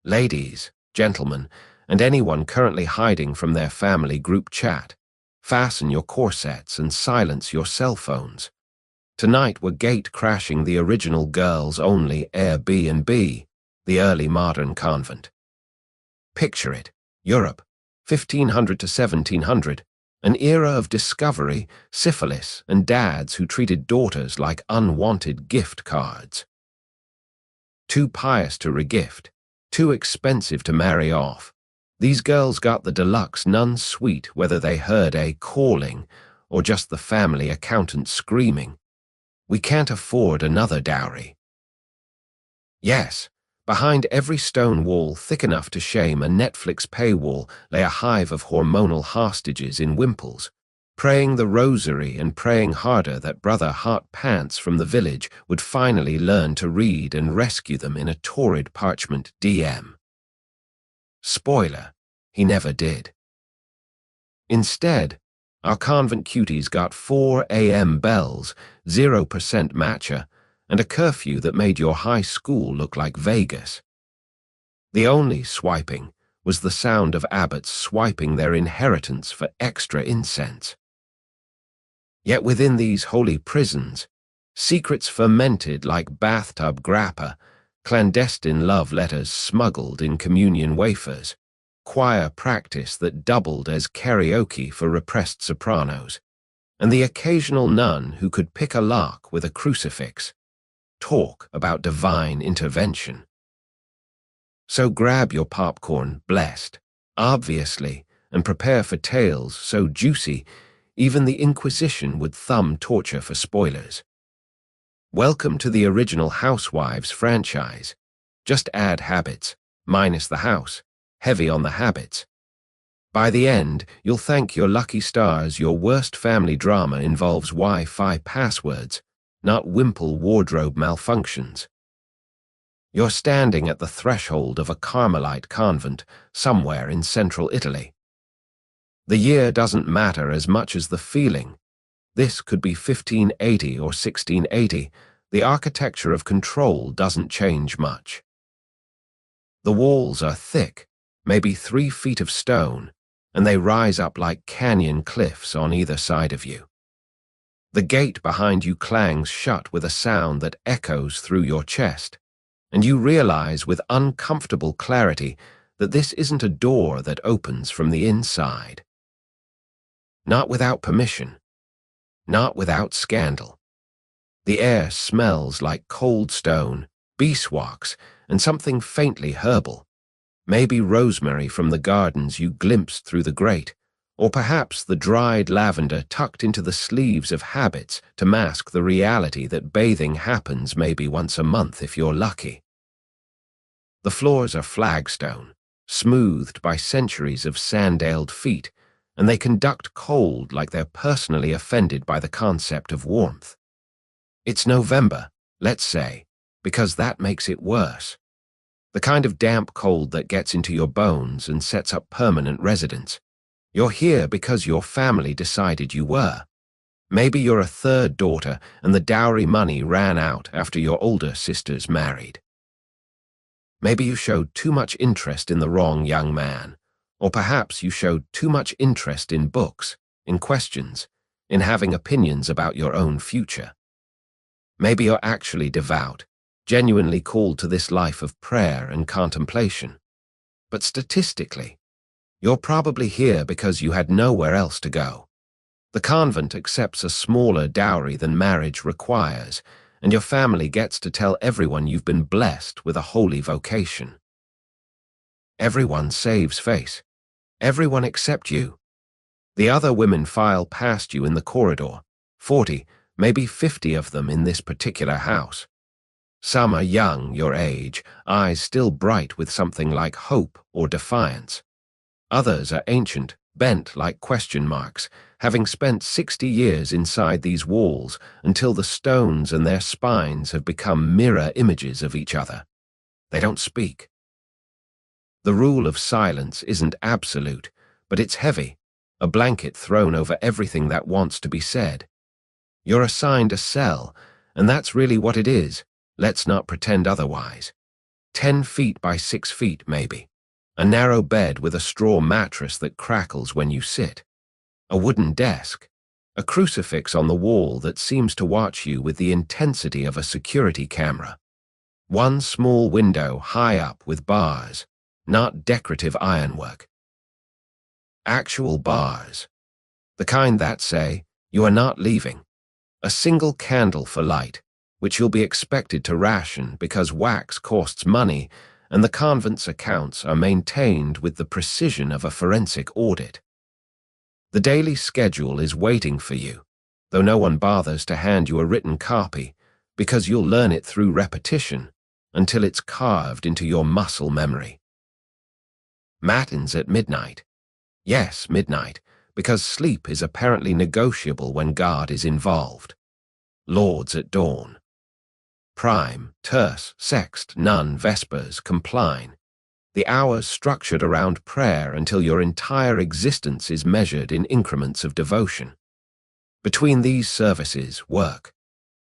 Ladies, gentlemen, and anyone currently hiding from their family group chat, fasten your corsets and silence your cell phones. Tonight we're gate-crashing the original girls-only Airbnb, the early modern convent. Picture it, Europe, 1500 to 1700, an era of discovery, syphilis, and dads who treated daughters like unwanted gift cards. Too pious to regift, too expensive to marry off. These girls got the deluxe nun suite whether they heard a calling or just the family accountant screaming, "We can't afford another dowry." Yes, behind every stone wall thick enough to shame a Netflix paywall lay a hive of hormonal hostages in wimples, praying the rosary and praying harder that Brother Hot Pants from the village would finally learn to read and rescue them in a torrid parchment DM. Spoiler, he never did. Instead, our convent cuties got 4 a.m. bells, 0% matcha, and a curfew that made your high school look like Vegas. The only swiping was the sound of abbots swiping their inheritance for extra incense. Yet within these holy prisons, secrets fermented like bathtub grappa, clandestine love letters smuggled in communion wafers, choir practice that doubled as karaoke for repressed sopranos, and the occasional nun who could pick a lock with a crucifix. Talk about divine intervention. So grab your popcorn, blessed, obviously, and prepare for tales so juicy even the Inquisition would thumb torture for spoilers. Welcome to the original Housewives franchise. Just add habits, minus the house, heavy on the habits. By the end, you'll thank your lucky stars your worst family drama involves Wi-Fi passwords, not wimple wardrobe malfunctions. You're standing at the threshold of a Carmelite convent somewhere in central Italy. The year doesn't matter as much as the feeling. This could be 1580 or 1680. The architecture of control doesn't change much. The walls are thick, maybe 3 feet of stone, and they rise up like canyon cliffs on either side of you. The gate behind you clangs shut with a sound that echoes through your chest, and you realize with uncomfortable clarity that this isn't a door that opens from the inside. Not without permission, not without scandal. The air smells like cold stone, beeswax, and something faintly herbal, maybe rosemary from the gardens you glimpsed through the grate, or perhaps the dried lavender tucked into the sleeves of habits to mask the reality that bathing happens maybe once a month if you're lucky. The floors are flagstone, smoothed by centuries of sandaled feet, and they conduct cold like they're personally offended by the concept of warmth. It's November, let's say, because that makes it worse. The kind of damp cold that gets into your bones and sets up permanent residence. You're here because your family decided you were. Maybe you're a third daughter and the dowry money ran out after your older sisters married. Maybe you showed too much interest in the wrong young man, or perhaps you showed too much interest in books, in questions, in having opinions about your own future. Maybe you're actually devout, genuinely called to this life of prayer and contemplation. But statistically, you're probably here because you had nowhere else to go. The convent accepts a smaller dowry than marriage requires, and your family gets to tell everyone you've been blessed with a holy vocation. Everyone saves face. Everyone except you. The other women file past you in the corridor, 40, maybe 50 of them in this particular house. Some are young, your age, eyes still bright with something like hope or defiance. Others are ancient, bent like question marks, having spent 60 years inside these walls until the stones and their spines have become mirror images of each other. They don't speak. The rule of silence isn't absolute, but it's heavy, a blanket thrown over everything that wants to be said. You're assigned a cell, and that's really what it is. Let's not pretend otherwise. 10 feet by 6 feet, maybe. A narrow bed with a straw mattress that crackles when you sit. A wooden desk. A crucifix on the wall that seems to watch you with the intensity of a security camera. One small window high up with bars, not decorative ironwork. Actual bars. The kind that say, you are not leaving. A single candle for light, which you'll be expected to ration because wax costs money and the convent's accounts are maintained with the precision of a forensic audit. The daily schedule is waiting for you, though no one bothers to hand you a written copy because you'll learn it through repetition until it's carved into your muscle memory. Matins at midnight. Yes, midnight, because sleep is apparently negotiable when God is involved. Lauds at dawn. Prime, terce, sext, nun, vespers, compline. The hours structured around prayer until your entire existence is measured in increments of devotion. Between these services, work.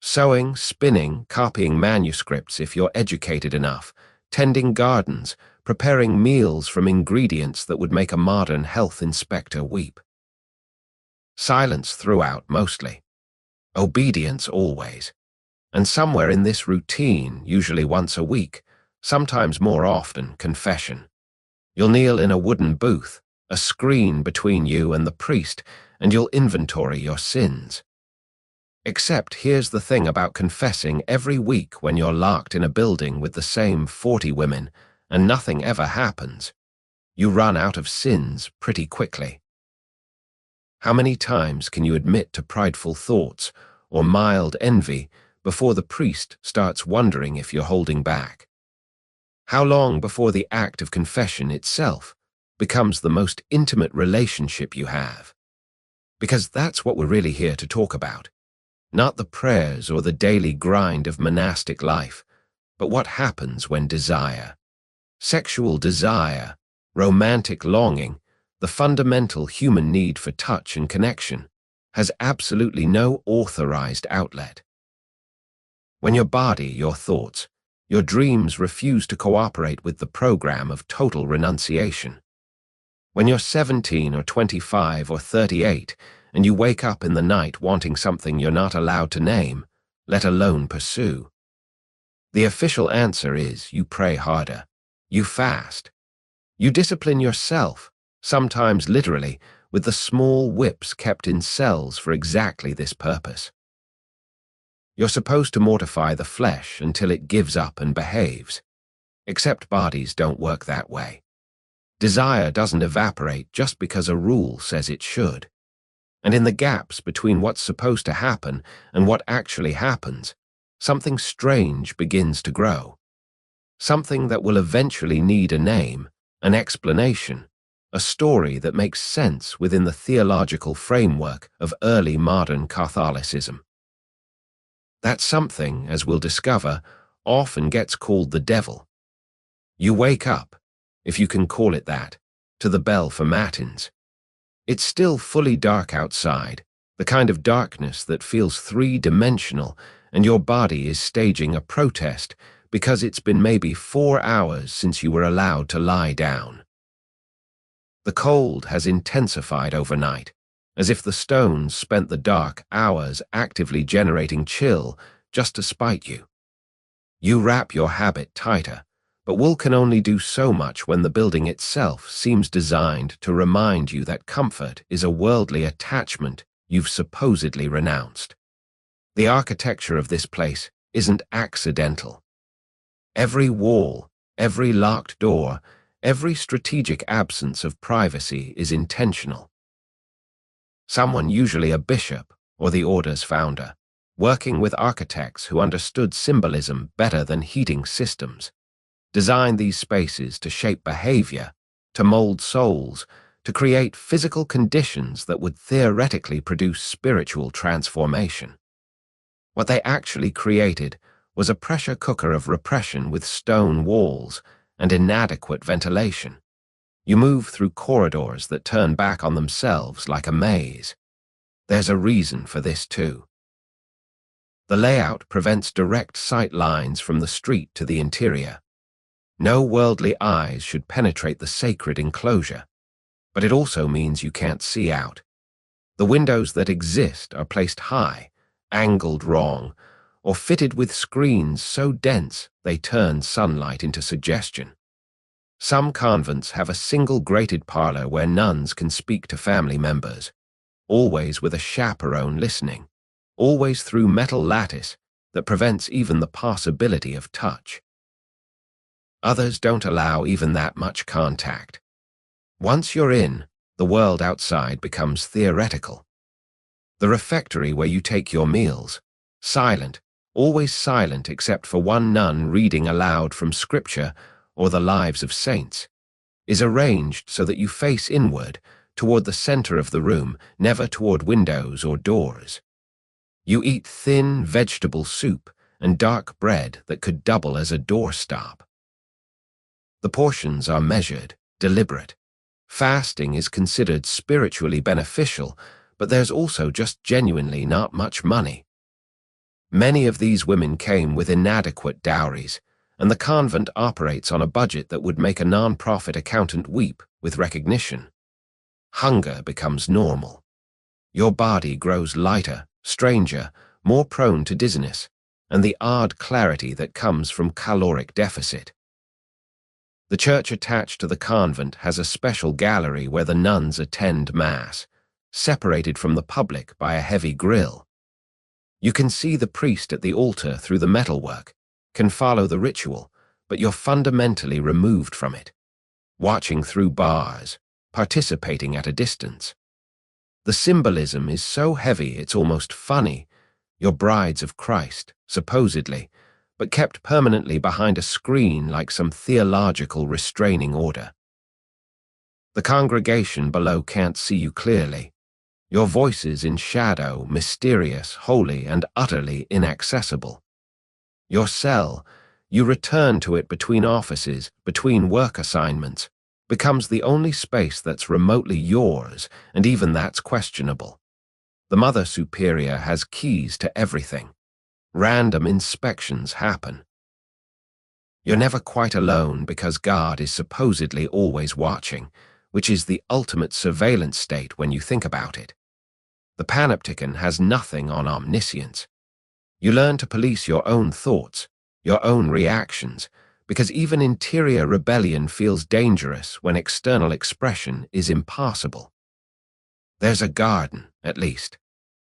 Sewing, spinning, copying manuscripts if you're educated enough, tending gardens, preparing meals from ingredients that would make a modern health inspector weep. Silence throughout, mostly. Obedience always. And somewhere in this routine, usually once a week, sometimes more often, confession. You'll kneel in a wooden booth, a screen between you and the priest, and you'll inventory your sins. Except here's the thing about confessing every week when you're locked in a building with the same 40 women and nothing ever happens. You run out of sins pretty quickly. How many times can you admit to prideful thoughts or mild envy before the priest starts wondering if you're holding back? How long before the act of confession itself becomes the most intimate relationship you have? Because that's what we're really here to talk about. Not the prayers or the daily grind of monastic life, but what happens when desire, sexual desire, romantic longing, the fundamental human need for touch and connection, has absolutely no authorized outlet. When your body, your thoughts, your dreams refuse to cooperate with the program of total renunciation. When you're 17 or 25 or 38 and you wake up in the night wanting something you're not allowed to name, let alone pursue. The official answer is you pray harder, you fast, you discipline yourself, sometimes literally, with the small whips kept in cells for exactly this purpose. You're supposed to mortify the flesh until it gives up and behaves. Except bodies don't work that way. Desire doesn't evaporate just because a rule says it should. And in the gaps between what's supposed to happen and what actually happens, something strange begins to grow. Something that will eventually need a name, an explanation, a story that makes sense within the theological framework of early modern Catholicism. That something, as we'll discover, often gets called the devil. You wake up, if you can call it that, to the bell for matins. It's still fully dark outside, the kind of darkness that feels three-dimensional, and your body is staging a protest because it's been maybe 4 hours since you were allowed to lie down. The cold has intensified overnight, as if the stones spent the dark hours actively generating chill just to spite you. You wrap your habit tighter, but wool can only do so much when the building itself seems designed to remind you that comfort is a worldly attachment you've supposedly renounced. The architecture of this place isn't accidental. Every wall, every locked door, every strategic absence of privacy is intentional. Someone, usually a bishop or the order's founder, working with architects who understood symbolism better than heating systems, designed these spaces to shape behavior, to mold souls, to create physical conditions that would theoretically produce spiritual transformation. What they actually created was a pressure cooker of repression with stone walls and inadequate ventilation. You move through corridors that turn back on themselves like a maze. There's a reason for this too. The layout prevents direct sight lines from the street to the interior. No worldly eyes should penetrate the sacred enclosure, but it also means you can't see out. The windows that exist are placed high, angled wrong, or fitted with screens so dense they turn sunlight into suggestion. Some convents have a single grated parlor where nuns can speak to family members, always with a chaperone listening, always through metal lattice that prevents even the possibility of touch. Others don't allow even that much contact. Once you're in, the world outside becomes theoretical. The refectory where you take your meals, silent, always silent except for one nun reading aloud from scripture or the lives of saints, is arranged so that you face inward, toward the center of the room, never toward windows or doors. You eat thin vegetable soup and dark bread that could double as a doorstop. The portions are measured, deliberate. Fasting is considered spiritually beneficial, but there's also just genuinely not much money. Many of these women came with inadequate dowries, and the convent operates on a budget that would make a non-profit accountant weep with recognition. Hunger becomes normal. Your body grows lighter, stranger, more prone to dizziness, and the odd clarity that comes from caloric deficit. The church attached to the convent has a special gallery where the nuns attend Mass, separated from the public by a heavy grille. You can see the priest at the altar through the metalwork, can follow the ritual, but you're fundamentally removed from it, watching through bars, participating at a distance. The symbolism is so heavy it's almost funny. You're brides of Christ, supposedly, but kept permanently behind a screen like some theological restraining order. The congregation below can't see you clearly. Your voice is in shadow, mysterious, holy, and utterly inaccessible. Your cell, you return to it between offices, between work assignments, becomes the only space that's remotely yours, and even that's questionable. The Mother Superior has keys to everything. Random inspections happen. You're never quite alone because God is supposedly always watching, which is the ultimate surveillance state when you think about it. The Panopticon has nothing on omniscience. You learn to police your own thoughts, your own reactions, because even interior rebellion feels dangerous when external expression is impossible. There's a garden, at least.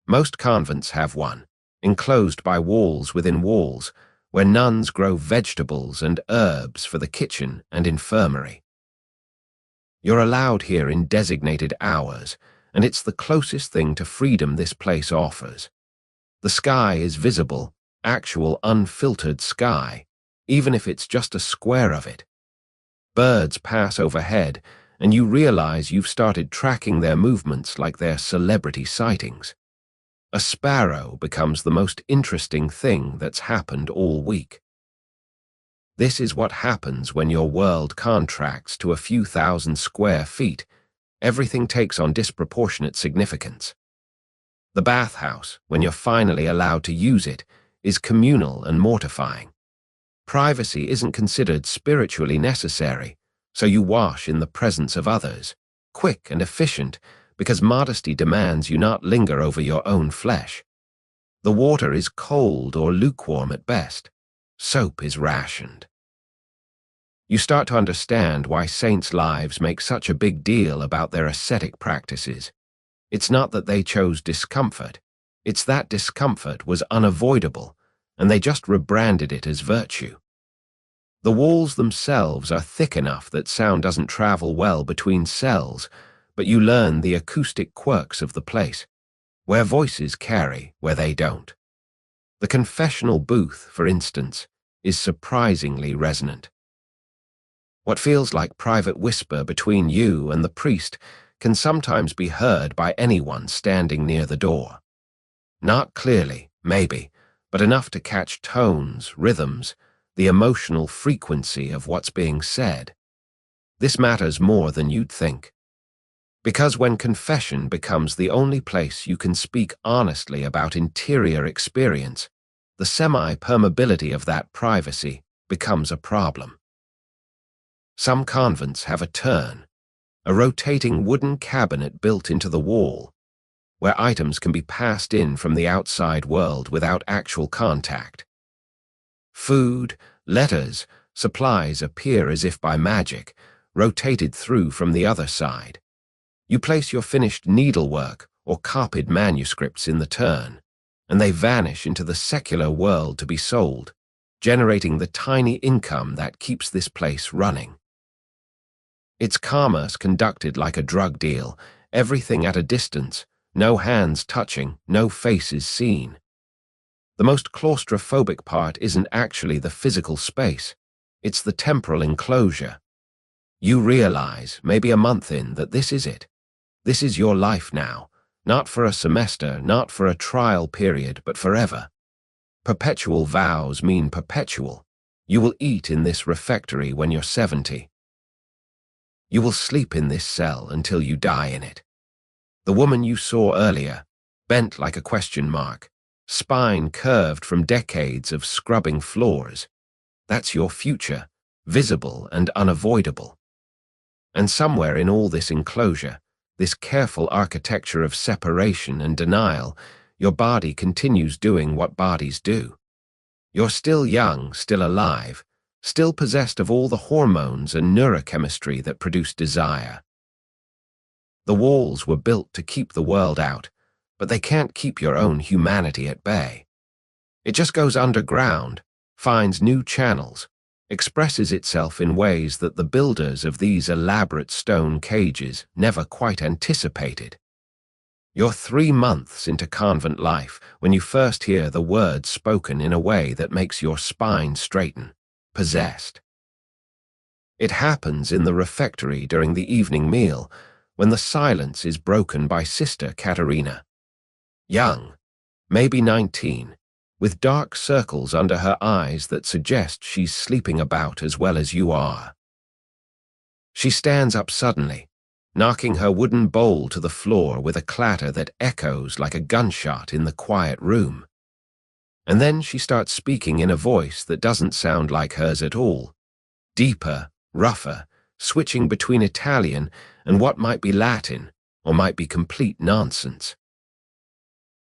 Most convents have one, enclosed by walls within walls, where nuns grow vegetables and herbs for the kitchen and infirmary. You're allowed here in designated hours, and it's the closest thing to freedom this place offers. The sky is visible, actual unfiltered sky, even if it's just a square of it. Birds pass overhead, and you realize you've started tracking their movements like they're celebrity sightings. A sparrow becomes the most interesting thing that's happened all week. This is what happens when your world contracts to a few thousand square feet. Everything takes on disproportionate significance. The bathhouse, when you're finally allowed to use it, is communal and mortifying. Privacy isn't considered spiritually necessary, so you wash in the presence of others, quick and efficient, because modesty demands you not linger over your own flesh. The water is cold or lukewarm at best. Soap is rationed. You start to understand why saints' lives make such a big deal about their ascetic practices. It's not that they chose discomfort. It's that discomfort was unavoidable, and they just rebranded it as virtue. The walls themselves are thick enough that sound doesn't travel well between cells, but you learn the acoustic quirks of the place, where voices carry, where they don't. The confessional booth, for instance, is surprisingly resonant. What feels like private whisper between you and the priest can sometimes be heard by anyone standing near the door. Not clearly, maybe, but enough to catch tones, rhythms, the emotional frequency of what's being said. This matters more than you'd think. Because when confession becomes the only place you can speak honestly about interior experience, the semi-permeability of that privacy becomes a problem. Some convents have a turn, a rotating wooden cabinet built into the wall, where items can be passed in from the outside world without actual contact. Food, letters, supplies appear as if by magic, rotated through from the other side. You place your finished needlework or copied manuscripts in the turn, and they vanish into the secular world to be sold, generating the tiny income that keeps this place running. Its commerce conducted like a drug deal, everything at a distance, no hands touching, no faces seen. The most claustrophobic part isn't actually the physical space, it's the temporal enclosure. You realize, maybe a month in, that this is it. This is your life now, not for a semester, not for a trial period, but forever. Perpetual vows mean perpetual. You will eat in this refectory when you're 70. You will sleep in this cell until you die in it. The woman you saw earlier, bent like a question mark, spine curved from decades of scrubbing floors. That's your future, visible and unavoidable. And somewhere in all this enclosure, this careful architecture of separation and denial, your body continues doing what bodies do. You're still young, still alive, still possessed of all the hormones and neurochemistry that produce desire. The walls were built to keep the world out, but they can't keep your own humanity at bay. It just goes underground, finds new channels, expresses itself in ways that the builders of these elaborate stone cages never quite anticipated. You're 3 months into convent life when you first hear the words spoken in a way that makes your spine straighten. Possessed. It happens in the refectory during the evening meal, when the silence is broken by Sister Caterina. Young, maybe 19, with dark circles under her eyes that suggest she's sleeping about as well as you are. She stands up suddenly, knocking her wooden bowl to the floor with a clatter that echoes like a gunshot in the quiet room. And then she starts speaking in a voice that doesn't sound like hers at all, deeper, rougher, switching between Italian and what might be Latin or might be complete nonsense.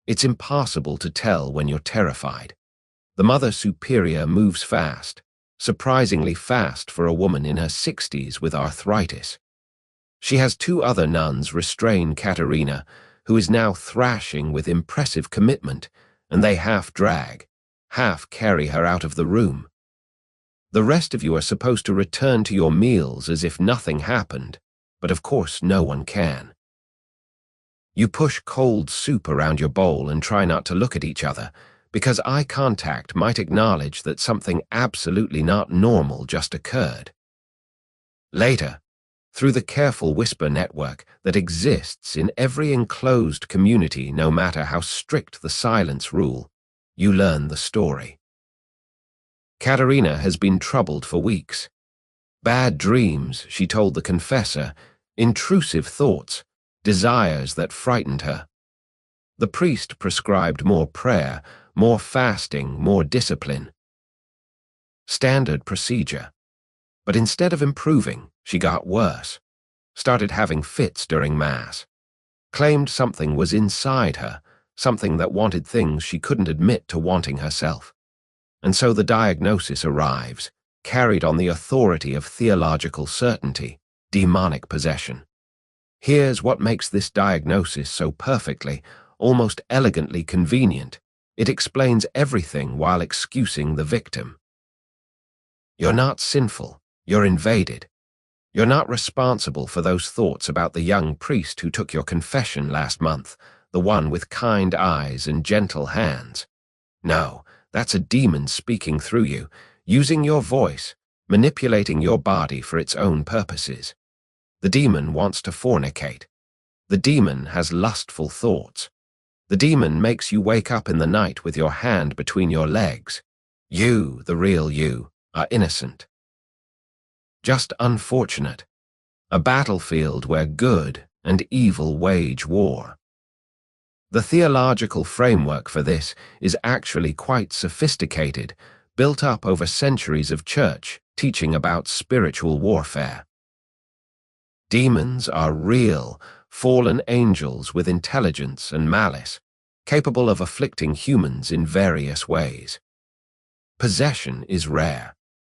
It's impossible to tell when you're terrified. The Mother Superior moves fast, surprisingly fast for a woman in her 60s with arthritis. She has 2 other nuns restrain Caterina, who is now thrashing with impressive commitment, and they half drag, half carry her out of the room. The rest of you are supposed to return to your meals as if nothing happened, but of course no one can. You push cold soup around your bowl and try not to look at each other, because eye contact might acknowledge that something absolutely not normal just occurred. Later, through the careful whisper network that exists in every enclosed community no matter how strict the silence rule, you learn the story. Caterina has been troubled for weeks. Bad dreams, she told the confessor, intrusive thoughts, desires that frightened her. The priest prescribed more prayer, more fasting, more discipline. Standard procedure. But instead of improving, she got worse, started having fits during Mass, claimed something was inside her, something that wanted things she couldn't admit to wanting herself. And so the diagnosis arrives, carried on the authority of theological certainty, demonic possession. Here's what makes this diagnosis so perfectly, almost elegantly convenient. It explains everything while excusing the victim. You're not sinful, you're invaded. You're not responsible for those thoughts about the young priest who took your confession last month, the one with kind eyes and gentle hands. No, that's a demon speaking through you, using your voice, manipulating your body for its own purposes. The demon wants to fornicate. The demon has lustful thoughts. The demon makes you wake up in the night with your hand between your legs. You, the real you, are innocent. Just unfortunate. A battlefield where good and evil wage war. The theological framework for this is actually quite sophisticated, built up over centuries of church, teaching about spiritual warfare. Demons are real, fallen angels with intelligence and malice, capable of afflicting humans in various ways. Possession is rare,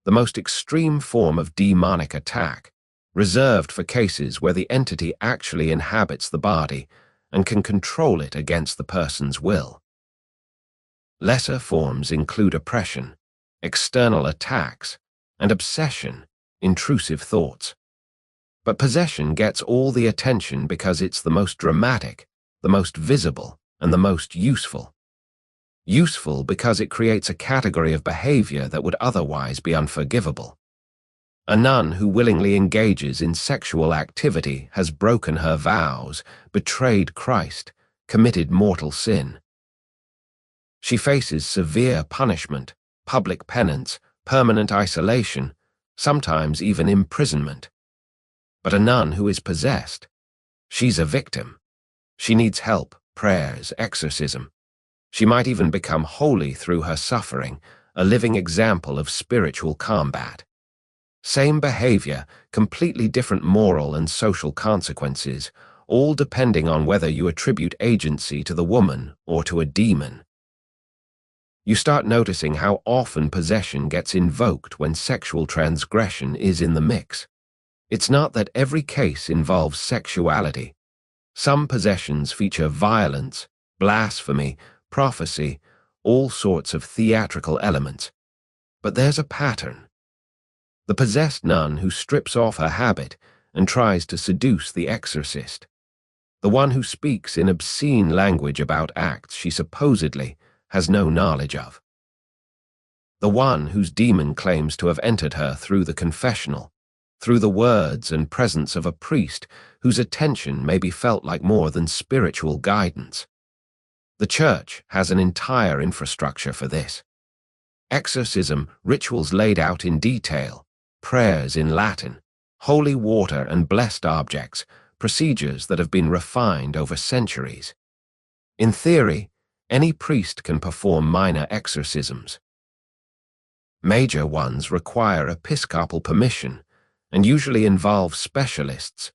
the most extreme form of demonic attack, reserved for cases where the entity actually inhabits the body and can control it against the person's will. Lesser forms include oppression, external attacks, and obsession, intrusive thoughts. But possession gets all the attention because it's the most dramatic, the most visible, and the most useful. Useful because it creates a category of behavior that would otherwise be unforgivable. A nun who willingly engages in sexual activity has broken her vows, betrayed Christ, committed mortal sin. She faces severe punishment, public penance, permanent isolation, sometimes even imprisonment. But a nun who is possessed, she's a victim. She needs help, prayers, exorcism. She might even become holy through her suffering, a living example of spiritual combat. Same behavior, completely different moral and social consequences, all depending on whether you attribute agency to the woman or to a demon. You start noticing how often possession gets invoked when sexual transgression is in the mix. It's not that every case involves sexuality. Some possessions feature violence, blasphemy, prophecy, all sorts of theatrical elements. But there's a pattern. The possessed nun who strips off her habit and tries to seduce the exorcist. The one who speaks in obscene language about acts she supposedly has no knowledge of. The one whose demon claims to have entered her through the confessional, through the words and presence of a priest whose attention may be felt like more than spiritual guidance. The Church has an entire infrastructure for this. Exorcism, rituals laid out in detail, prayers in Latin, holy water and blessed objects, procedures that have been refined over centuries. In theory, any priest can perform minor exorcisms. Major ones require episcopal permission and usually involve specialists,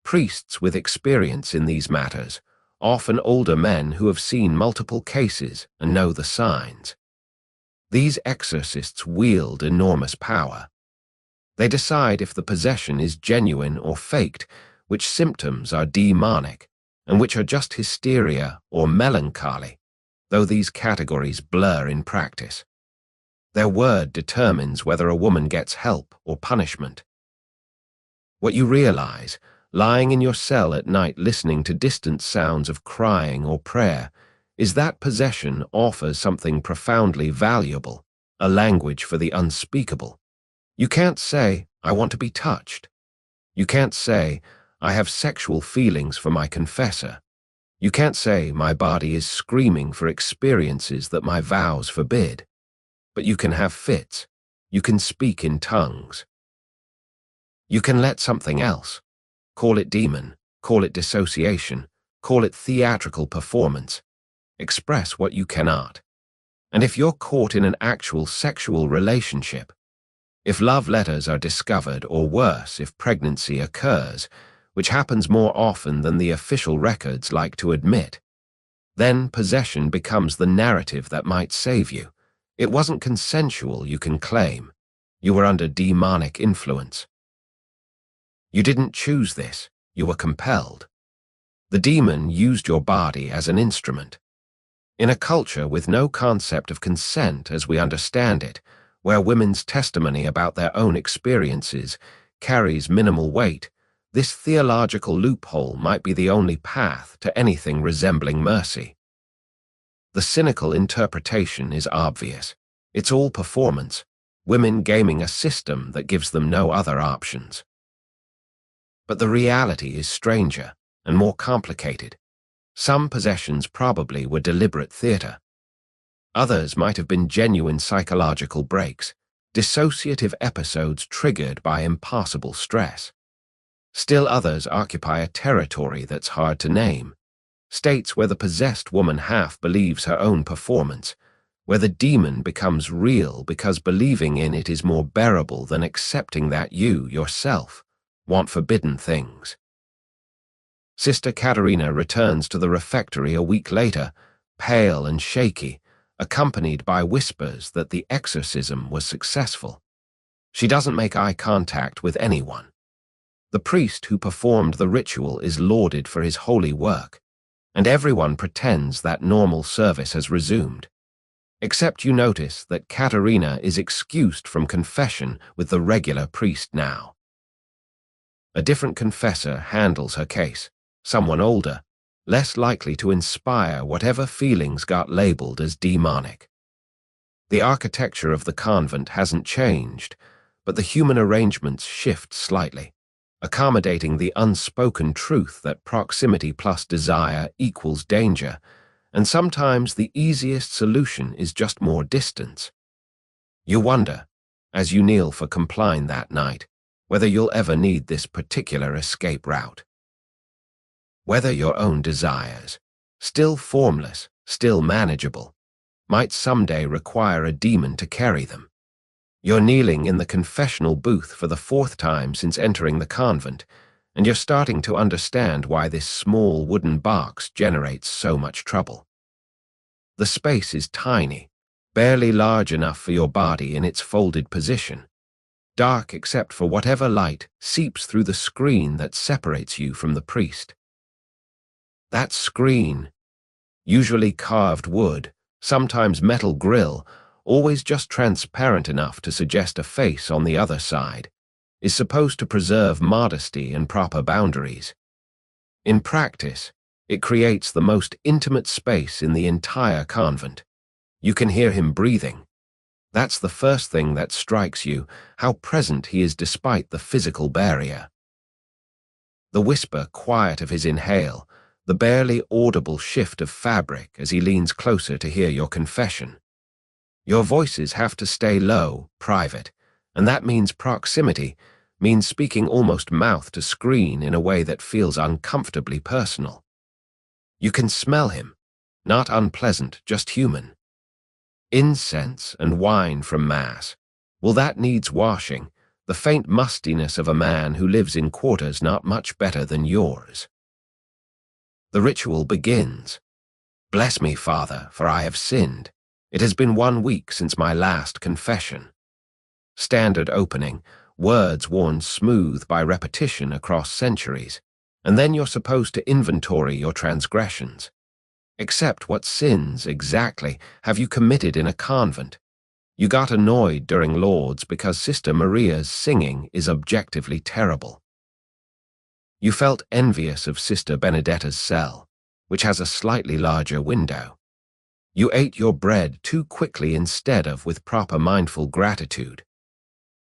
priests with experience in these matters, often older men who have seen multiple cases and know the signs. These exorcists wield enormous power. They decide if the possession is genuine or faked, which symptoms are demonic, and which are just hysteria or melancholy, though these categories blur in practice. Their word determines whether a woman gets help or punishment. What you realize, lying in your cell at night listening to distant sounds of crying or prayer, is that possession offers something profoundly valuable, a language for the unspeakable. You can't say, I want to be touched. You can't say, I have sexual feelings for my confessor. You can't say, my body is screaming for experiences that my vows forbid. But you can have fits. You can speak in tongues. You can let something else. Call it demon, call it dissociation, call it theatrical performance. Express what you cannot. And if you're caught in an actual sexual relationship, if love letters are discovered, or worse, if pregnancy occurs, which happens more often than the official records like to admit, then possession becomes the narrative that might save you. It wasn't consensual, you can claim. You were under demonic influence. You didn't choose this, you were compelled. The demon used your body as an instrument. In a culture with no concept of consent as we understand it, where women's testimony about their own experiences carries minimal weight, this theological loophole might be the only path to anything resembling mercy. The cynical interpretation is obvious. It's all performance, women gaming a system that gives them no other options. But the reality is stranger and more complicated. Some possessions probably were deliberate theater. Others might have been genuine psychological breaks, dissociative episodes triggered by impossible stress. Still others occupy a territory that's hard to name, states where the possessed woman half believes her own performance, where the demon becomes real because believing in it is more bearable than accepting that you, yourself, want forbidden things. Sister Caterina returns to the refectory a week later, pale and shaky, accompanied by whispers that the exorcism was successful. She doesn't make eye contact with anyone. The priest who performed the ritual is lauded for his holy work, and everyone pretends that normal service has resumed. Except you notice that Caterina is excused from confession with the regular priest now. A different confessor handles her case, someone older, less likely to inspire whatever feelings got labeled as demonic. The architecture of the convent hasn't changed, but the human arrangements shift slightly, accommodating the unspoken truth that proximity plus desire equals danger, and sometimes the easiest solution is just more distance. You wonder, as you kneel for compline that night, whether you'll ever need this particular escape route. Whether your own desires, still formless, still manageable, might someday require a demon to carry them. You're kneeling in the confessional booth for the 4th time since entering the convent, and you're starting to understand why this small wooden box generates so much trouble. The space is tiny, barely large enough for your body in its folded position, dark except for whatever light seeps through the screen that separates you from the priest. That screen, usually carved wood, sometimes metal grill, always just transparent enough to suggest a face on the other side, is supposed to preserve modesty and proper boundaries. In practice, it creates the most intimate space in the entire convent. You can hear him breathing. That's the first thing that strikes you, how present he is despite the physical barrier. The whisper quiet of his inhale, the barely audible shift of fabric as he leans closer to hear your confession. Your voices have to stay low, private, and that means proximity, means speaking almost mouth to screen in a way that feels uncomfortably personal. You can smell him, not unpleasant, just human. Incense and wine from Mass. Well, that needs washing, the faint mustiness of a man who lives in quarters not much better than yours. The ritual begins. Bless me, Father, for I have sinned. It has been 1 week since my last confession. Standard opening, words worn smooth by repetition across centuries, and then you're supposed to inventory your transgressions. Except what sins, exactly, have you committed in a convent? You got annoyed during Lauds because Sister Maria's singing is objectively terrible. You felt envious of Sister Benedetta's cell, which has a slightly larger window. You ate your bread too quickly instead of with proper mindful gratitude.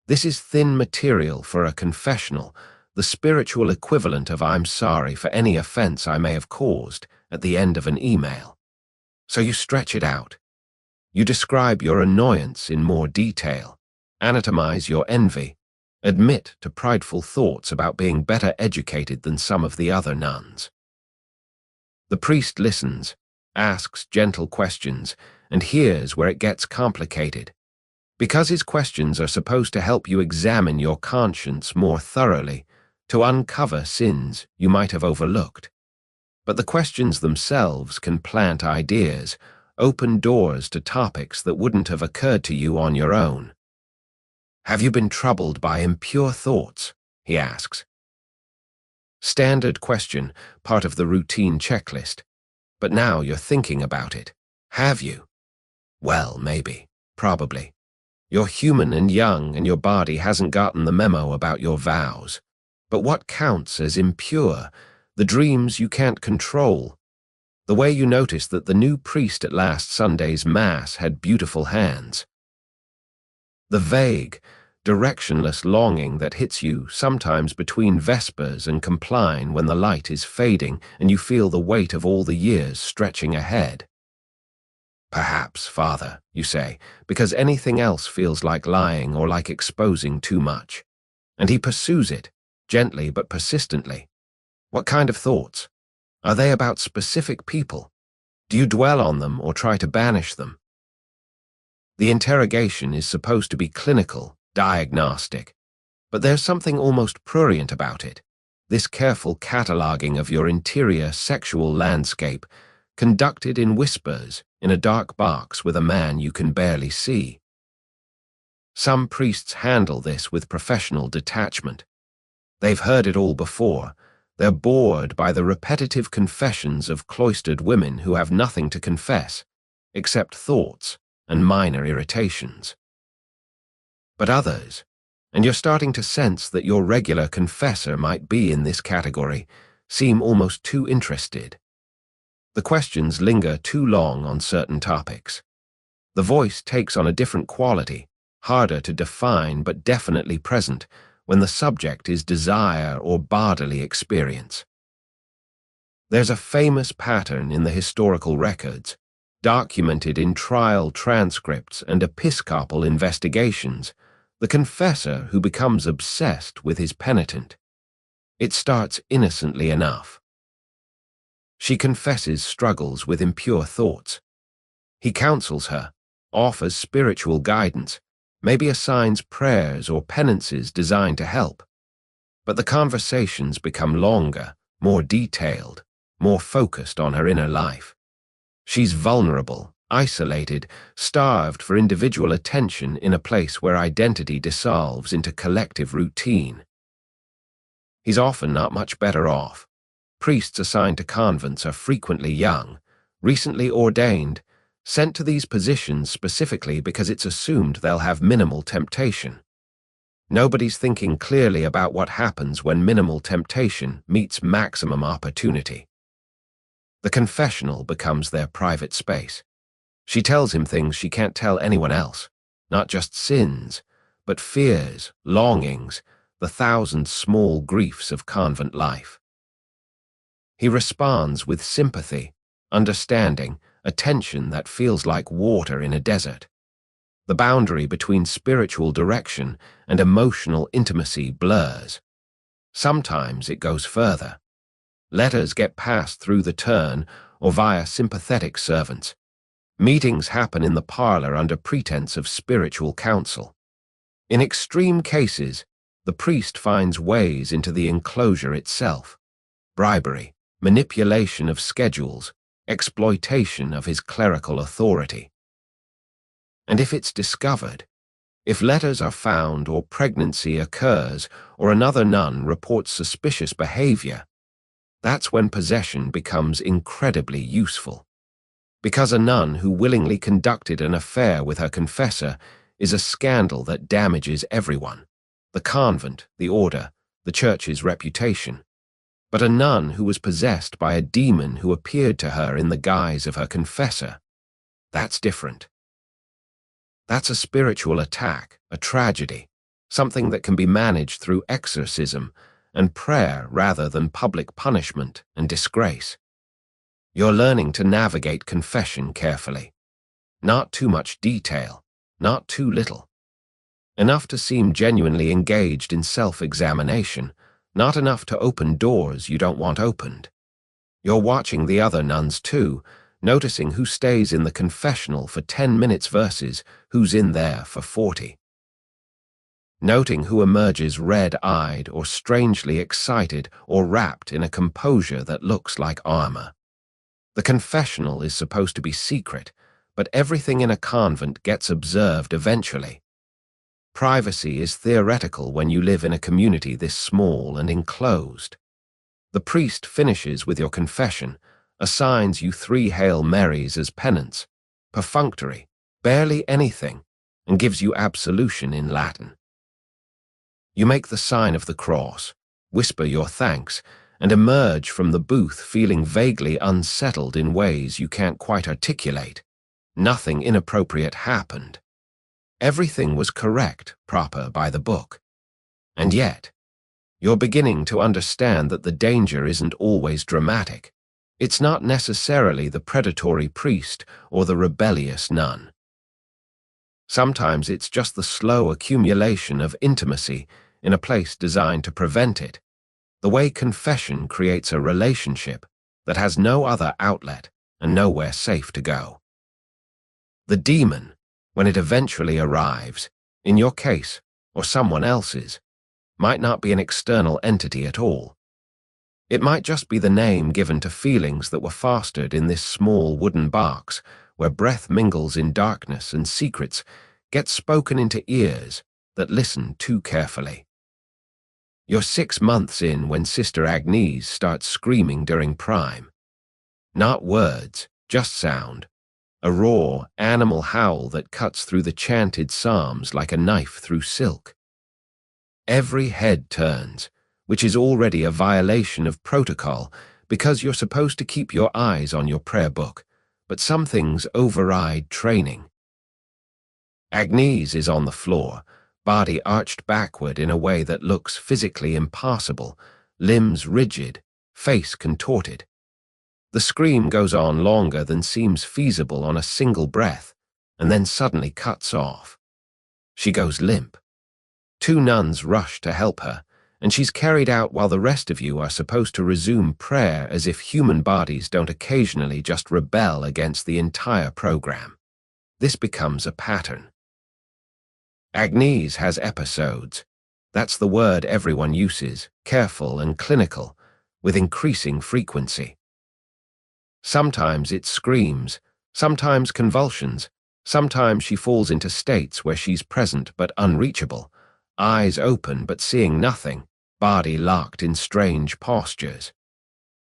This is thin material for a confessional, the spiritual equivalent of I'm sorry for any offense I may have caused at the end of an email. So you stretch it out. You describe your annoyance in more detail, anatomize your envy, admit to prideful thoughts about being better educated than some of the other nuns. The priest listens, asks gentle questions, and hears where it gets complicated. Because his questions are supposed to help you examine your conscience more thoroughly, to uncover sins you might have overlooked. But the questions themselves can plant ideas, open doors to topics that wouldn't have occurred to you on your own. Have you been troubled by impure thoughts? He asks. Standard question, part of the routine checklist. But now you're thinking about it. Have you? Well, maybe. Probably. You're human and young, and your body hasn't gotten the memo about your vows. But what counts as impure? The dreams you can't control. The way you noticed that the new priest at last Sunday's Mass had beautiful hands. The vague, directionless longing that hits you sometimes between Vespers and Compline when the light is fading and you feel the weight of all the years stretching ahead. Perhaps, Father, you say, because anything else feels like lying or like exposing too much. And he pursues it, gently but persistently. What kind of thoughts? Are they about specific people? Do you dwell on them or try to banish them? The interrogation is supposed to be clinical, diagnostic, but there's something almost prurient about it, this careful cataloging of your interior sexual landscape, conducted in whispers in a dark box with a man you can barely see. Some priests handle this with professional detachment. They've heard it all before. They're bored by the repetitive confessions of cloistered women who have nothing to confess, except thoughts and minor irritations. But others, and you're starting to sense that your regular confessor might be in this category, seem almost too interested. The questions linger too long on certain topics. The voice takes on a different quality, harder to define but definitely present when the subject is desire or bodily experience. There's a famous pattern in the historical records, documented in trial transcripts and episcopal investigations, the confessor who becomes obsessed with his penitent. It starts innocently enough. She confesses struggles with impure thoughts. He counsels her, offers spiritual guidance, maybe assigns prayers or penances designed to help. But the conversations become longer, more detailed, more focused on her inner life. She's vulnerable, isolated, starved for individual attention in a place where identity dissolves into collective routine. He's often not much better off. Priests assigned to convents are frequently young, recently ordained, sent to these positions specifically because it's assumed they'll have minimal temptation. Nobody's thinking clearly about what happens when minimal temptation meets maximum opportunity. The confessional becomes their private space. She tells him things she can't tell anyone else, not just sins, but fears, longings, the thousand small griefs of convent life. He responds with sympathy, understanding, attention that feels like water in a desert. The boundary between spiritual direction and emotional intimacy blurs. Sometimes it goes further. Letters get passed through the turn or via sympathetic servants. Meetings happen in the parlor under pretense of spiritual counsel. In extreme cases, the priest finds ways into the enclosure itself. Bribery, manipulation of schedules, exploitation of his clerical authority. And if it's discovered, if letters are found or pregnancy occurs or another nun reports suspicious behavior, that's when possession becomes incredibly useful. Because a nun who willingly conducted an affair with her confessor is a scandal that damages everyone, the convent, the order, the church's reputation. But a nun who was possessed by a demon who appeared to her in the guise of her confessor, that's different. That's a spiritual attack, a tragedy, something that can be managed through exorcism and prayer rather than public punishment and disgrace. You're learning to navigate confession carefully. Not too much detail, not too little. Enough to seem genuinely engaged in self-examination, not enough to open doors you don't want opened. You're watching the other nuns too, noticing who stays in the confessional for 10 minutes versus who's in there for 40. Noting who emerges red-eyed or strangely excited or wrapped in a composure that looks like armor. The confessional is supposed to be secret, but everything in a convent gets observed eventually. Privacy is theoretical when you live in a community this small and enclosed. The priest finishes with your confession, assigns you 3 Hail Marys as penance, perfunctory, barely anything, and gives you absolution in Latin. You make the sign of the cross, whisper your thanks, and emerge from the booth feeling vaguely unsettled in ways you can't quite articulate. Nothing inappropriate happened. Everything was correct, proper by the book. And yet, you're beginning to understand that the danger isn't always dramatic. It's not necessarily the predatory priest or the rebellious nun. Sometimes it's just the slow accumulation of intimacy in a place designed to prevent it, the way confession creates a relationship that has no other outlet and nowhere safe to go. The demon, When it eventually arrives, in your case, or someone else's, might not be an external entity at all. It might just be the name given to feelings that were fostered in this small wooden box where breath mingles in darkness and secrets get spoken into ears that listen too carefully. You're 6 months in when Sister Agnes starts screaming during prime. Not words, just sound. A raw, animal howl that cuts through the chanted psalms like a knife through silk. Every head turns, which is already a violation of protocol because you're supposed to keep your eyes on your prayer book, but some things override training. Agnes is on the floor, body arched backward in a way that looks physically impossible, limbs rigid, face contorted. The scream goes on longer than seems feasible on a single breath, and then suddenly cuts off. She goes limp. 2 nuns rush to help her, and she's carried out while the rest of you are supposed to resume prayer as if human bodies don't occasionally just rebel against the entire program. This becomes a pattern. Agnes has episodes. That's the word everyone uses, careful and clinical, with increasing frequency. Sometimes it screams, sometimes convulsions, sometimes she falls into states where she's present but unreachable, eyes open but seeing nothing, body locked in strange postures.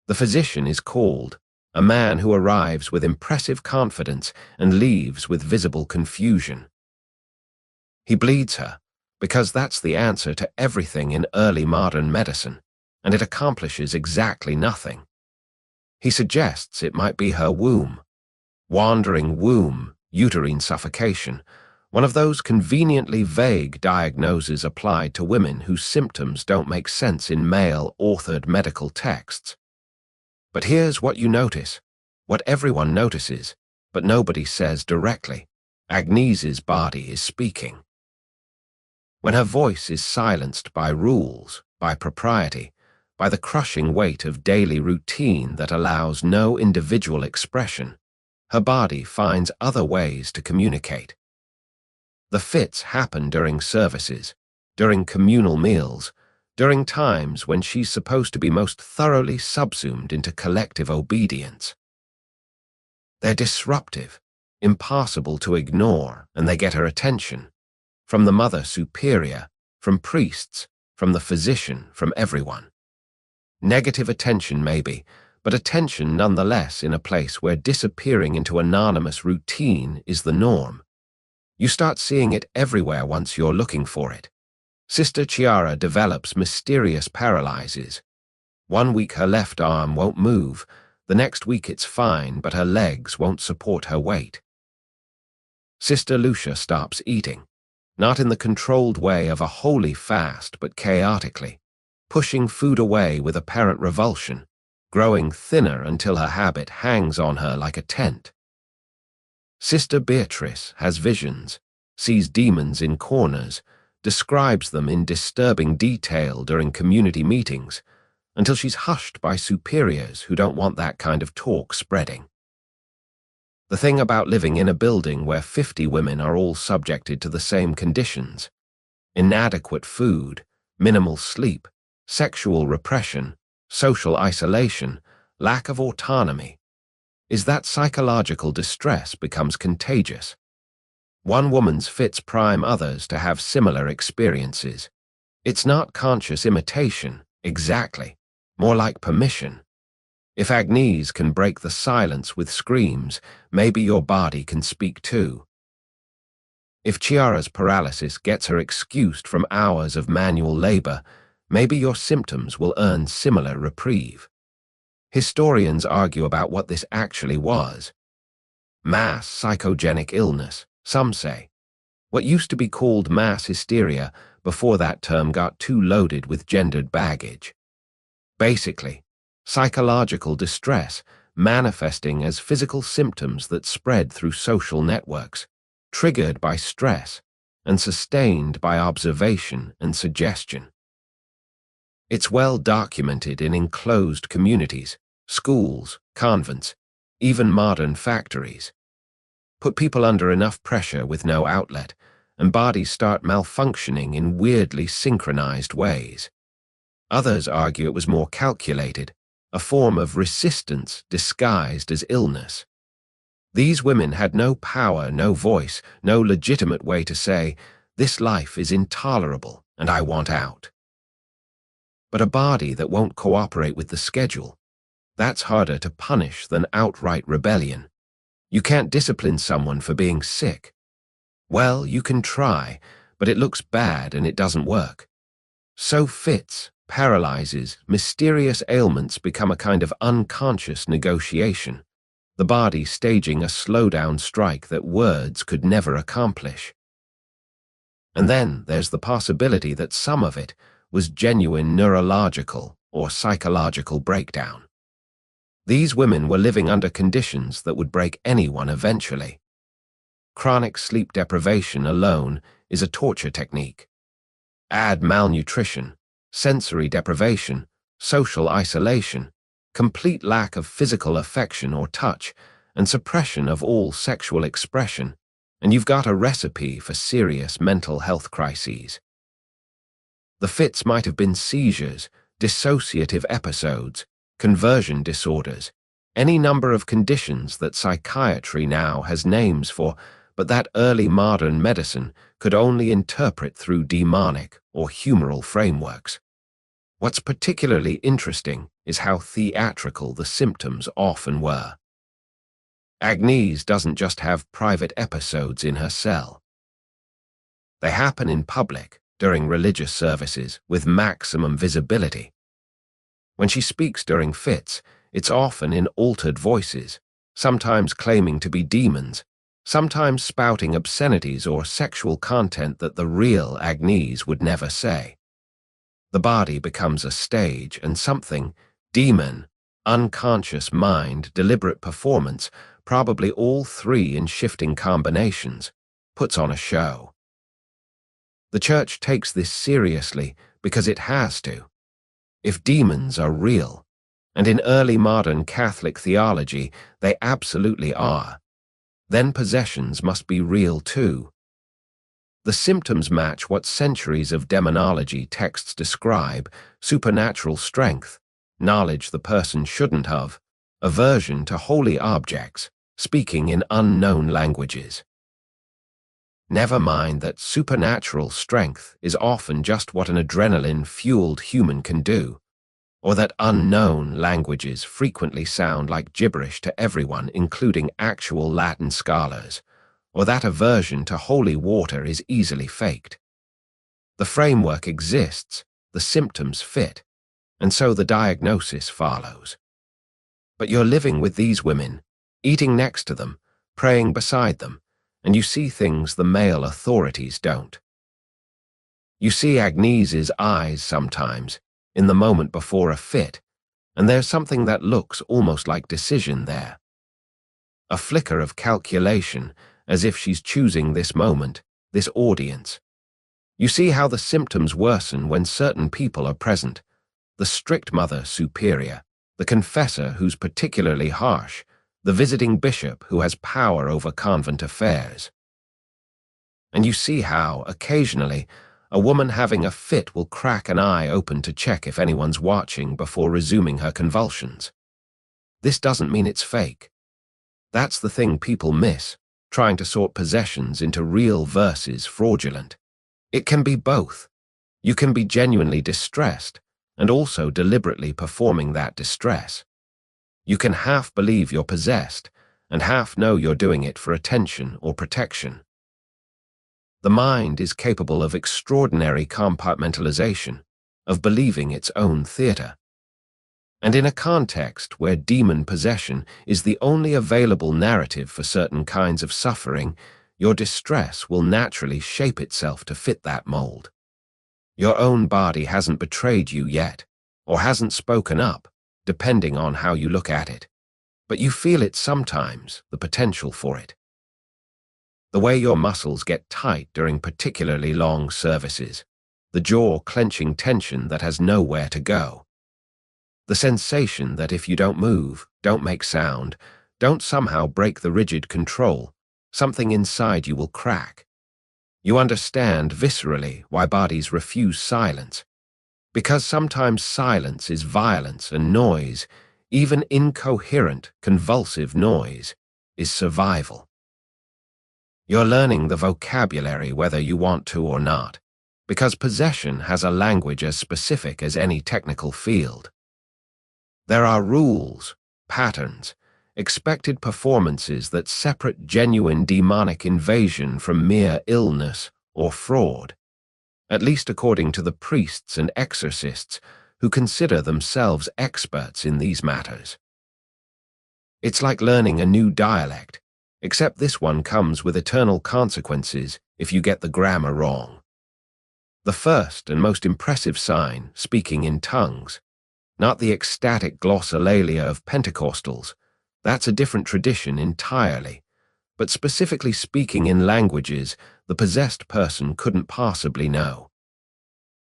The physician is called, a man who arrives with impressive confidence and leaves with visible confusion. He bleeds her, because that's the answer to everything in early modern medicine, and it accomplishes exactly nothing. He suggests it might be her womb. Wandering womb, uterine suffocation, one of those conveniently vague diagnoses applied to women whose symptoms don't make sense in male-authored medical texts. But here's what you notice, what everyone notices, but nobody says directly. Agnes's body is speaking. When her voice is silenced by rules, by propriety, by the crushing weight of daily routine that allows no individual expression, her body finds other ways to communicate. The fits happen during services, during communal meals, during times when she's supposed to be most thoroughly subsumed into collective obedience. They're disruptive, impossible to ignore, and they get her attention. From the Mother Superior, from priests, from the physician, from everyone. Negative attention maybe, but attention nonetheless in a place where disappearing into anonymous routine is the norm. You start seeing it everywhere once you're looking for it. Sister Chiara develops mysterious paralyses. 1 week her left arm won't move, the next week it's fine, but her legs won't support her weight. Sister Lucia stops eating, not in the controlled way of a holy fast, but chaotically, pushing food away with apparent revulsion, growing thinner until her habit hangs on her like a tent. Sister Beatrice has visions, sees demons in corners, describes them in disturbing detail during community meetings, until she's hushed by superiors who don't want that kind of talk spreading. The thing about living in a building where 50 women are all subjected to the same conditions, inadequate food, minimal sleep, sexual repression, social isolation, lack of autonomy, is that psychological distress becomes contagious. One woman's fits prime others to have similar experiences. It's not conscious imitation, exactly, more like permission. If Agnes can break the silence with screams, maybe your body can speak too. If Chiara's paralysis gets her excused from hours of manual labor, maybe your symptoms will earn similar reprieve. Historians argue about what this actually was. Mass psychogenic illness, some say. What used to be called mass hysteria before that term got too loaded with gendered baggage. Basically, psychological distress manifesting as physical symptoms that spread through social networks, triggered by stress and sustained by observation and suggestion. It's well documented in enclosed communities, schools, convents, even modern factories. put people under enough pressure with no outlet, and bodies start malfunctioning in weirdly synchronized ways. Others argue it was more calculated, a form of resistance disguised as illness. These women had no power, no voice, no legitimate way to say, "This life is intolerable and I want out." But a body that won't cooperate with the schedule, that's harder to punish than outright rebellion. You can't discipline someone for being sick. Well, you can try, but it looks bad and it doesn't work. So fits, paralyzes, mysterious ailments become a kind of unconscious negotiation, the body staging a slow-down strike that words could never accomplish. And then there's the possibility that some of it was genuine neurological or psychological breakdown. These women were living under conditions that would break anyone eventually. Chronic sleep deprivation alone is a torture technique. Add malnutrition, sensory deprivation, social isolation, complete lack of physical affection or touch, and suppression of all sexual expression, and you've got a recipe for serious mental health crises. The fits might have been seizures, dissociative episodes, conversion disorders, any number of conditions that psychiatry now has names for, but that early modern medicine could only interpret through demonic or humoral frameworks. What's particularly interesting is how theatrical the symptoms often were. Agnes doesn't just have private episodes in her cell. They happen in public, during religious services, with maximum visibility. When she speaks during fits, it's often in altered voices, sometimes claiming to be demons, sometimes spouting obscenities or sexual content that the real Agnes would never say. The body becomes a stage, and something, demon, unconscious mind, deliberate performance, probably all three in shifting combinations, puts on a show. The Church takes this seriously because it has to. If demons are real, and in early modern Catholic theology they absolutely are, then possessions must be real too. The symptoms match what centuries of demonology texts describe: supernatural strength, knowledge the person shouldn't have, aversion to holy objects, speaking in unknown languages. Never mind that supernatural strength is often just what an adrenaline-fueled human can do, or that unknown languages frequently sound like gibberish to everyone, including actual Latin scholars, or that aversion to holy water is easily faked. The framework exists, the symptoms fit, and so the diagnosis follows. But you're living with these women, eating next to them, praying beside them, and you see things the male authorities don't. You see Agnes's eyes sometimes, in the moment before a fit, and there's something that looks almost like decision there. A flicker of calculation, as if she's choosing this moment, this audience. You see how the symptoms worsen when certain people are present: the strict mother superior, the confessor who's particularly harsh, the visiting bishop who has power over convent affairs. And you see how, occasionally, a woman having a fit will crack an eye open to check if anyone's watching before resuming her convulsions. This doesn't mean it's fake. That's the thing people miss, trying to sort possessions into real versus fraudulent. It can be both. You can be genuinely distressed, and also deliberately performing that distress. You can half believe you're possessed, and half know you're doing it for attention or protection. The mind is capable of extraordinary compartmentalization, of believing its own theater. And in a context where demon possession is the only available narrative for certain kinds of suffering, your distress will naturally shape itself to fit that mold. Your own body hasn't betrayed you yet, or hasn't spoken up, depending on how you look at it. But you feel it sometimes, the potential for it. The way your muscles get tight during particularly long services, the jaw-clenching tension that has nowhere to go. The sensation that if you don't move, don't make sound, don't somehow break the rigid control, something inside you will crack. You understand viscerally why bodies refuse silence. Because sometimes silence is violence and noise, even incoherent, convulsive noise, is survival. You're learning the vocabulary whether you want to or not, because possession has a language as specific as any technical field. There are rules, patterns, expected performances that separate genuine demonic invasion from mere illness or fraud, at least according to the priests and exorcists who consider themselves experts in these matters. It's like learning a new dialect, except this one comes with eternal consequences if you get the grammar wrong. The first and most impressive sign, speaking in tongues, not the ecstatic glossolalia of Pentecostals. That's a different tradition entirely, but specifically speaking in languages the possessed person couldn't possibly know.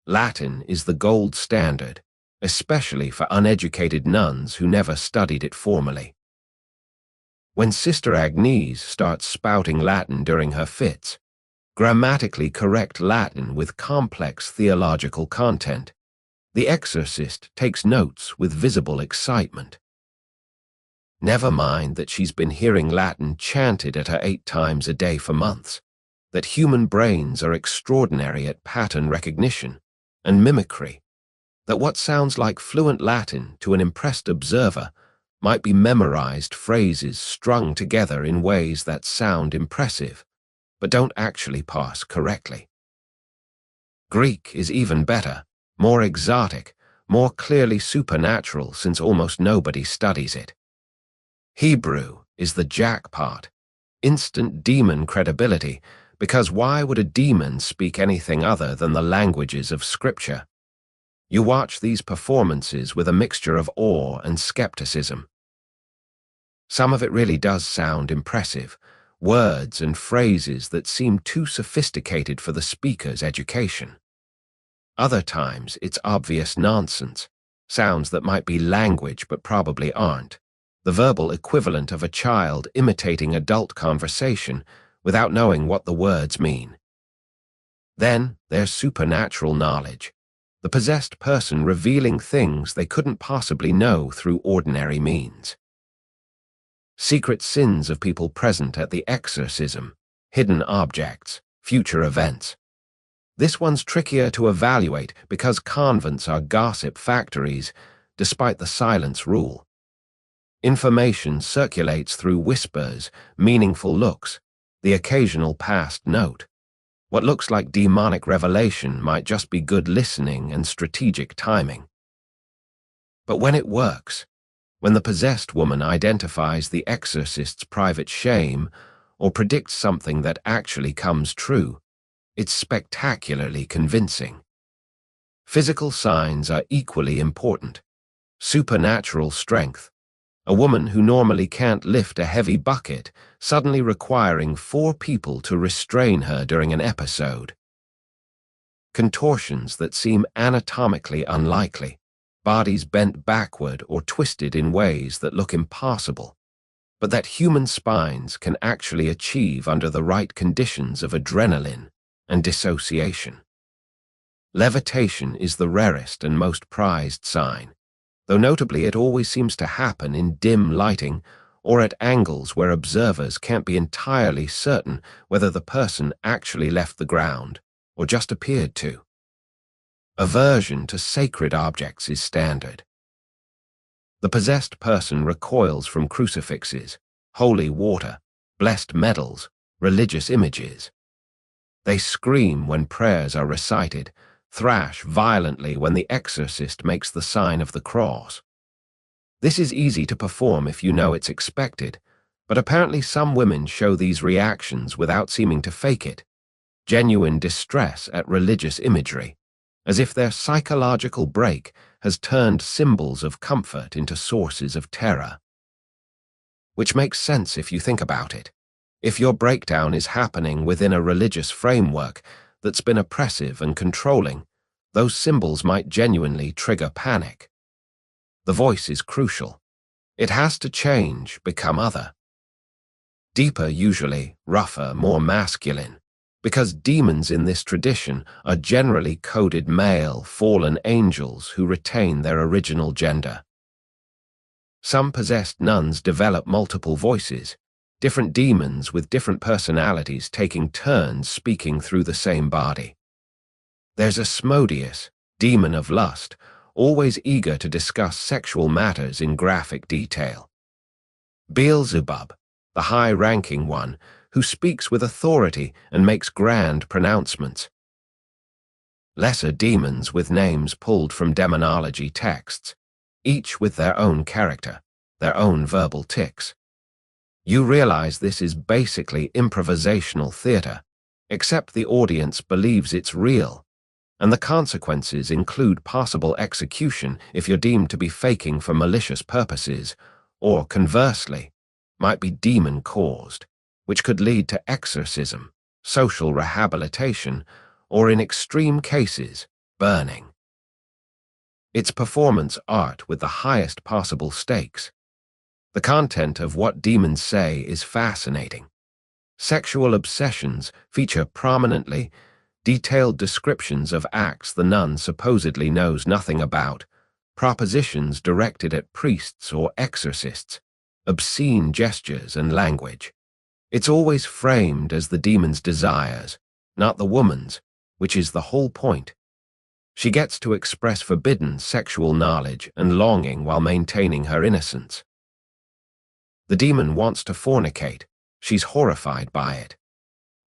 Latin is the gold standard, especially for uneducated nuns who never studied it formally. When Sister Agnes starts spouting Latin during her fits, grammatically correct Latin with complex theological content, the exorcist takes notes with visible excitement. Never mind that she's been hearing Latin chanted at her 8 times a day for months, that human brains are extraordinary at pattern recognition and mimicry, that what sounds like fluent Latin to an impressed observer might be memorized phrases strung together in ways that sound impressive, but don't actually pass correctly. Greek is even better, more exotic, more clearly supernatural since almost nobody studies it. Hebrew is the jackpot, instant demon credibility, because why would a demon speak anything other than the languages of Scripture? You watch these performances with a mixture of awe and skepticism. Some of it really does sound impressive, words and phrases that seem too sophisticated for the speaker's education. Other times it's obvious nonsense, sounds that might be language but probably aren't, the verbal equivalent of a child imitating adult conversation without knowing what the words mean. Then there's supernatural knowledge, the possessed person revealing things they couldn't possibly know through ordinary means. Secret sins of people present at the exorcism, hidden objects, future events. This one's trickier to evaluate because convents are gossip factories, despite the silence rule. Information circulates through whispers, meaningful looks, the occasional passed note. What looks like demonic revelation might just be good listening and strategic timing. But when it works, when the possessed woman identifies the exorcist's private shame or predicts something that actually comes true, it's spectacularly convincing. Physical signs are equally important. Supernatural strength. A woman who normally can't lift a heavy bucket suddenly requiring 4 people to restrain her during an episode. Contortions that seem anatomically unlikely. Bodies bent backward or twisted in ways that look impossible, but that human spines can actually achieve under the right conditions of adrenaline and dissociation. Levitation is the rarest and most prized sign, though notably it always seems to happen in dim lighting or at angles where observers can't be entirely certain whether the person actually left the ground or just appeared to. Aversion to sacred objects is standard. The possessed person recoils from crucifixes, holy water, blessed medals, religious images. They scream when prayers are recited, thrash violently when the exorcist makes the sign of the cross. This is easy to perform if you know it's expected, but apparently some women show these reactions without seeming to fake it. Genuine distress at religious imagery, as if their psychological break has turned symbols of comfort into sources of terror. Which makes sense if you think about it. If your breakdown is happening within a religious framework that's been oppressive and controlling, those symbols might genuinely trigger panic. The voice is crucial. It has to change, become other. Deeper usually, rougher, more masculine, because demons in this tradition are generally coded male, fallen angels who retain their original gender. Some possessed nuns develop multiple voices, different demons with different personalities taking turns speaking through the same body. There's Asmodeus, demon of lust, always eager to discuss sexual matters in graphic detail. Beelzebub, the high-ranking one, who speaks with authority and makes grand pronouncements. Lesser demons with names pulled from demonology texts, each with their own character, their own verbal tics. You realize this is basically improvisational theater, except the audience believes it's real, and the consequences include possible execution if you're deemed to be faking for malicious purposes, or conversely, might be demon-caused, which could lead to exorcism, social rehabilitation, or in extreme cases, burning. It's performance art with the highest possible stakes. The content of what demons say is fascinating. Sexual obsessions feature prominently detailed descriptions of acts the nun supposedly knows nothing about, propositions directed at priests or exorcists, obscene gestures and language. It's always framed as the demon's desires, not the woman's, which is the whole point. She gets to express forbidden sexual knowledge and longing while maintaining her innocence. The demon wants to fornicate. She's horrified by it.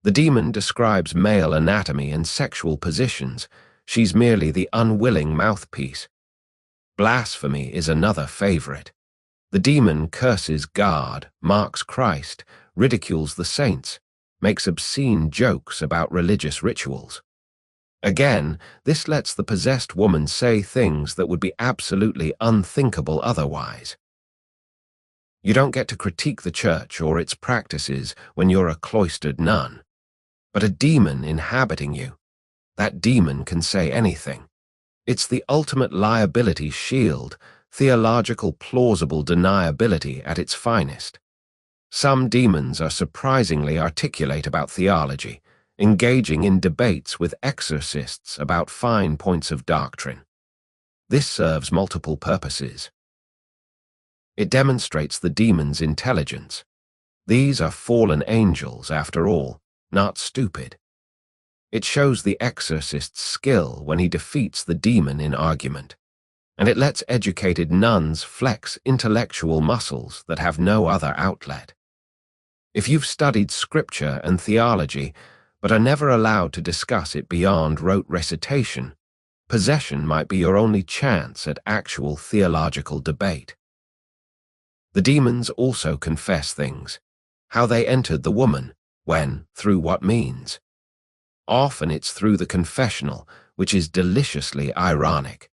The demon describes male anatomy and sexual positions. She's merely the unwilling mouthpiece. Blasphemy is another favorite. The demon curses God, mocks Christ, ridicules the saints, makes obscene jokes about religious rituals. Again, this lets the possessed woman say things that would be absolutely unthinkable otherwise. You don't get to critique the church or its practices when you're a cloistered nun, but a demon inhabiting you, that demon can say anything. It's the ultimate liability shield, theological plausible deniability at its finest. Some demons are surprisingly articulate about theology, engaging in debates with exorcists about fine points of doctrine. This serves multiple purposes. It demonstrates the demon's intelligence. These are fallen angels, after all, not stupid. It shows the exorcist's skill when he defeats the demon in argument, and it lets educated nuns flex intellectual muscles that have no other outlet. If you've studied scripture and theology, but are never allowed to discuss it beyond rote recitation, possession might be your only chance at actual theological debate. The demons also confess things, how they entered the woman, when, through what means. Often it's through the confessional, which is deliciously ironic.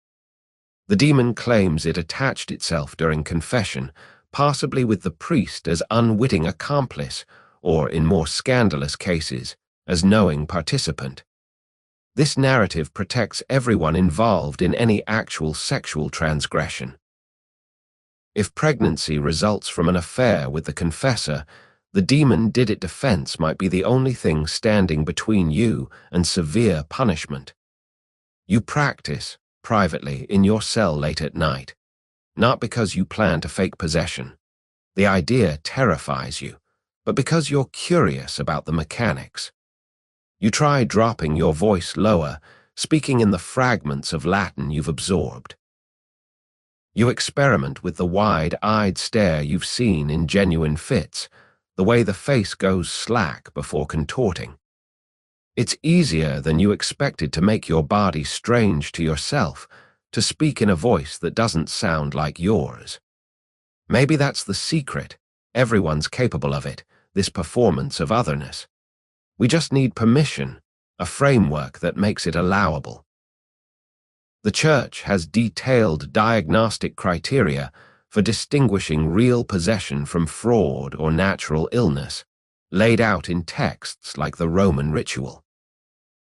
The demon claims it attached itself during confession, possibly with the priest as unwitting accomplice, or, in more scandalous cases, as knowing participant. This narrative protects everyone involved in any actual sexual transgression. If pregnancy results from an affair with the confessor, the demon did it defense might be the only thing standing between you and severe punishment. You practice, privately, in your cell late at night, not because you plan to fake possession. The idea terrifies you, but because you're curious about the mechanics. You try dropping your voice lower, speaking in the fragments of Latin you've absorbed. You experiment with the wide-eyed stare you've seen in genuine fits, the way the face goes slack before contorting. It's easier than you expected to make your body strange to yourself, to speak in a voice that doesn't sound like yours. Maybe that's the secret. Everyone's capable of it, this performance of otherness. We just need permission, a framework that makes it allowable. The Church has detailed diagnostic criteria for distinguishing real possession from fraud or natural illness, laid out in texts like the Roman ritual.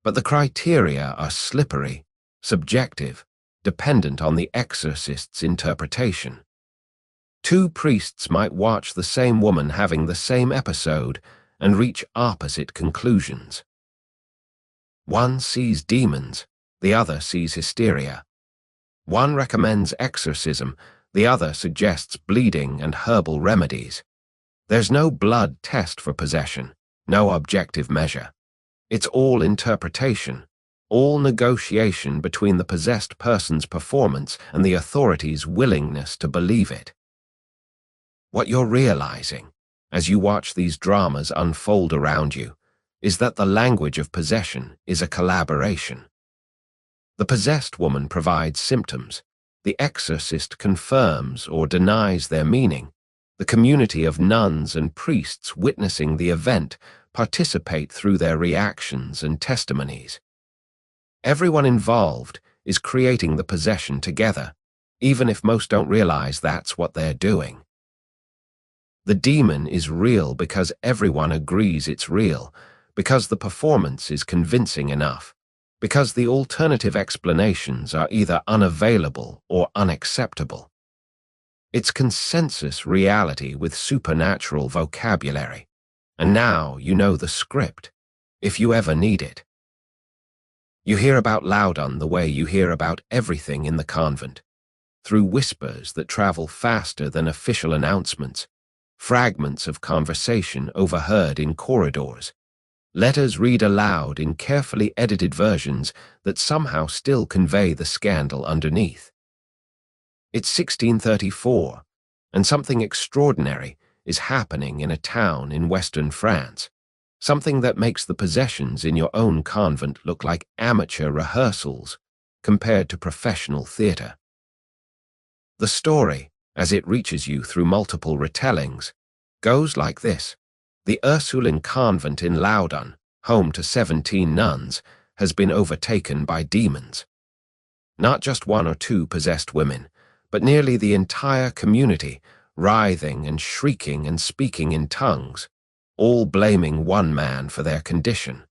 But the criteria are slippery, subjective, dependent on the exorcist's interpretation. Two priests might watch the same woman having the same episode and reach opposite conclusions. One sees demons, the other sees hysteria. One recommends exorcism, the other suggests bleeding and herbal remedies. There's no blood test for possession, no objective measure. It's all interpretation, all negotiation between the possessed person's performance and the authorities' willingness to believe it. What you're realizing, as you watch these dramas unfold around you, is that the language of possession is a collaboration. The possessed woman provides symptoms. The exorcist confirms or denies their meaning. The community of nuns and priests witnessing the event participate through their reactions and testimonies. Everyone involved is creating the possession together, even if most don't realize that's what they're doing. The demon is real because everyone agrees it's real, because the performance is convincing enough, because the alternative explanations are either unavailable or unacceptable. It's consensus reality with supernatural vocabulary. And now you know the script, if you ever need it. You hear about Loudon the way you hear about everything in the convent, through whispers that travel faster than official announcements, fragments of conversation overheard in corridors, letters read aloud in carefully edited versions that somehow still convey the scandal underneath. It's 1634, and something extraordinary is happening in a town in western France, something that makes the possessions in your own convent look like amateur rehearsals compared to professional theater. The story, as it reaches you through multiple retellings, goes like this. The Ursuline convent in Loudon, home to 17 nuns, has been overtaken by demons. Not just one or two possessed women, but nearly the entire community, writhing and shrieking and speaking in tongues, all blaming one man for their condition.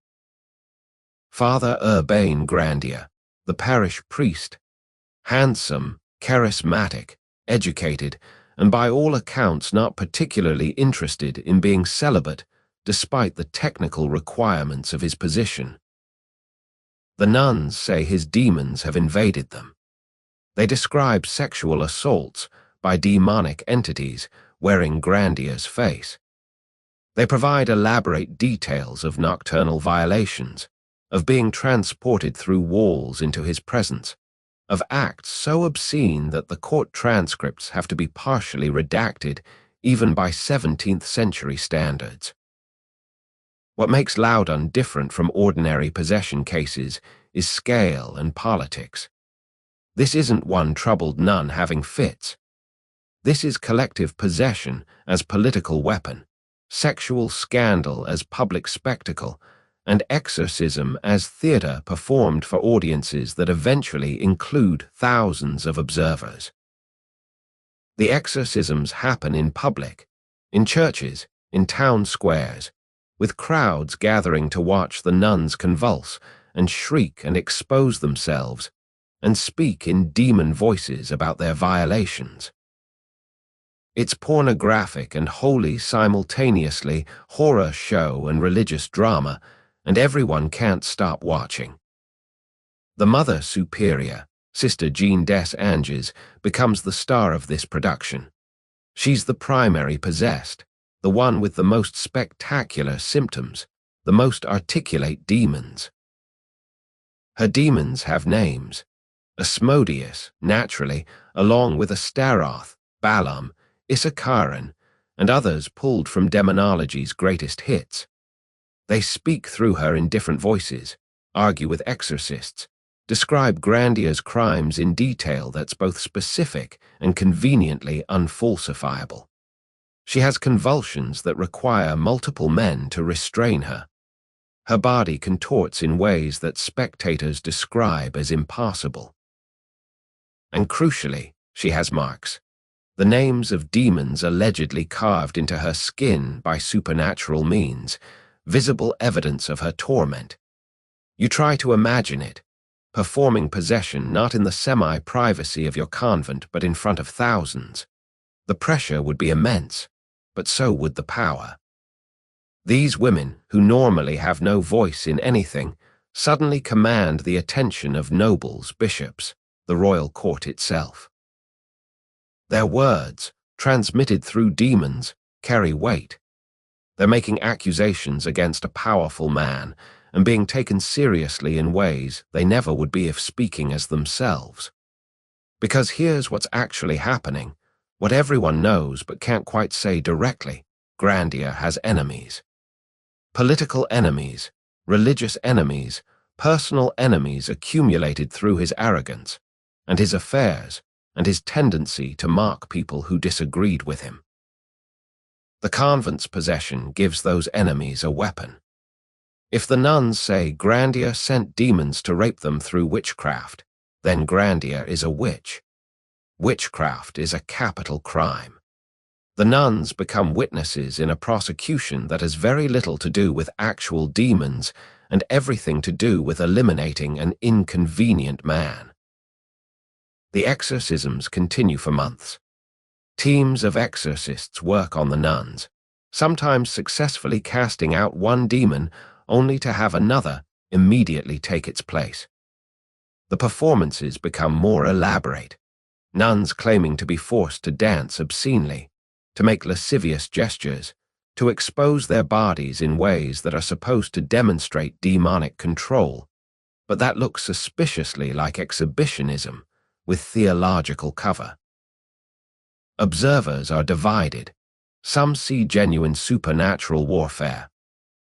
Father Urbain Grandier, the parish priest, handsome, charismatic, educated, and by all accounts not particularly interested in being celibate despite the technical requirements of his position. The nuns say his demons have invaded them. They describe sexual assaults by demonic entities wearing Grandier's face. They provide elaborate details of nocturnal violations, of being transported through walls into his presence, of acts so obscene that the court transcripts have to be partially redacted even by 17th century standards. What makes Loudon different from ordinary possession cases is scale and politics. This isn't one troubled nun having fits. This is collective possession as political weapon, sexual scandal as public spectacle, and exorcism as theater performed for audiences that eventually include thousands of observers. The exorcisms happen in public, in churches, in town squares, with crowds gathering to watch the nuns convulse and shriek and expose themselves and speak in demon voices about their violations. It's pornographic and wholly simultaneously horror show and religious drama, and everyone can't stop watching. The Mother Superior, Sister Jean des Anges, becomes the star of this production. She's the primary possessed, the one with the most spectacular symptoms, the most articulate demons. Her demons have names. Asmodeus, naturally, along with Astaroth, Balaam, Issacharen, and others pulled from demonology's greatest hits. They speak through her in different voices, argue with exorcists, describe Grandier's crimes in detail that's both specific and conveniently unfalsifiable. She has convulsions that require multiple men to restrain her. Her body contorts in ways that spectators describe as impossible. And crucially, she has marks. The names of demons allegedly carved into her skin by supernatural means, visible evidence of her torment. You try to imagine it, performing possession not in the semi-privacy of your convent but in front of thousands. The pressure would be immense, but so would the power. These women, who normally have no voice in anything, suddenly command the attention of nobles, bishops, the royal court itself. Their words, transmitted through demons, carry weight. They're making accusations against a powerful man and being taken seriously in ways they never would be if speaking as themselves. Because here's what's actually happening, what everyone knows but can't quite say directly: Grandier has enemies. Political enemies, religious enemies, personal enemies accumulated through his arrogance, and his affairs, and his tendency to mark people who disagreed with him. The convent's possession gives those enemies a weapon. If the nuns say Grandier sent demons to rape them through witchcraft, then Grandier is a witch. Witchcraft is a capital crime. The nuns become witnesses in a prosecution that has very little to do with actual demons and everything to do with eliminating an inconvenient man. The exorcisms continue for months. Teams of exorcists work on the nuns, sometimes successfully casting out one demon only to have another immediately take its place. The performances become more elaborate, nuns claiming to be forced to dance obscenely, to make lascivious gestures, to expose their bodies in ways that are supposed to demonstrate demonic control, but that looks suspiciously like exhibitionism with theological cover. Observers are divided. Some see genuine supernatural warfare.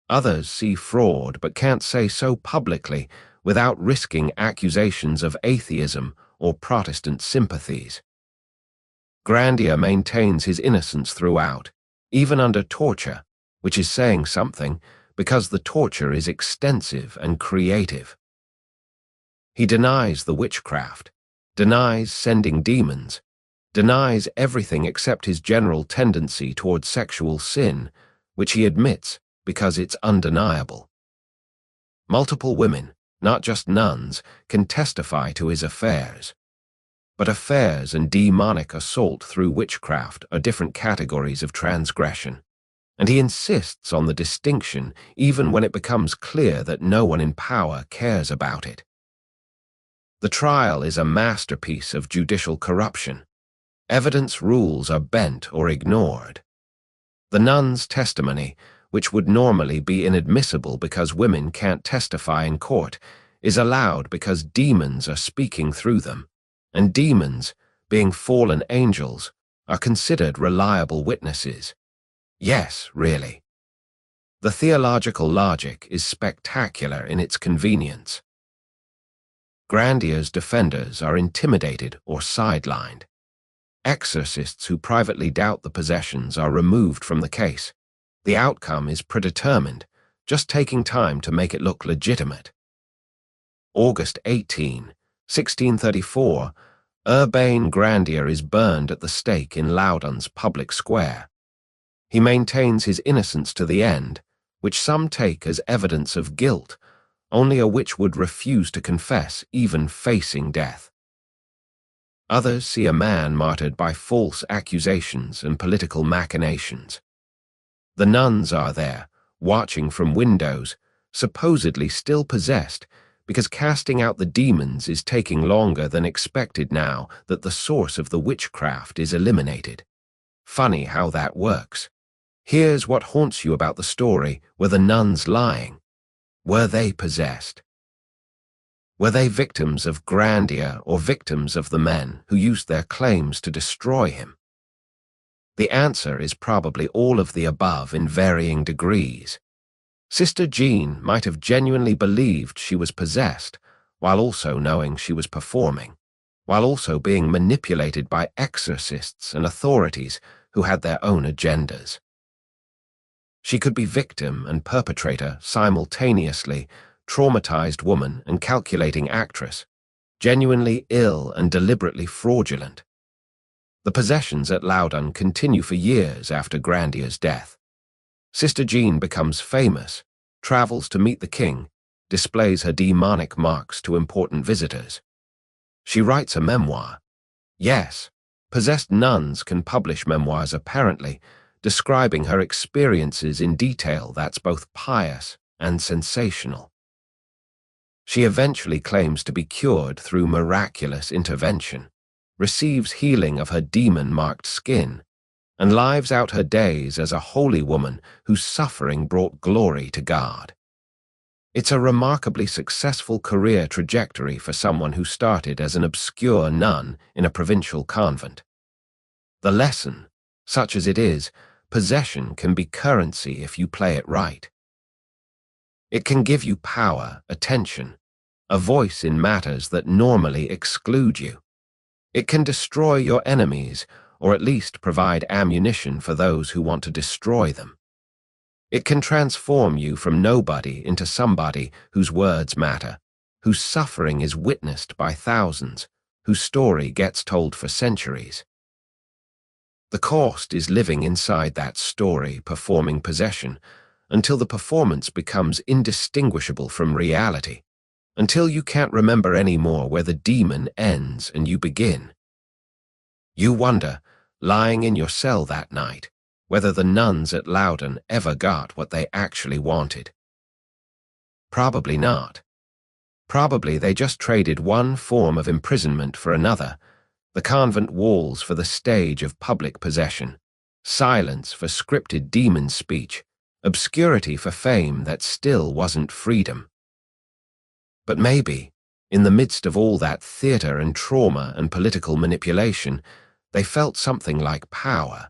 Others see fraud but can't say so publicly without risking accusations of atheism or Protestant sympathies. Grandier maintains his innocence throughout, even under torture, which is saying something because the torture is extensive and creative. He denies the witchcraft, denies sending demons, denies everything except his general tendency towards sexual sin, which he admits because it's undeniable. Multiple women, not just nuns, can testify to his affairs. But affairs and demonic assault through witchcraft are different categories of transgression, and he insists on the distinction even when it becomes clear that no one in power cares about it. The trial is a masterpiece of judicial corruption. Evidence rules are bent or ignored. The nun's testimony, which would normally be inadmissible because women can't testify in court, is allowed because demons are speaking through them, and demons, being fallen angels, are considered reliable witnesses. Yes, really. The theological logic is spectacular in its convenience. Grandier's defenders are intimidated or sidelined. Exorcists who privately doubt the possessions are removed from the case. The outcome is predetermined, just taking time to make it look legitimate. August 18, 1634, Urbain Grandier is burned at the stake in Loudun's public square. He maintains his innocence to the end, which some take as evidence of guilt. Only a witch would refuse to confess, even facing death. Others see a man martyred by false accusations and political machinations. The nuns are there, watching from windows, supposedly still possessed, because casting out the demons is taking longer than expected now that the source of the witchcraft is eliminated. Funny how that works. Here's what haunts you about the story: were the nuns lying? Were they possessed? Were they victims of Grandier or victims of the men who used their claims to destroy him? The answer is probably all of the above in varying degrees. Sister Jean might have genuinely believed she was possessed, while also knowing she was performing, while also being manipulated by exorcists and authorities who had their own agendas. She could be victim and perpetrator simultaneously, traumatized woman and calculating actress, genuinely ill and deliberately fraudulent. The possessions at Loudun continue for years after Grandier's death. Sister Jean becomes famous, travels to meet the king, displays her demonic marks to important visitors. She writes a memoir. Yes, Possessed nuns can publish memoirs apparently, describing her experiences in detail that's both pious and sensational. She eventually claims to be cured through miraculous intervention, receives healing of her demon-marked skin, and lives out her days as a holy woman whose suffering brought glory to God. It's a remarkably successful career trajectory for someone who started as an obscure nun in a provincial convent. The lesson, such as it is, possession can be currency if you play it right. It can give you power, attention, a voice in matters that normally exclude you. It can destroy your enemies, or at least provide ammunition for those who want to destroy them. It can transform you from nobody into somebody whose words matter, whose suffering is witnessed by thousands, whose story gets told for centuries. The cost is living inside that story, performing possession, until the performance becomes indistinguishable from reality, until you can't remember anymore where the demon ends and you begin. You wonder, lying in your cell that night, whether the nuns at Loudon ever got what they actually wanted. Probably not. Probably they just traded one form of imprisonment for another, the convent walls for the stage of public possession, silence for scripted demon speech, obscurity for fame that still wasn't freedom. But maybe, in the midst of all that theater and trauma and political manipulation, they felt something like power.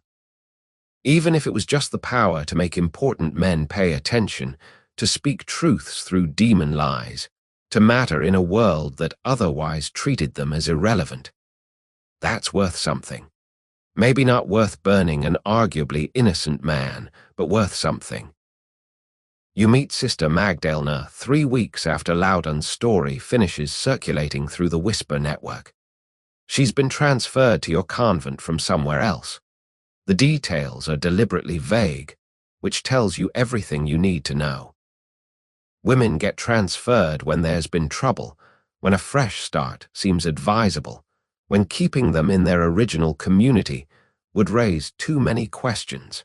Even if it was just the power to make important men pay attention, to speak truths through demon lies, to matter in a world that otherwise treated them as irrelevant. That's worth something. Maybe not worth burning an arguably innocent man, but worth something. You meet Sister Magdalena 3 weeks after Loudon's story finishes circulating through the Whisper network. She's been transferred to your convent from somewhere else. The details are deliberately vague, which tells you everything you need to know. Women get transferred when there's been trouble, when a fresh start seems advisable, when keeping them in their original community would raise too many questions.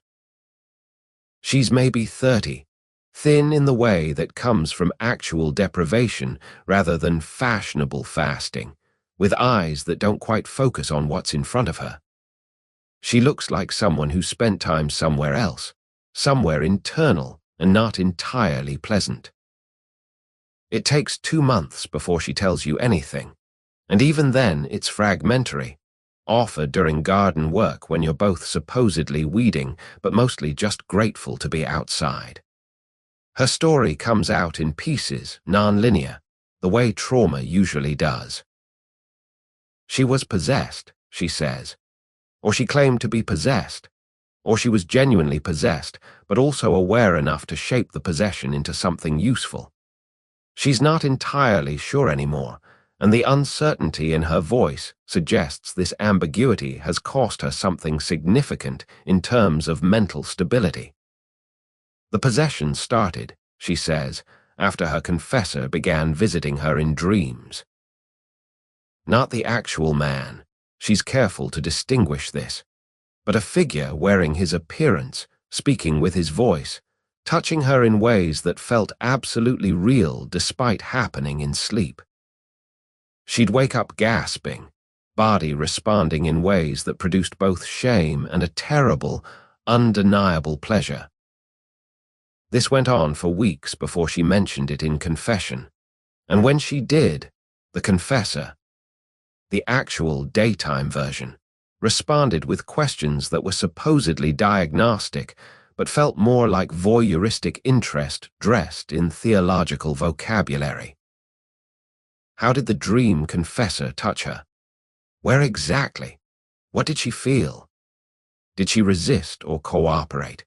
She's maybe 30, thin in the way that comes from actual deprivation rather than fashionable fasting, with eyes that don't quite focus on what's in front of her. She looks like someone who spent time somewhere else, somewhere internal and not entirely pleasant. It takes 2 months before she tells you anything, and even then it's fragmentary, offered during garden work when you're both supposedly weeding, but mostly just grateful to be outside. Her story comes out in pieces, non-linear, the way trauma usually does. She was possessed, she says, or she claimed to be possessed, or she was genuinely possessed, but also aware enough to shape the possession into something useful. She's not entirely sure anymore, and the uncertainty in her voice suggests this ambiguity has cost her something significant in terms of mental stability. The possession started, she says, after her confessor began visiting her in dreams. Not the actual man, she's careful to distinguish this, but a figure wearing his appearance, speaking with his voice, touching her in ways that felt absolutely real despite happening in sleep. She'd wake up gasping, body responding in ways that produced both shame and a terrible, undeniable pleasure. This went on for weeks before she mentioned it in confession, and when she did, the confessor, the actual daytime version, responded with questions that were supposedly diagnostic but felt more like voyeuristic interest dressed in theological vocabulary. How did the dream confessor touch her? Where exactly? What did she feel? Did she resist or cooperate?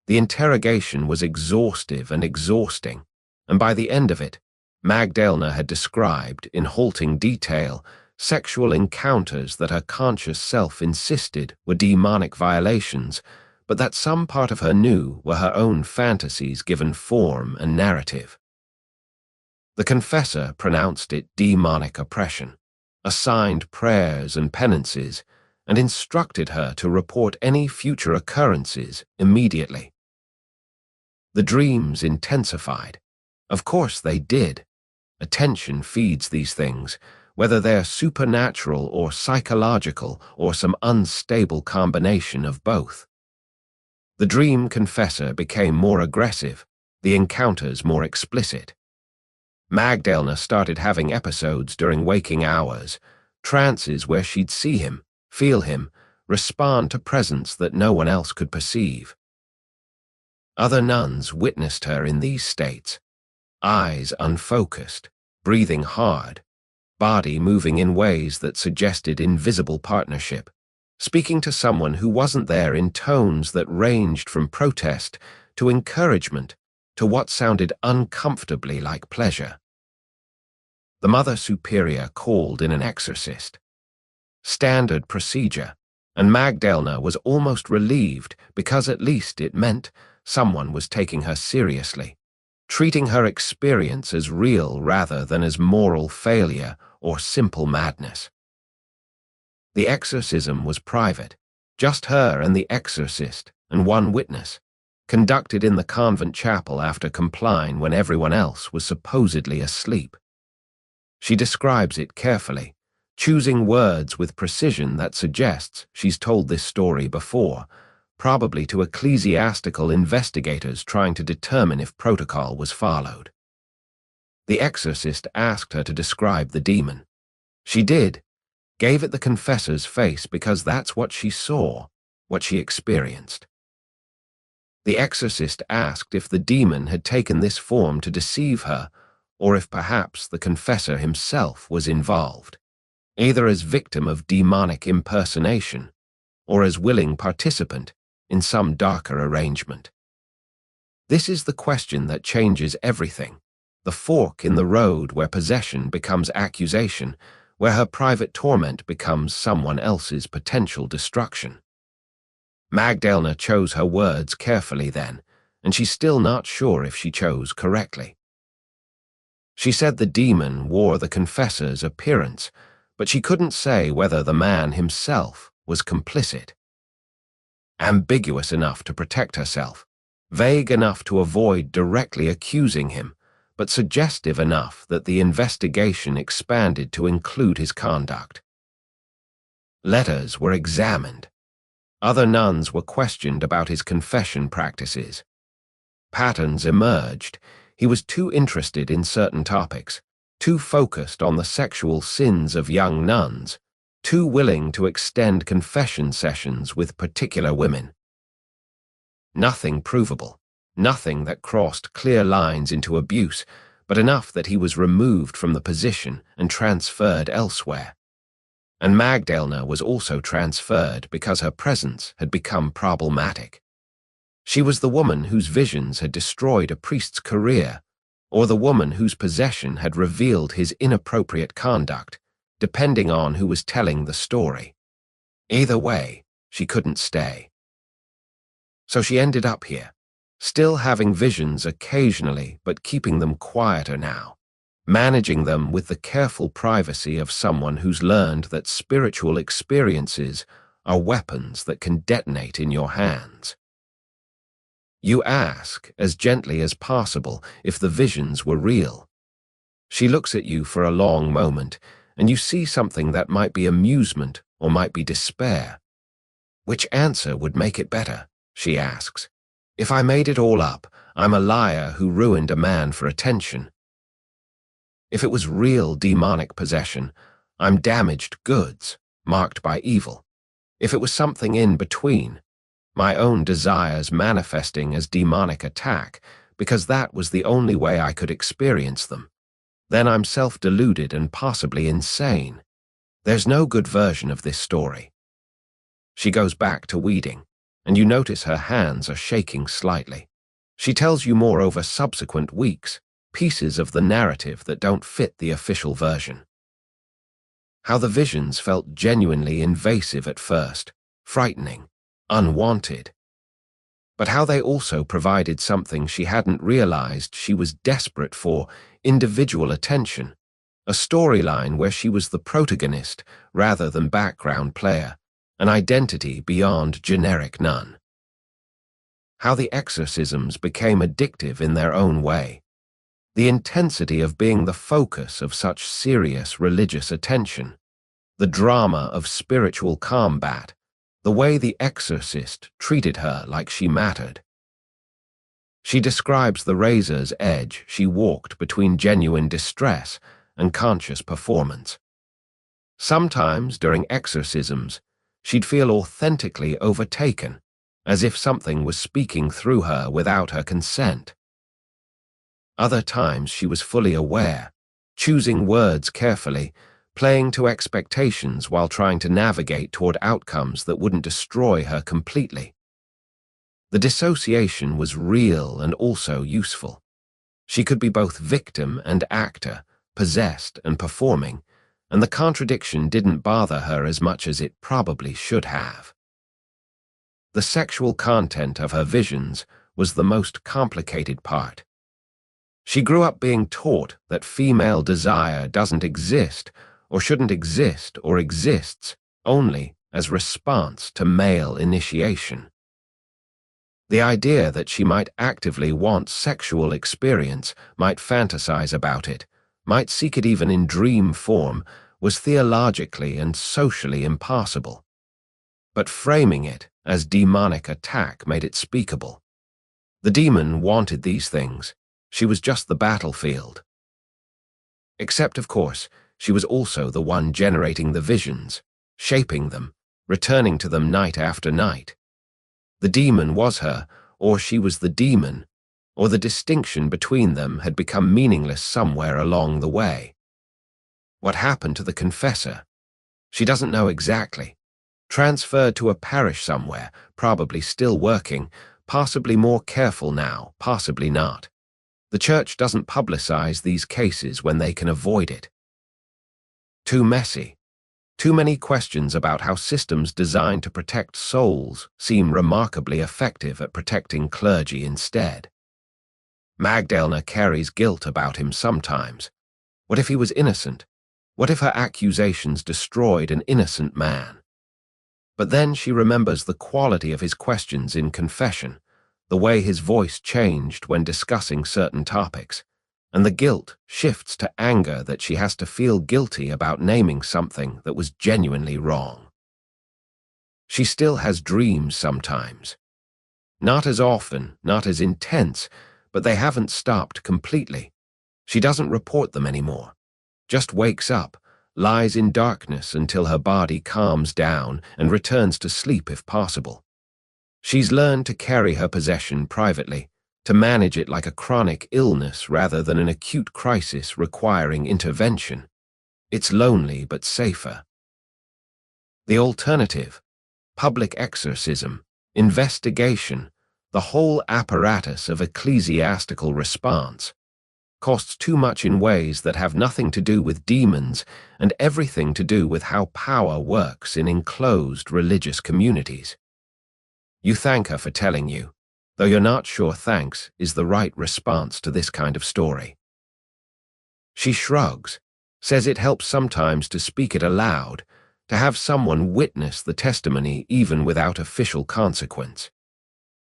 The interrogation was exhaustive and exhausting, and by the end of it, Magdalena had described, in halting detail, sexual encounters that her conscious self insisted were demonic violations, but that some part of her knew were her own fantasies given form and narrative. The confessor pronounced it demonic oppression, assigned prayers and penances, and instructed her to report any future occurrences immediately. The dreams intensified. Of course they did. Attention feeds these things, whether they're supernatural or psychological or some unstable combination of both. The dream confessor became more aggressive, the encounters more explicit. Magdalena started having episodes during waking hours, trances where she'd see him, feel him, respond to presence that no one else could perceive. Other nuns witnessed her in these states, eyes unfocused, breathing hard, body moving in ways that suggested invisible partnership, speaking to someone who wasn't there in tones that ranged from protest to encouragement to what sounded uncomfortably like pleasure. The Mother Superior called in an exorcist. Standard procedure, and Magdalena was almost relieved because at least it meant someone was taking her seriously, treating her experience as real rather than as moral failure or simple madness. The exorcism was private, just her and the exorcist and one witness, conducted in the convent chapel after compline when everyone else was supposedly asleep. She describes it carefully, choosing words with precision that suggests she's told this story before, probably to ecclesiastical investigators trying to determine if protocol was followed. The exorcist asked her to describe the demon. She did, gave it the confessor's face because that's what she saw, what she experienced. The exorcist asked if the demon had taken this form to deceive her, or if perhaps the confessor himself was involved, either as victim of demonic impersonation or as willing participant in some darker arrangement. This is the question that changes everything, the fork in the road where possession becomes accusation, where her private torment becomes someone else's potential destruction. Magdalena chose her words carefully then, and she's still not sure if she chose correctly. She said the demon wore the confessor's appearance, but she couldn't say whether the man himself was complicit. Ambiguous enough to protect herself, vague enough to avoid directly accusing him, but suggestive enough that the investigation expanded to include his conduct. Letters were examined. Other nuns were questioned about his confession practices. Patterns emerged. He was too interested in certain topics, too focused on the sexual sins of young nuns, too willing to extend confession sessions with particular women. Nothing provable, nothing that crossed clear lines into abuse, but enough that he was removed from the position and transferred elsewhere. And Magdalena was also transferred because her presence had become problematic. She was the woman whose visions had destroyed a priest's career, or the woman whose possession had revealed his inappropriate conduct, depending on who was telling the story. Either way, she couldn't stay. So she ended up here, still having visions occasionally but keeping them quieter now, managing them with the careful privacy of someone who's learned that spiritual experiences are weapons that can detonate in your hands. You ask, as gently as possible, if the visions were real. She looks at you for a long moment, and you see something that might be amusement or might be despair. Which answer would make it better? She asks. If I made it all up, I'm a liar who ruined a man for attention. If it was real demonic possession, I'm damaged goods, marked by evil. If it was something in between, my own desires manifesting as demonic attack, because that was the only way I could experience them, then I'm self-deluded and possibly insane. There's no good version of this story. She goes back to weeding, and you notice her hands are shaking slightly. She tells you more over subsequent weeks, pieces of the narrative that don't fit the official version. How the visions felt genuinely invasive at first, frightening, unwanted. But how they also provided something she hadn't realized she was desperate for, individual attention, a storyline where she was the protagonist rather than background player, an identity beyond generic nun. How the exorcisms became addictive in their own way. The intensity of being the focus of such serious religious attention. The drama of spiritual combat. The way the exorcist treated her like she mattered. She describes the razor's edge she walked between genuine distress and conscious performance. Sometimes, during exorcisms, she'd feel authentically overtaken, as if something was speaking through her without her consent. Other times she was fully aware, choosing words carefully, playing to expectations while trying to navigate toward outcomes that wouldn't destroy her completely. The dissociation was real and also useful. She could be both victim and actor, possessed and performing, and the contradiction didn't bother her as much as it probably should have. The sexual content of her visions was the most complicated part. She grew up being taught that female desire doesn't exist, or shouldn't exist, or exists only as response to male initiation. The idea that she might actively want sexual experience, might fantasize about it, might seek it even in dream form, was theologically and socially impossible. But framing it as demonic attack made it speakable. The demon wanted these things. She was just the battlefield. Except, of course, she was also the one generating the visions, shaping them, returning to them night after night. The demon was her, or she was the demon, or the distinction between them had become meaningless somewhere along the way. What happened to the confessor? She doesn't know exactly. Transferred to a parish somewhere, probably still working, possibly more careful now, possibly not. The church doesn't publicize these cases when they can avoid it. Too messy. Too many questions about how systems designed to protect souls seem remarkably effective at protecting clergy instead. Magdalena carries guilt about him sometimes. What if he was innocent? What if her accusations destroyed an innocent man? But then she remembers the quality of his questions in confession, the way his voice changed when discussing certain topics, and the guilt shifts to anger that she has to feel guilty about naming something that was genuinely wrong. She still has dreams sometimes. Not as often, not as intense, but they haven't stopped completely. She doesn't report them anymore. Just wakes up, lies in darkness until her body calms down and returns to sleep if possible. She's learned to carry her possession privately, to manage it like a chronic illness rather than an acute crisis requiring intervention. It's lonely but safer. The alternative, public exorcism, investigation, the whole apparatus of ecclesiastical response, costs too much in ways that have nothing to do with demons and everything to do with how power works in enclosed religious communities. You thank her for telling you, though you're not sure thanks is the right response to this kind of story. She shrugs, says it helps sometimes to speak it aloud, to have someone witness the testimony even without official consequence.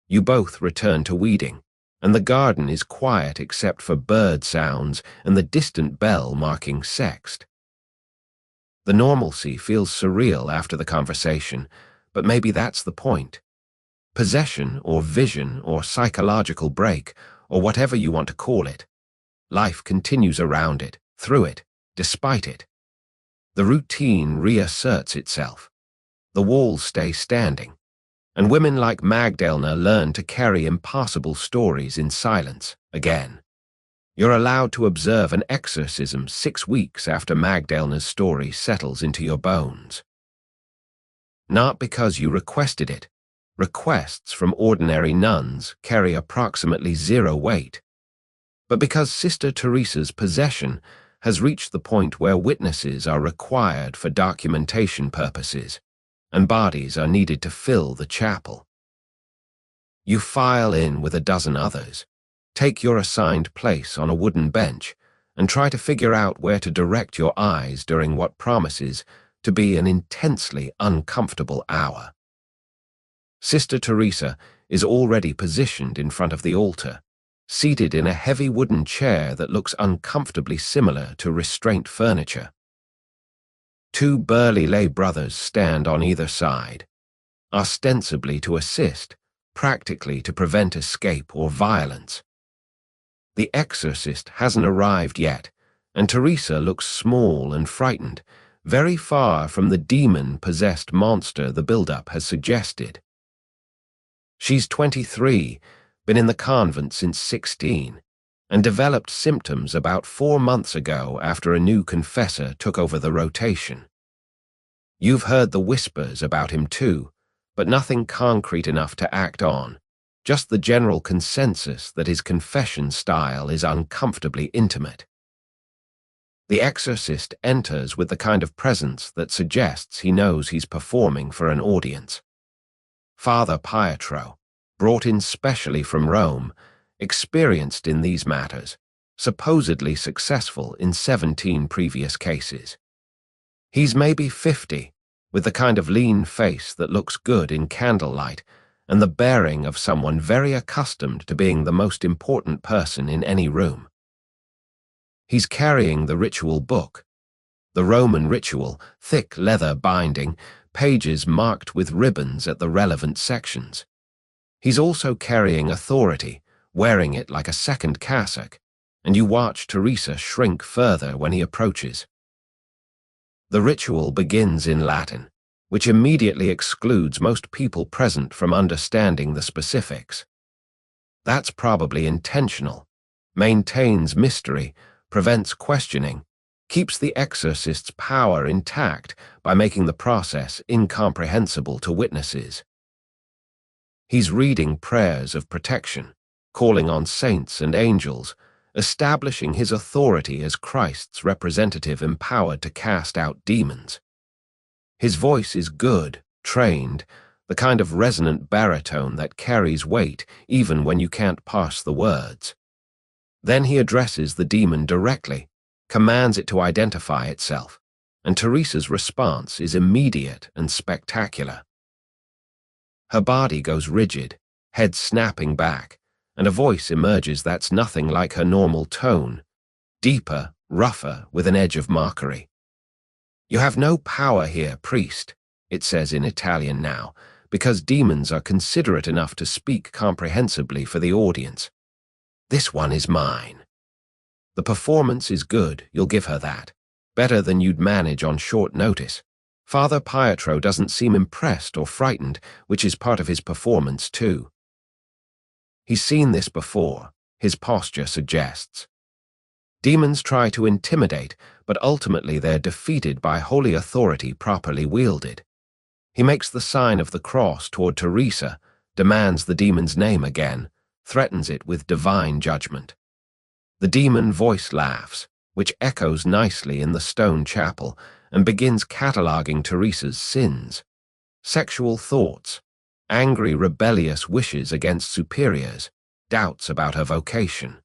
You both return to weeding, and the garden is quiet except for bird sounds and the distant bell marking sext. The normalcy feels surreal after the conversation, but maybe that's the point. Possession or vision or psychological break, or whatever you want to call it. Life continues around it, through it, despite it. The routine reasserts itself. The walls stay standing. And women like Magdalena learn to carry impossible stories in silence, again. You're allowed to observe an exorcism 6 weeks after Magdalena's story settles into your bones. Not because you requested it. Requests from ordinary nuns carry approximately 0 weight. But because Sister Teresa's possession has reached the point where witnesses are required for documentation purposes, and bodies are needed to fill the chapel. You file in with a dozen others, take your assigned place on a wooden bench, and try to figure out where to direct your eyes during what promises to be an intensely uncomfortable hour. Sister Teresa is already positioned in front of the altar, seated in a heavy wooden chair that looks uncomfortably similar to restraint furniture. Two burly lay brothers stand on either side, ostensibly to assist, practically to prevent escape or violence. The exorcist hasn't arrived yet, and Teresa looks small and frightened, very far from the demon-possessed monster the build-up has suggested. She's 23, been in the convent since 16, and developed symptoms about 4 months ago after a new confessor took over the rotation. You've heard the whispers about him too, but nothing concrete enough to act on, just the general consensus that his confession style is uncomfortably intimate. The exorcist enters with the kind of presence that suggests he knows he's performing for an audience. Father Pietro, brought in specially from Rome, experienced in these matters, supposedly successful in 17 previous cases. He's maybe 50, with the kind of lean face that looks good in candlelight and the bearing of someone very accustomed to being the most important person in any room. He's carrying the ritual book, the Roman ritual, thick leather binding, pages marked with ribbons at the relevant sections. He's also carrying authority, wearing it like a second cassock, and you watch Teresa shrink further when he approaches. The ritual begins in Latin, which immediately excludes most people present from understanding the specifics. That's probably intentional, maintains mystery, prevents questioning, keeps the exorcist's power intact by making the process incomprehensible to witnesses. He's reading prayers of protection, calling on saints and angels, establishing his authority as Christ's representative empowered to cast out demons. His voice is good, trained, the kind of resonant baritone that carries weight even when you can't parse the words. Then he addresses the demon directly, commands it to identify itself, and Teresa's response is immediate and spectacular. Her body goes rigid, head snapping back, and a voice emerges that's nothing like her normal tone, deeper, rougher, with an edge of mockery. "You have no power here, priest," it says in Italian now, because demons are considerate enough to speak comprehensibly for the audience. "This one is mine." The performance is good, you'll give her that. Better than you'd manage on short notice. Father Pietro doesn't seem impressed or frightened, which is part of his performance too. He's seen this before, his posture suggests. Demons try to intimidate, but ultimately they're defeated by holy authority properly wielded. He makes the sign of the cross toward Teresa, demands the demon's name again, threatens it with divine judgment. The demon voice laughs, which echoes nicely in the stone chapel, and begins cataloguing Teresa's sins. Sexual thoughts, angry rebellious wishes against superiors, doubts about her vocation.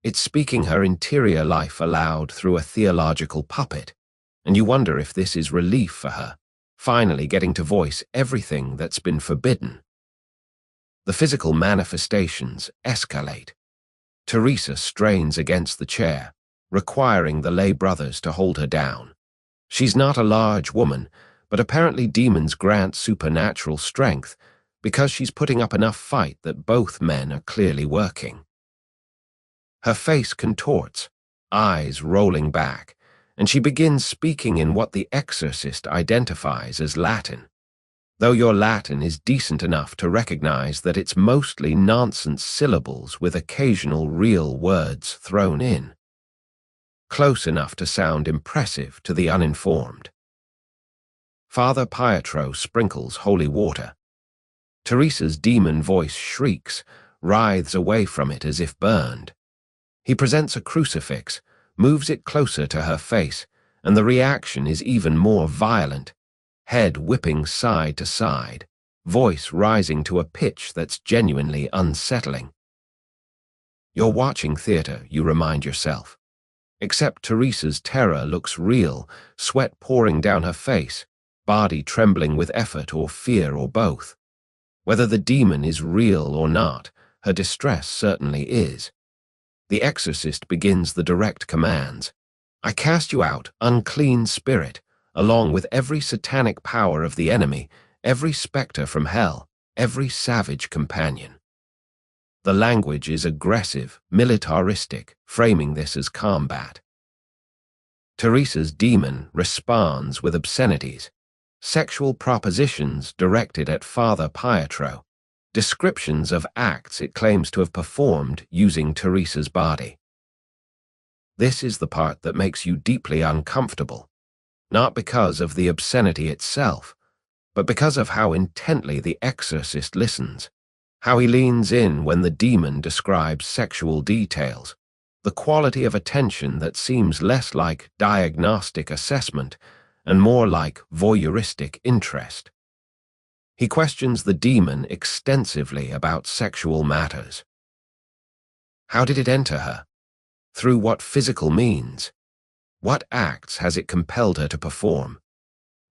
It's speaking her interior life aloud through a theological puppet, and you wonder if this is relief for her, finally getting to voice everything that's been forbidden. The physical manifestations escalate. Teresa strains against the chair, requiring the lay brothers to hold her down. She's not a large woman, but apparently demons grant supernatural strength because she's putting up enough fight that both men are clearly working. Her face contorts, eyes rolling back, and she begins speaking in what the exorcist identifies as Latin, though your Latin is decent enough to recognize that it's mostly nonsense syllables with occasional real words thrown in. Close enough to sound impressive to the uninformed. Father Pietro sprinkles holy water. Teresa's demon voice shrieks, writhes away from it as if burned. He presents a crucifix, moves it closer to her face, and the reaction is even more violent, head whipping side to side, voice rising to a pitch that's genuinely unsettling. You're watching theater, you remind yourself. Except Teresa's terror looks real, sweat pouring down her face, body trembling with effort or fear or both. Whether the demon is real or not, her distress certainly is. The exorcist begins the direct commands. I cast you out, unclean spirit, along with every satanic power of the enemy, every spectre from hell, every savage companion. The language is aggressive, militaristic, framing this as combat. Teresa's demon responds with obscenities, sexual propositions directed at Father Pietro, descriptions of acts it claims to have performed using Teresa's body. This is the part that makes you deeply uncomfortable, not because of the obscenity itself, but because of how intently the exorcist listens, how he leans in when the demon describes sexual details, the quality of attention that seems less like diagnostic assessment and more like voyeuristic interest. He questions the demon extensively about sexual matters. How did it enter her? Through what physical means? What acts has it compelled her to perform?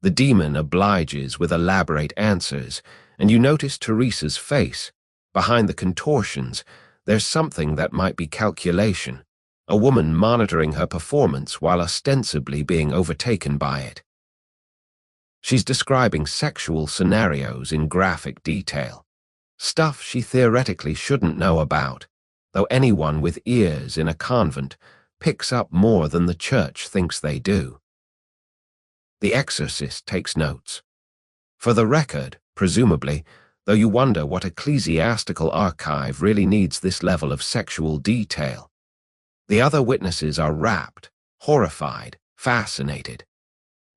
The demon obliges with elaborate answers, and you notice Teresa's face. Behind the contortions, there's something that might be calculation, a woman monitoring her performance while ostensibly being overtaken by it. She's describing sexual scenarios in graphic detail, stuff she theoretically shouldn't know about, though anyone with ears in a convent picks up more than the church thinks they do. The exorcist takes notes. For the record, presumably, though you wonder what ecclesiastical archive really needs this level of sexual detail. The other witnesses are rapt, horrified, fascinated.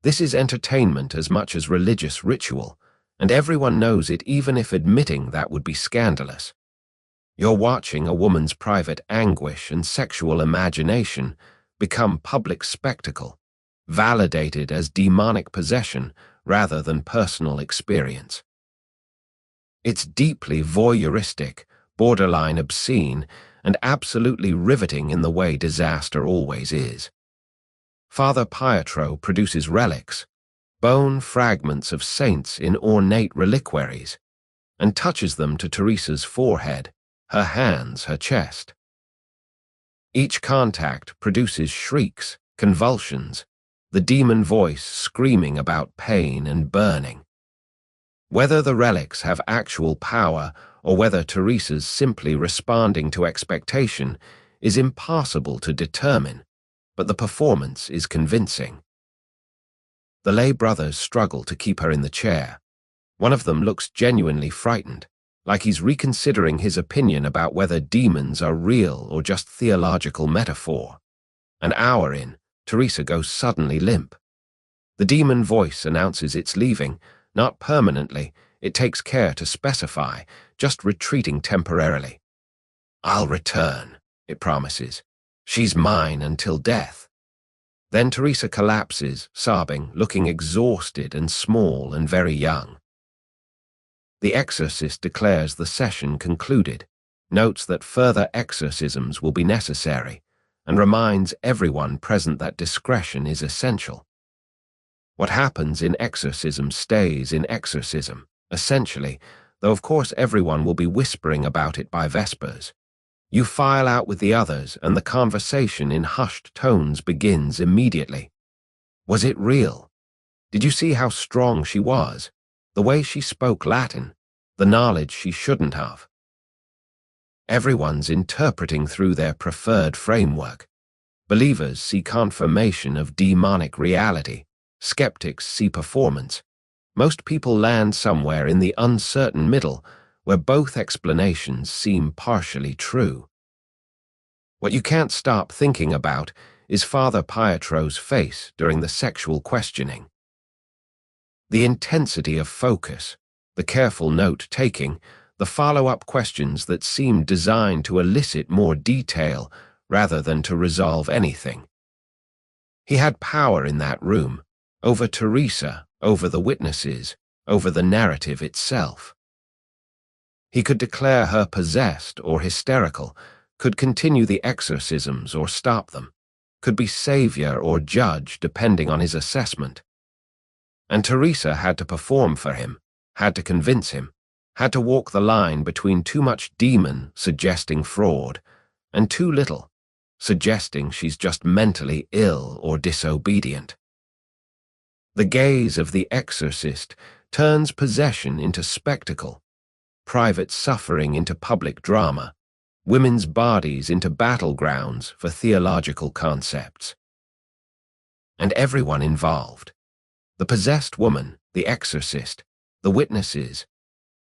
This is entertainment as much as religious ritual, and everyone knows it even if admitting that would be scandalous. You're watching a woman's private anguish and sexual imagination become public spectacle, validated as demonic possession rather than personal experience. It's deeply voyeuristic, borderline obscene, and absolutely riveting in the way disaster always is. Father Pietro produces relics, bone fragments of saints in ornate reliquaries, and touches them to Teresa's forehead, her hands, her chest. Each contact produces shrieks, convulsions, the demon voice screaming about pain and burning. Whether the relics have actual power or whether Teresa's simply responding to expectation is impossible to determine, but the performance is convincing. The lay brothers struggle to keep her in the chair. One of them looks genuinely frightened, like he's reconsidering his opinion about whether demons are real or just theological metaphor. An hour in, Teresa goes suddenly limp. The demon voice announces it's leaving, not permanently, it takes care to specify, just retreating temporarily. I'll return, it promises. She's mine until death. Then Teresa collapses, sobbing, looking exhausted and small and very young. The exorcist declares the session concluded, notes that further exorcisms will be necessary, and reminds everyone present that discretion is essential. What happens in exorcism stays in exorcism, essentially, though of course everyone will be whispering about it by Vespers. You file out with the others, and the conversation in hushed tones begins immediately. Was it real? Did you see how strong she was? The way she spoke Latin, the knowledge she shouldn't have. Everyone's interpreting through their preferred framework. Believers see confirmation of demonic reality. Skeptics see performance. Most people land somewhere in the uncertain middle, where both explanations seem partially true. What you can't stop thinking about is Father Pietro's face during the sexual questioning. The intensity of focus, the careful note-taking, the follow-up questions that seem designed to elicit more detail rather than to resolve anything. He had power in that room, over Teresa, over the witnesses, over the narrative itself. He could declare her possessed or hysterical, could continue the exorcisms or stop them. could be savior or judge depending on his assessment. And Teresa had to perform for him, had to convince him, had to walk the line between too much demon, suggesting fraud, and too little, suggesting she's just mentally ill or disobedient. The gaze of the exorcist turns possession into spectacle, private suffering into public drama, women's bodies into battlegrounds for theological concepts. And everyone involved, the possessed woman, the exorcist, the witnesses,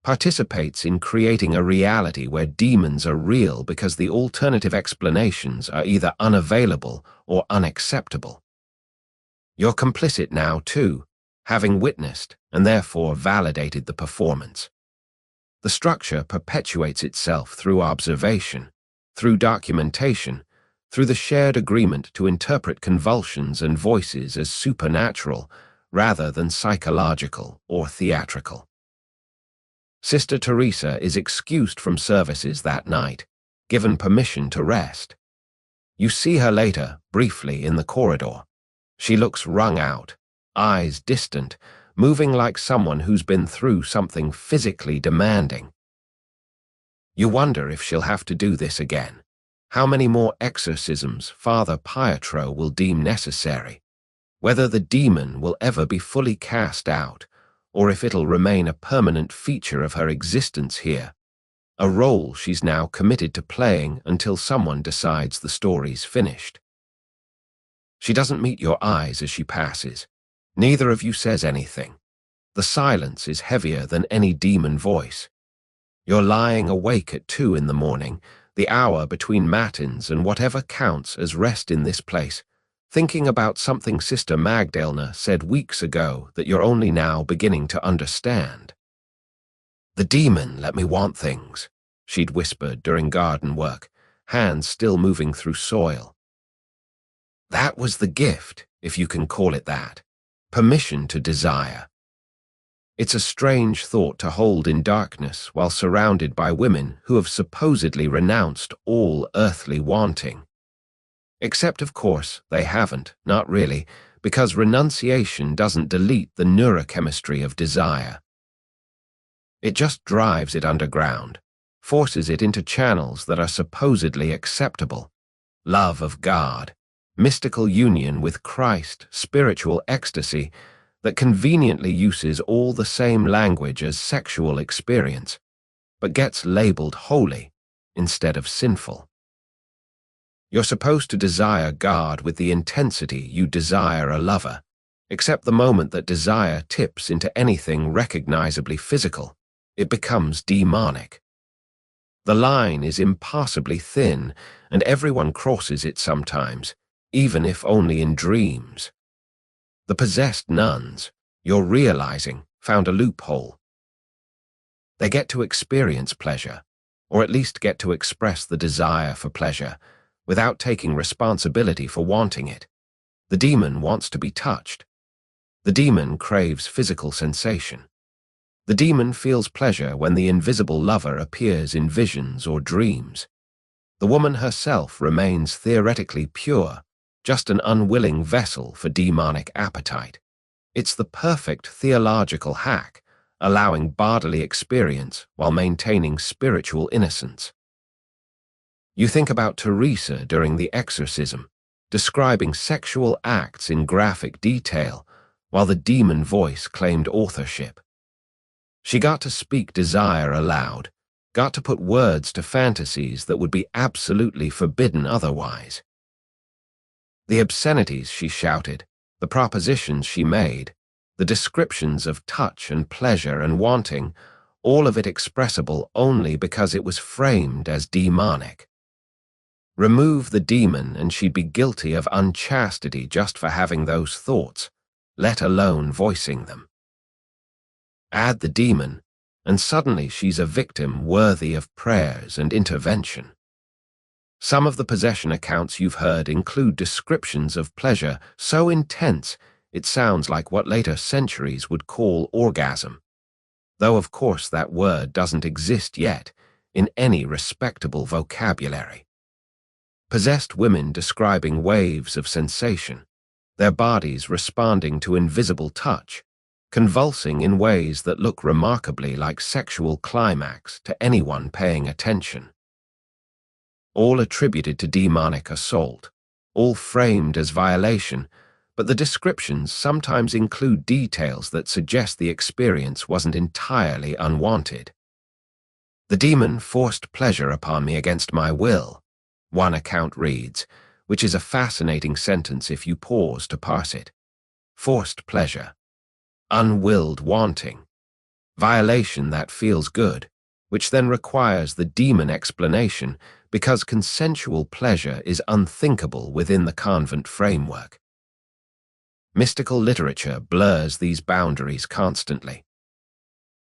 participates in creating a reality where demons are real because the alternative explanations are either unavailable or unacceptable. You're complicit now, too, having witnessed and therefore validated the performance. The structure perpetuates itself through observation, through documentation, through the shared agreement to interpret convulsions and voices as supernatural rather than psychological or theatrical. Sister Teresa is excused from services that night, given permission to rest. You see her later, briefly, in the corridor. She looks wrung out, eyes distant, moving like someone who's been through something physically demanding. You wonder if she'll have to do this again, how many more exorcisms Father Pietro will deem necessary, whether the demon will ever be fully cast out, or if it'll remain a permanent feature of her existence here, a role she's now committed to playing until someone decides the story's finished. She doesn't meet your eyes as she passes. Neither of you says anything. The silence is heavier than any demon voice. You're lying awake at 2 in the morning, the hour between matins and whatever counts as rest in this place, thinking about something Sister Magdalena said weeks ago that you're only now beginning to understand. "The demon let me want things," she'd whispered during garden work, hands still moving through soil. That was the gift, if you can call it that, permission to desire. It's a strange thought to hold in darkness while surrounded by women who have supposedly renounced all earthly wanting. Except, of course, they haven't, not really, because renunciation doesn't delete the neurochemistry of desire. It just drives it underground, forces it into channels that are supposedly acceptable. Love of God, mystical union with Christ, spiritual ecstasy that conveniently uses all the same language as sexual experience, but gets labeled holy instead of sinful. You're supposed to desire God with the intensity you desire a lover, except the moment that desire tips into anything recognizably physical, it becomes demonic. The line is impossibly thin, and everyone crosses it sometimes, even if only in dreams. The possessed nuns, you're realizing, found a loophole. They get to experience pleasure, or at least get to express the desire for pleasure, without taking responsibility for wanting it. The demon wants to be touched. The demon craves physical sensation. The demon feels pleasure when the invisible lover appears in visions or dreams. The woman herself remains theoretically pure, just an unwilling vessel for demonic appetite. It's the perfect theological hack, allowing bodily experience while maintaining spiritual innocence. You think about Teresa during the exorcism, describing sexual acts in graphic detail, while the demon voice claimed authorship. She got to speak desire aloud, got to put words to fantasies that would be absolutely forbidden otherwise. The obscenities she shouted, the propositions she made, the descriptions of touch and pleasure and wanting, all of it expressible only because it was framed as demonic. Remove the demon and she'd be guilty of unchastity just for having those thoughts, let alone voicing them. Add the demon, and suddenly she's a victim worthy of prayers and intervention. Some of the possession accounts you've heard include descriptions of pleasure so intense it sounds like what later centuries would call orgasm, though of course that word doesn't exist yet in any respectable vocabulary. Possessed women describing waves of sensation, their bodies responding to invisible touch, convulsing in ways that look remarkably like sexual climax to anyone paying attention. All attributed to demonic assault, all framed as violation, but the descriptions sometimes include details that suggest the experience wasn't entirely unwanted. The demon forced pleasure upon me against my will, one account reads, which is a fascinating sentence if you pause to parse it. Forced pleasure. Unwilled wanting. Violation that feels good, which then requires the demon explanation because consensual pleasure is unthinkable within the convent framework. Mystical literature blurs these boundaries constantly.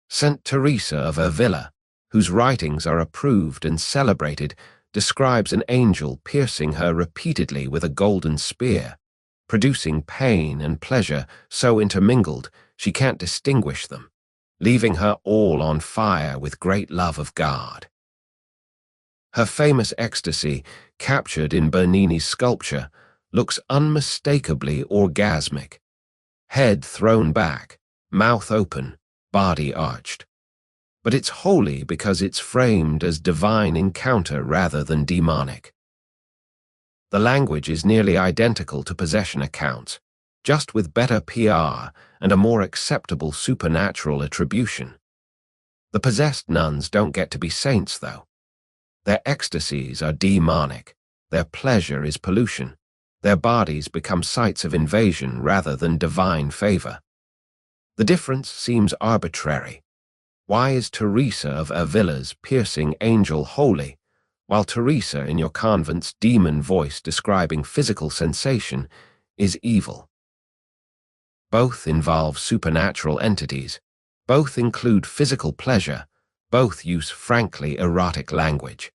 Saint Teresa of Avila, whose writings are approved and celebrated, describes an angel piercing her repeatedly with a golden spear, producing pain and pleasure so intermingled she can't distinguish them, leaving her all on fire with great love of God. Her famous ecstasy, captured in Bernini's sculpture, looks unmistakably orgasmic. Head thrown back, mouth open, body arched. But it's holy because it's framed as divine encounter rather than demonic. The language is nearly identical to possession accounts, just with better PR and a more acceptable supernatural attribution. The possessed nuns don't get to be saints, though. Their ecstasies are demonic, their pleasure is pollution, their bodies become sites of invasion rather than divine favor. The difference seems arbitrary. Why is Teresa of Avila's piercing angel holy, while Teresa in your convent's demon voice describing physical sensation is evil? Both involve supernatural entities, both include physical pleasure, both use frankly erotic language.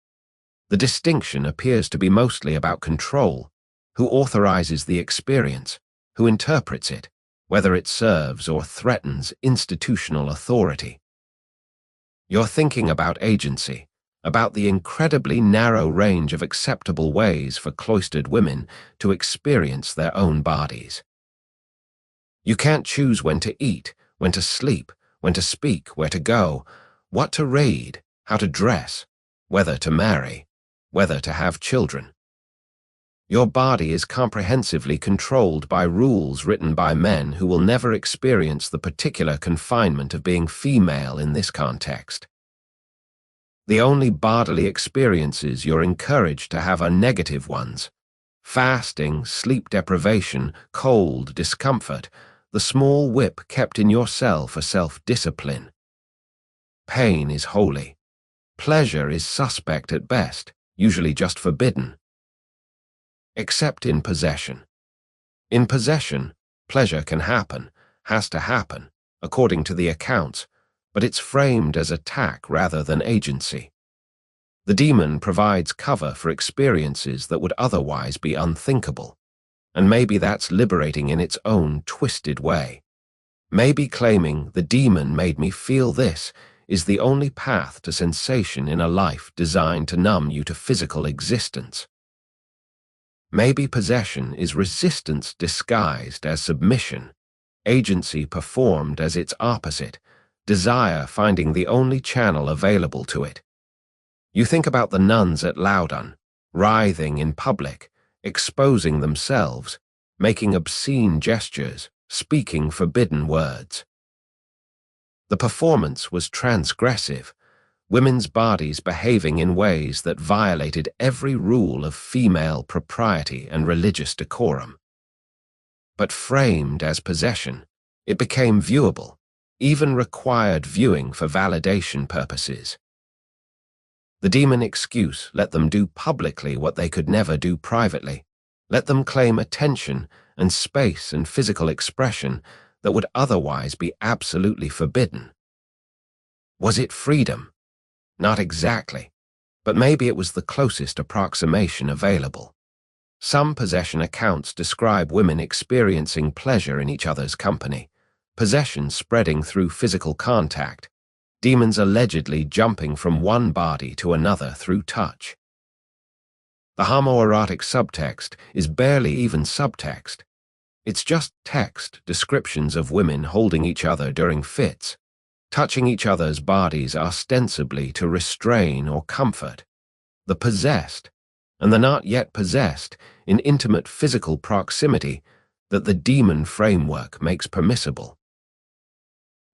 The distinction appears to be mostly about control, who authorizes the experience, who interprets it, whether it serves or threatens institutional authority. You're thinking about agency, about the incredibly narrow range of acceptable ways for cloistered women to experience their own bodies. You can't choose when to eat, when to sleep, when to speak, where to go, what to read, how to dress, whether to marry, whether to have children. Your body is comprehensively controlled by rules written by men who will never experience the particular confinement of being female in this context. The only bodily experiences you're encouraged to have are negative ones: fasting, sleep deprivation, cold, discomfort, the small whip kept in your cell for self-discipline. Pain is holy. Pleasure is suspect at best, usually just forbidden. Except in possession. In possession, pleasure can happen, has to happen, according to the accounts, but it's framed as attack rather than agency. The demon provides cover for experiences that would otherwise be unthinkable, and maybe that's liberating in its own twisted way. Maybe claiming the demon made me feel this is the only path to sensation in a life designed to numb you to physical existence. Maybe possession is resistance disguised as submission, agency performed as its opposite, desire finding the only channel available to it. You think about the nuns at Loudun, writhing in public, exposing themselves, making obscene gestures, speaking forbidden words. The performance was transgressive, women's bodies behaving in ways that violated every rule of female propriety and religious decorum. But framed as possession, it became viewable, even required viewing for validation purposes. The demon excuse let them do publicly what they could never do privately, let them claim attention and space and physical expression that would otherwise be absolutely forbidden. Was it freedom? Not exactly, but maybe it was the closest approximation available. Some possession accounts describe women experiencing pleasure in each other's company, possession spreading through physical contact, demons allegedly jumping from one body to another through touch. The homoerotic subtext is barely even subtext. It's just text descriptions of women holding each other during fits, touching each other's bodies ostensibly to restrain or comfort. The possessed, and the not yet possessed, in intimate physical proximity that the demon framework makes permissible.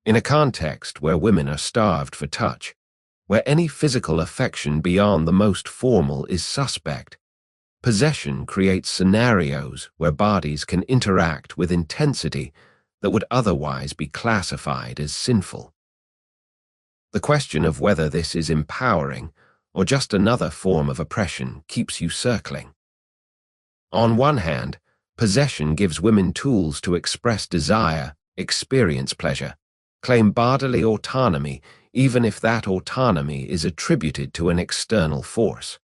In a context where women are starved for touch, where any physical affection beyond the most formal is suspect, possession creates scenarios where bodies can interact with intensity that would otherwise be classified as sinful. The question of whether this is empowering or just another form of oppression keeps you circling. On one hand, possession gives women tools to express desire, experience pleasure, claim bodily autonomy, even if that autonomy is attributed to an external force.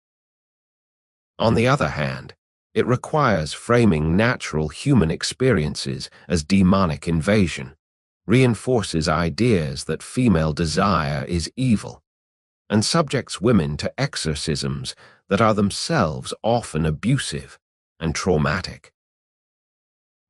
On the other hand, it requires framing natural human experiences as demonic invasion, reinforces ideas that female desire is evil, and subjects women to exorcisms that are themselves often abusive and traumatic.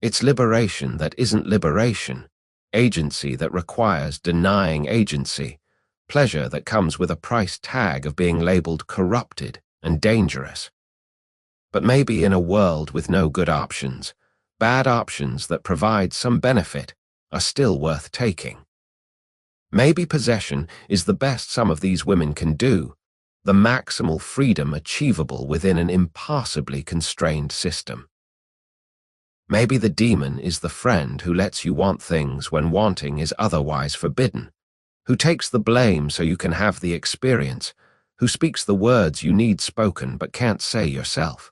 It's liberation that isn't liberation, agency that requires denying agency, pleasure that comes with a price tag of being labeled corrupted and dangerous. But maybe in a world with no good options, bad options that provide some benefit are still worth taking. Maybe possession is the best some of these women can do, the maximal freedom achievable within an impossibly constrained system. Maybe the demon is the friend who lets you want things when wanting is otherwise forbidden, who takes the blame so you can have the experience, who speaks the words you need spoken but can't say yourself.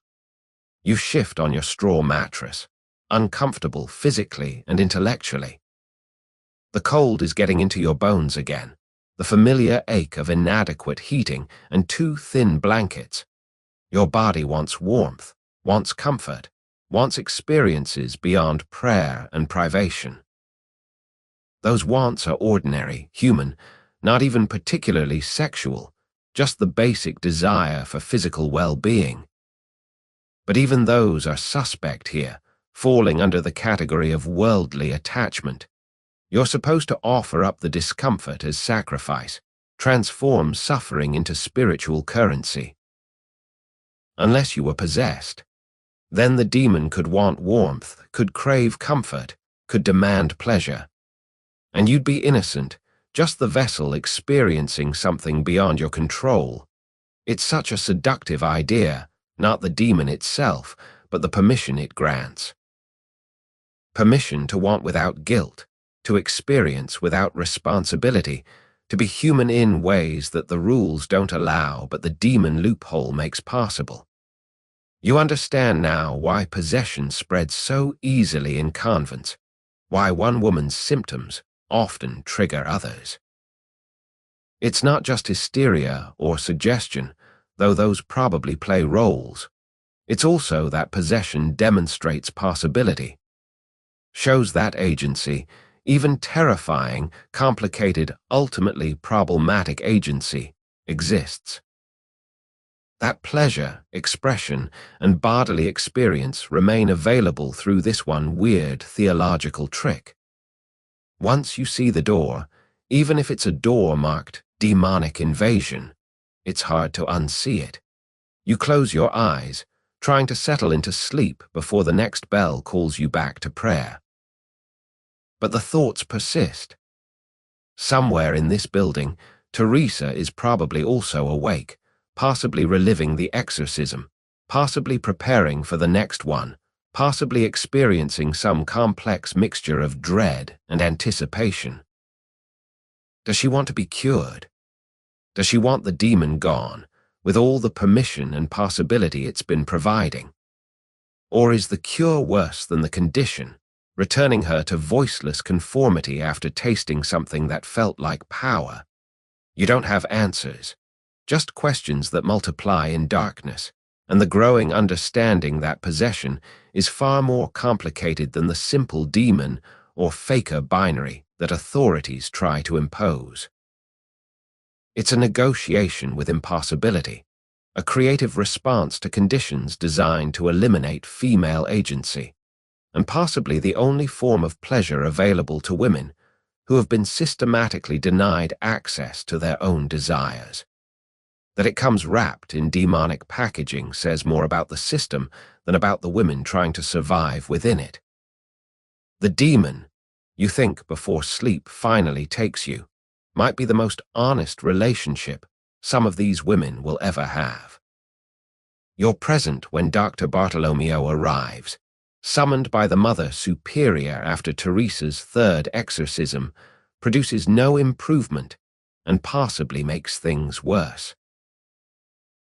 You shift on your straw mattress, uncomfortable physically and intellectually. The cold is getting into your bones again, the familiar ache of inadequate heating and too thin blankets. Your body wants warmth, wants comfort, wants experiences beyond prayer and privation. Those wants are ordinary, human, not even particularly sexual, just the basic desire for physical well-being. But even those are suspect here, falling under the category of worldly attachment. You're supposed to offer up the discomfort as sacrifice, transform suffering into spiritual currency. Unless you were possessed, then the demon could want warmth, could crave comfort, could demand pleasure. And you'd be innocent, just the vessel experiencing something beyond your control. It's such a seductive idea, not the demon itself, but the permission it grants. Permission to want without guilt, to experience without responsibility, to be human in ways that the rules don't allow but the demon loophole makes possible. You understand now why possession spreads so easily in convents, why one woman's symptoms often trigger others. It's not just hysteria or suggestion, though those probably play roles. It's also that possession demonstrates possibility, shows that agency, even terrifying, complicated, ultimately problematic agency, exists. That pleasure, expression, and bodily experience remain available through this one weird theological trick. Once you see the door, even if it's a door marked demonic invasion, it's hard to unsee it. You close your eyes, trying to settle into sleep before the next bell calls you back to prayer. But the thoughts persist. Somewhere in this building, Teresa is probably also awake, possibly reliving the exorcism, possibly preparing for the next one, possibly experiencing some complex mixture of dread and anticipation. Does she want to be cured? Does she want the demon gone, with all the permission and possibility it's been providing? Or is the cure worse than the condition, returning her to voiceless conformity after tasting something that felt like power? You don't have answers, just questions that multiply in darkness, and the growing understanding that possession is far more complicated than the simple demon or faker binary that authorities try to impose. It's a negotiation with impossibility, a creative response to conditions designed to eliminate female agency, and possibly the only form of pleasure available to women who have been systematically denied access to their own desires. That it comes wrapped in demonic packaging says more about the system than about the women trying to survive within it. The demon you think before sleep finally takes you might be the most honest relationship some of these women will ever have. You're present when Dr. Bartolomeo arrives, summoned by the Mother Superior after Teresa's third exorcism, produces no improvement and possibly makes things worse.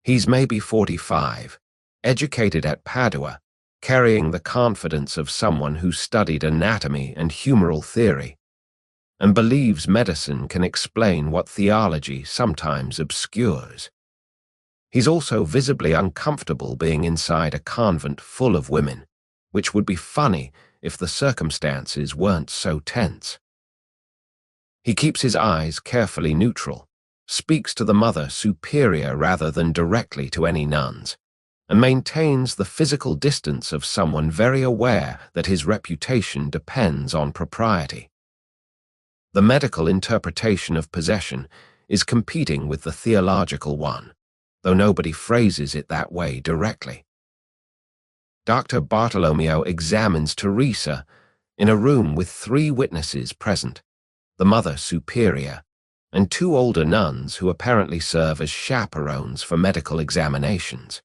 He's maybe 45, educated at Padua, carrying the confidence of someone who studied anatomy and humoral theory, and believes medicine can explain what theology sometimes obscures. He's also visibly uncomfortable being inside a convent full of women, which would be funny if the circumstances weren't so tense. He keeps his eyes carefully neutral, speaks to the Mother Superior rather than directly to any nuns, and maintains the physical distance of someone very aware that his reputation depends on propriety. The medical interpretation of possession is competing with the theological one, though nobody phrases it that way directly. Dr. Bartolomeo examines Teresa in a room with 3 witnesses present, the Mother Superior, and 2 older nuns who apparently serve as chaperones for medical examinations.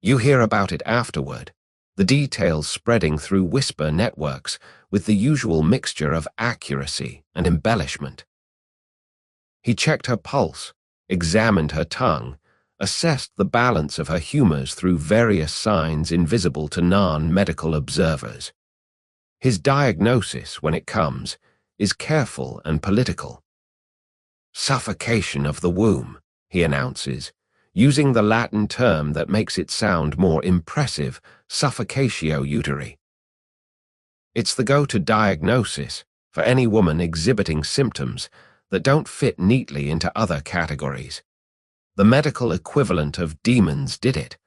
You hear about it afterward, the details spreading through whisper networks with the usual mixture of accuracy and embellishment. He checked her pulse, examined her tongue, assessed the balance of her humors through various signs invisible to non-medical observers. His diagnosis, when it comes, is careful and political. Suffocation of the womb, he announces, using the Latin term that makes it sound more impressive, suffocatio uteri. It's the go-to diagnosis for any woman exhibiting symptoms that don't fit neatly into other categories. The medical equivalent of demons did it,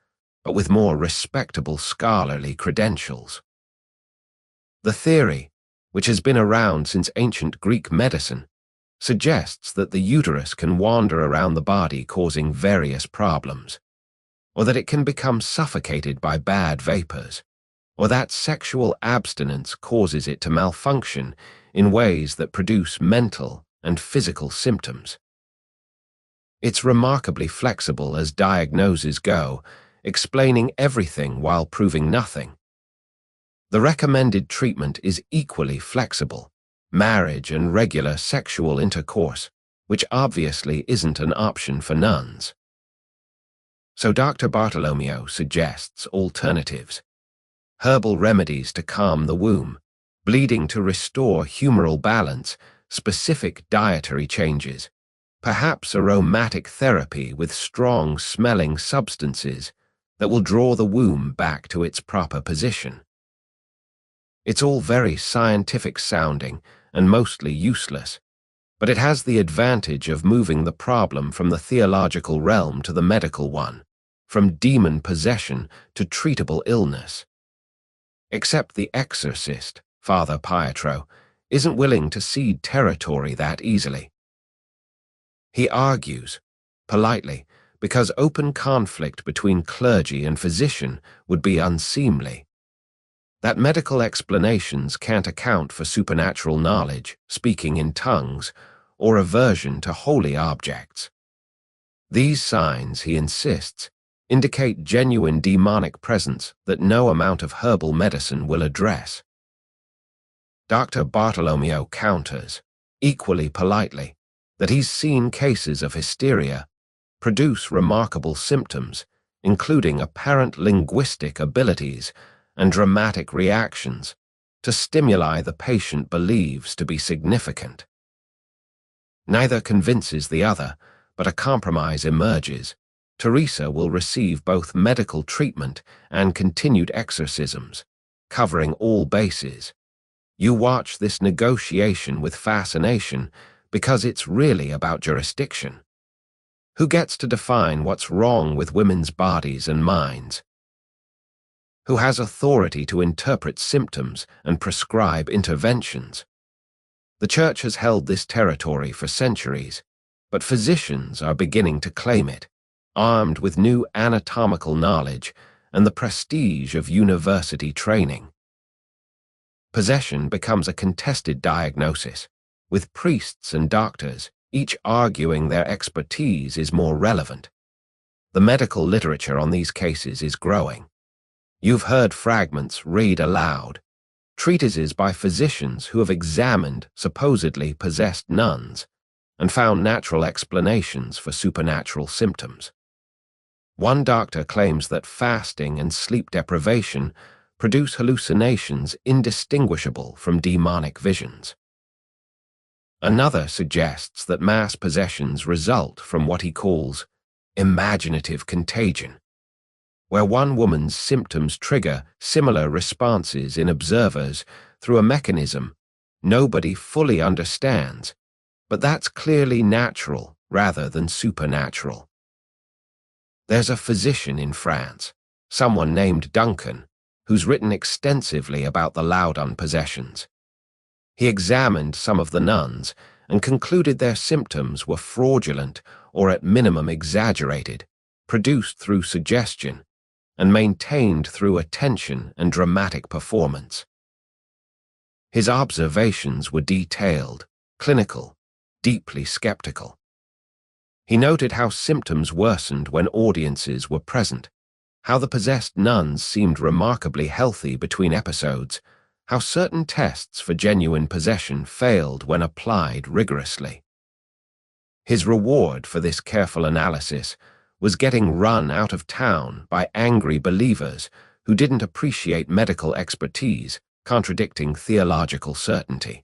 but with more respectable scholarly credentials. The theory, which has been around since ancient Greek medicine, suggests that the uterus can wander around the body causing various problems, or that it can become suffocated by bad vapors, or that sexual abstinence causes it to malfunction in ways that produce mental and physical symptoms. It's remarkably flexible as diagnoses go, explaining everything while proving nothing. The recommended treatment is equally flexible: marriage and regular sexual intercourse, which obviously isn't an option for nuns. So Dr. Bartolomeo suggests alternatives: herbal remedies to calm the womb, bleeding to restore humoral balance, specific dietary changes, perhaps aromatic therapy with strong-smelling substances that will draw the womb back to its proper position. It's all very scientific-sounding and mostly useless, but it has the advantage of moving the problem from the theological realm to the medical one, from demon possession to treatable illness. Except the exorcist, Father Pietro, isn't willing to cede territory that easily. He argues, politely, because open conflict between clergy and physician would be unseemly, that medical explanations can't account for supernatural knowledge, speaking in tongues, or aversion to holy objects. These signs, he insists, indicate genuine demonic presence that no amount of herbal medicine will address. Dr. Bartolomeo counters, equally politely, that he's seen cases of hysteria produce remarkable symptoms, including apparent linguistic abilities and dramatic reactions to stimuli the patient believes to be significant. Neither convinces the other, but a compromise emerges. Teresa will receive both medical treatment and continued exorcisms, covering all bases. You watch this negotiation with fascination because it's really about jurisdiction. Who gets to define what's wrong with women's bodies and minds? Who has authority to interpret symptoms and prescribe interventions? The Church has held this territory for centuries, but physicians are beginning to claim it, armed with new anatomical knowledge and the prestige of university training. Possession becomes a contested diagnosis, with priests and doctors each arguing their expertise is more relevant. The medical literature on these cases is growing. You've heard fragments read aloud, treatises by physicians who have examined supposedly possessed nuns and found natural explanations for supernatural symptoms. One doctor claims that fasting and sleep deprivation produce hallucinations indistinguishable from demonic visions. Another suggests that mass possessions result from what he calls imaginative contagion, where one woman's symptoms trigger similar responses in observers through a mechanism nobody fully understands, but that's clearly natural rather than supernatural. There's a physician in France, someone named Duncan, who's written extensively about the Loudun possessions. He examined some of the nuns and concluded their symptoms were fraudulent or at minimum exaggerated, produced through suggestion, and maintained through attention and dramatic performance. His observations were detailed, clinical, deeply skeptical. He noted how symptoms worsened when audiences were present, how the possessed nuns seemed remarkably healthy between episodes, how certain tests for genuine possession failed when applied rigorously. His reward for this careful analysis was getting run out of town by angry believers who didn't appreciate medical expertise, contradicting theological certainty.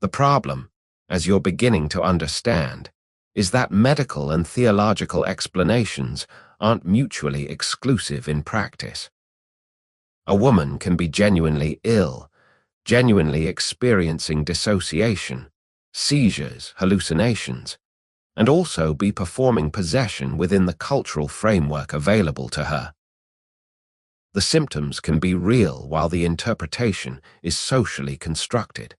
The problem, as you're beginning to understand, is that medical and theological explanations aren't mutually exclusive in practice. A woman can be genuinely ill, genuinely experiencing dissociation, seizures, hallucinations, and also be performing possession within the cultural framework available to her. The symptoms can be real while the interpretation is socially constructed.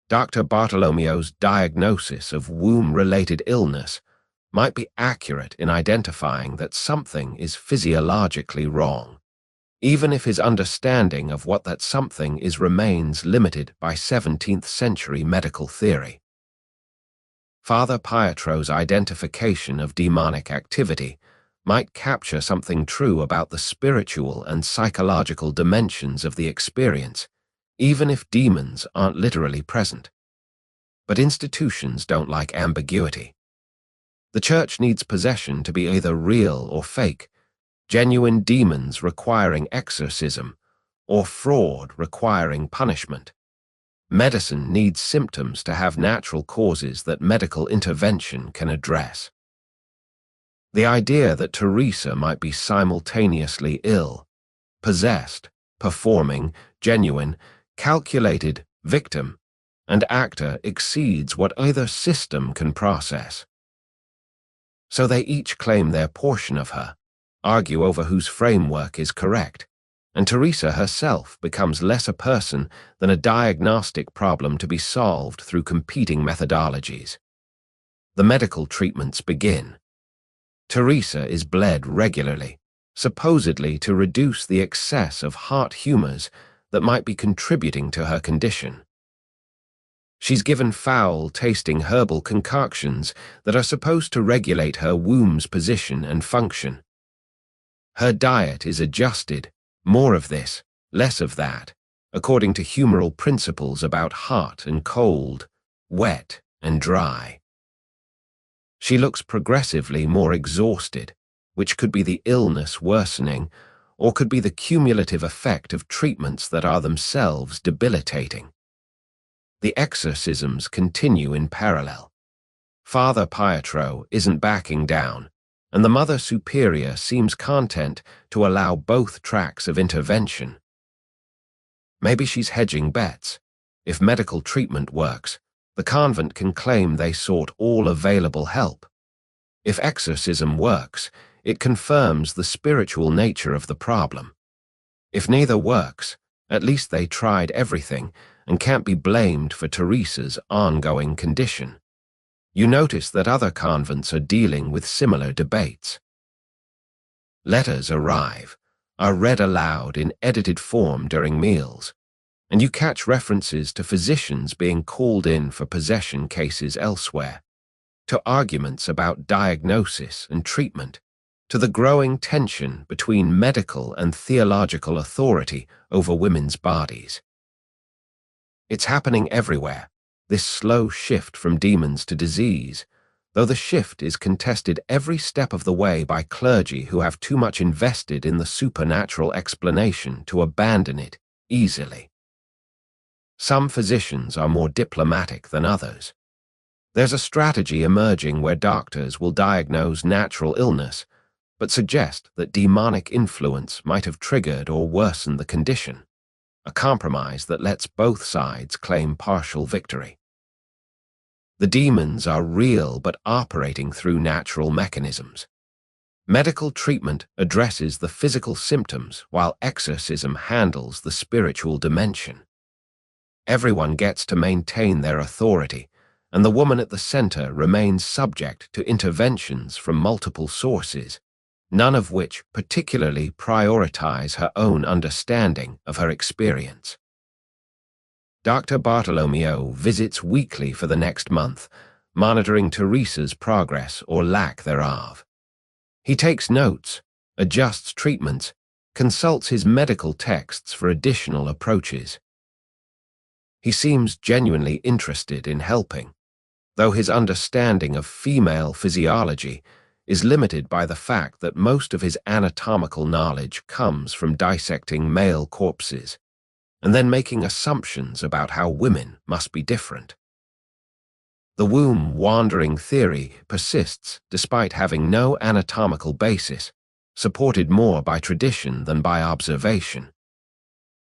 Dr. Bartolomeo's diagnosis of womb-related illness might be accurate in identifying that something is physiologically wrong, even if his understanding of what that something is remains limited by 17th century medical theory. Father Pietro's identification of demonic activity might capture something true about the spiritual and psychological dimensions of the experience, even if demons aren't literally present. But institutions don't like ambiguity. The Church needs possession to be either real or fake, genuine demons requiring exorcism, or fraud requiring punishment. Medicine needs symptoms to have natural causes that medical intervention can address. The idea that Teresa might be simultaneously ill, possessed, performing, genuine, calculated, victim, and actor exceeds what either system can process. So they each claim their portion of her, argue over whose framework is correct, and Teresa herself becomes less a person than a diagnostic problem to be solved through competing methodologies. The medical treatments begin. Teresa is bled regularly, supposedly to reduce the excess of heart humors that might be contributing to her condition. She's given foul-tasting herbal concoctions that are supposed to regulate her womb's position and function. Her diet is adjusted, more of this, less of that, according to humoral principles about hot and cold, wet and dry. She looks progressively more exhausted, which could be the illness worsening, or could be the cumulative effect of treatments that are themselves debilitating. The exorcisms continue in parallel. Father Pietro isn't backing down, and the Mother Superior seems content to allow both tracks of intervention. Maybe she's hedging bets. If medical treatment works, the convent can claim they sought all available help. If exorcism works, it confirms the spiritual nature of the problem. If neither works, at least they tried everything and can't be blamed for Teresa's ongoing condition. You notice that other convents are dealing with similar debates. Letters arrive, are read aloud in edited form during meals, and you catch references to physicians being called in for possession cases elsewhere, to arguments about diagnosis and treatment, to the growing tension between medical and theological authority over women's bodies. It's happening everywhere, this slow shift from demons to disease, though the shift is contested every step of the way by clergy who have too much invested in the supernatural explanation to abandon it easily. Some physicians are more diplomatic than others. There's a strategy emerging where doctors will diagnose natural illness, but suggest that demonic influence might have triggered or worsened the condition, a compromise that lets both sides claim partial victory. The demons are real but operating through natural mechanisms. Medical treatment addresses the physical symptoms while exorcism handles the spiritual dimension. Everyone gets to maintain their authority, and the woman at the center remains subject to interventions from multiple sources, none of which particularly prioritize her own understanding of her experience. Dr. Bartolomeo visits weekly for the next month, monitoring Teresa's progress or lack thereof. He takes notes, adjusts treatments, consults his medical texts for additional approaches. He seems genuinely interested in helping, though his understanding of female physiology is limited by the fact that most of his anatomical knowledge comes from dissecting male corpses and then making assumptions about how women must be different. The womb-wandering theory persists despite having no anatomical basis, supported more by tradition than by observation.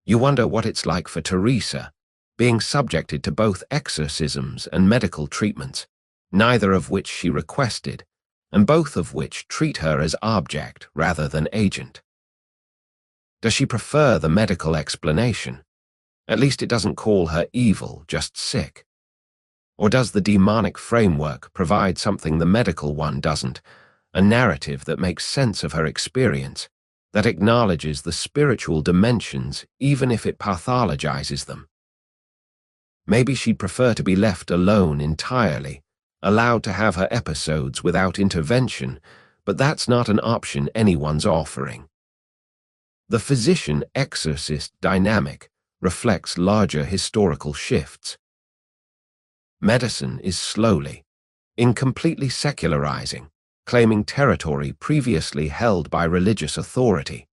You wonder what it's like for Teresa, being subjected to both exorcisms and medical treatments, neither of which she requested, and both of which treat her as object rather than agent. Does she prefer the medical explanation? At least it doesn't call her evil, just sick. Or does the demonic framework provide something the medical one doesn't, a narrative that makes sense of her experience, that acknowledges the spiritual dimensions even if it pathologizes them? Maybe she'd prefer to be left alone entirely, allowed to have her episodes without intervention, but that's not an option anyone's offering. The physician-exorcist dynamic reflects larger historical shifts. Medicine is slowly, incompletely secularizing, claiming territory previously held by religious authority.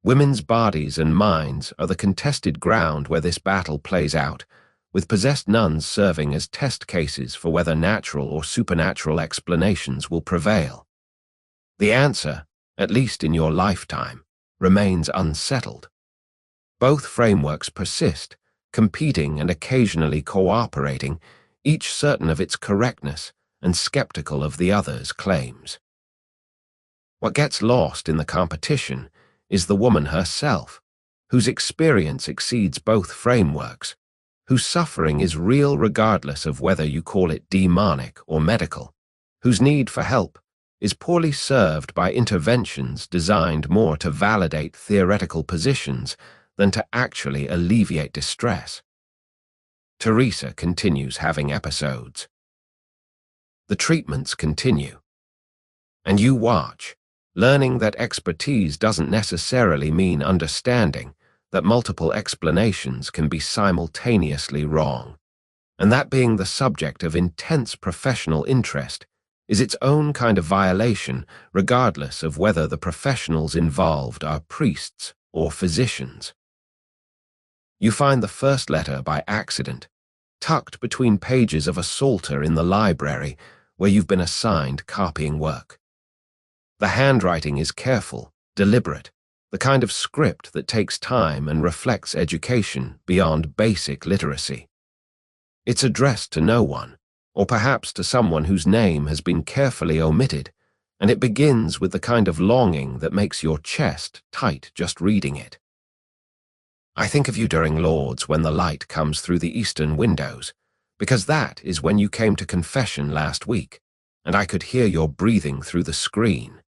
Women's bodies and minds are the contested ground where this battle plays out, with possessed nuns serving as test cases for whether natural or supernatural explanations will prevail. The answer, at least in your lifetime, remains unsettled. Both frameworks persist, competing and occasionally cooperating, each certain of its correctness and skeptical of the other's claims. What gets lost in the competition is the woman herself, whose experience exceeds both frameworks, whose suffering is real regardless of whether you call it demonic or medical, whose need for help is poorly served by interventions designed more to validate theoretical positions than to actually alleviate distress. Teresa continues having episodes. The treatments continue. And you watch, learning that expertise doesn't necessarily mean understanding, that multiple explanations can be simultaneously wrong, and that being the subject of intense professional interest is its own kind of violation, regardless of whether the professionals involved are priests or physicians. You find the first letter by accident, tucked between pages of a psalter in the library where you've been assigned copying work. The handwriting is careful, deliberate, the kind of script that takes time and reflects education beyond basic literacy. It's addressed to no one, or perhaps to someone whose name has been carefully omitted, and it begins with the kind of longing that makes your chest tight just reading it. I think of you during Lord's when the light comes through the eastern windows, because that is when you came to confession last week, and I could hear your breathing through the screen.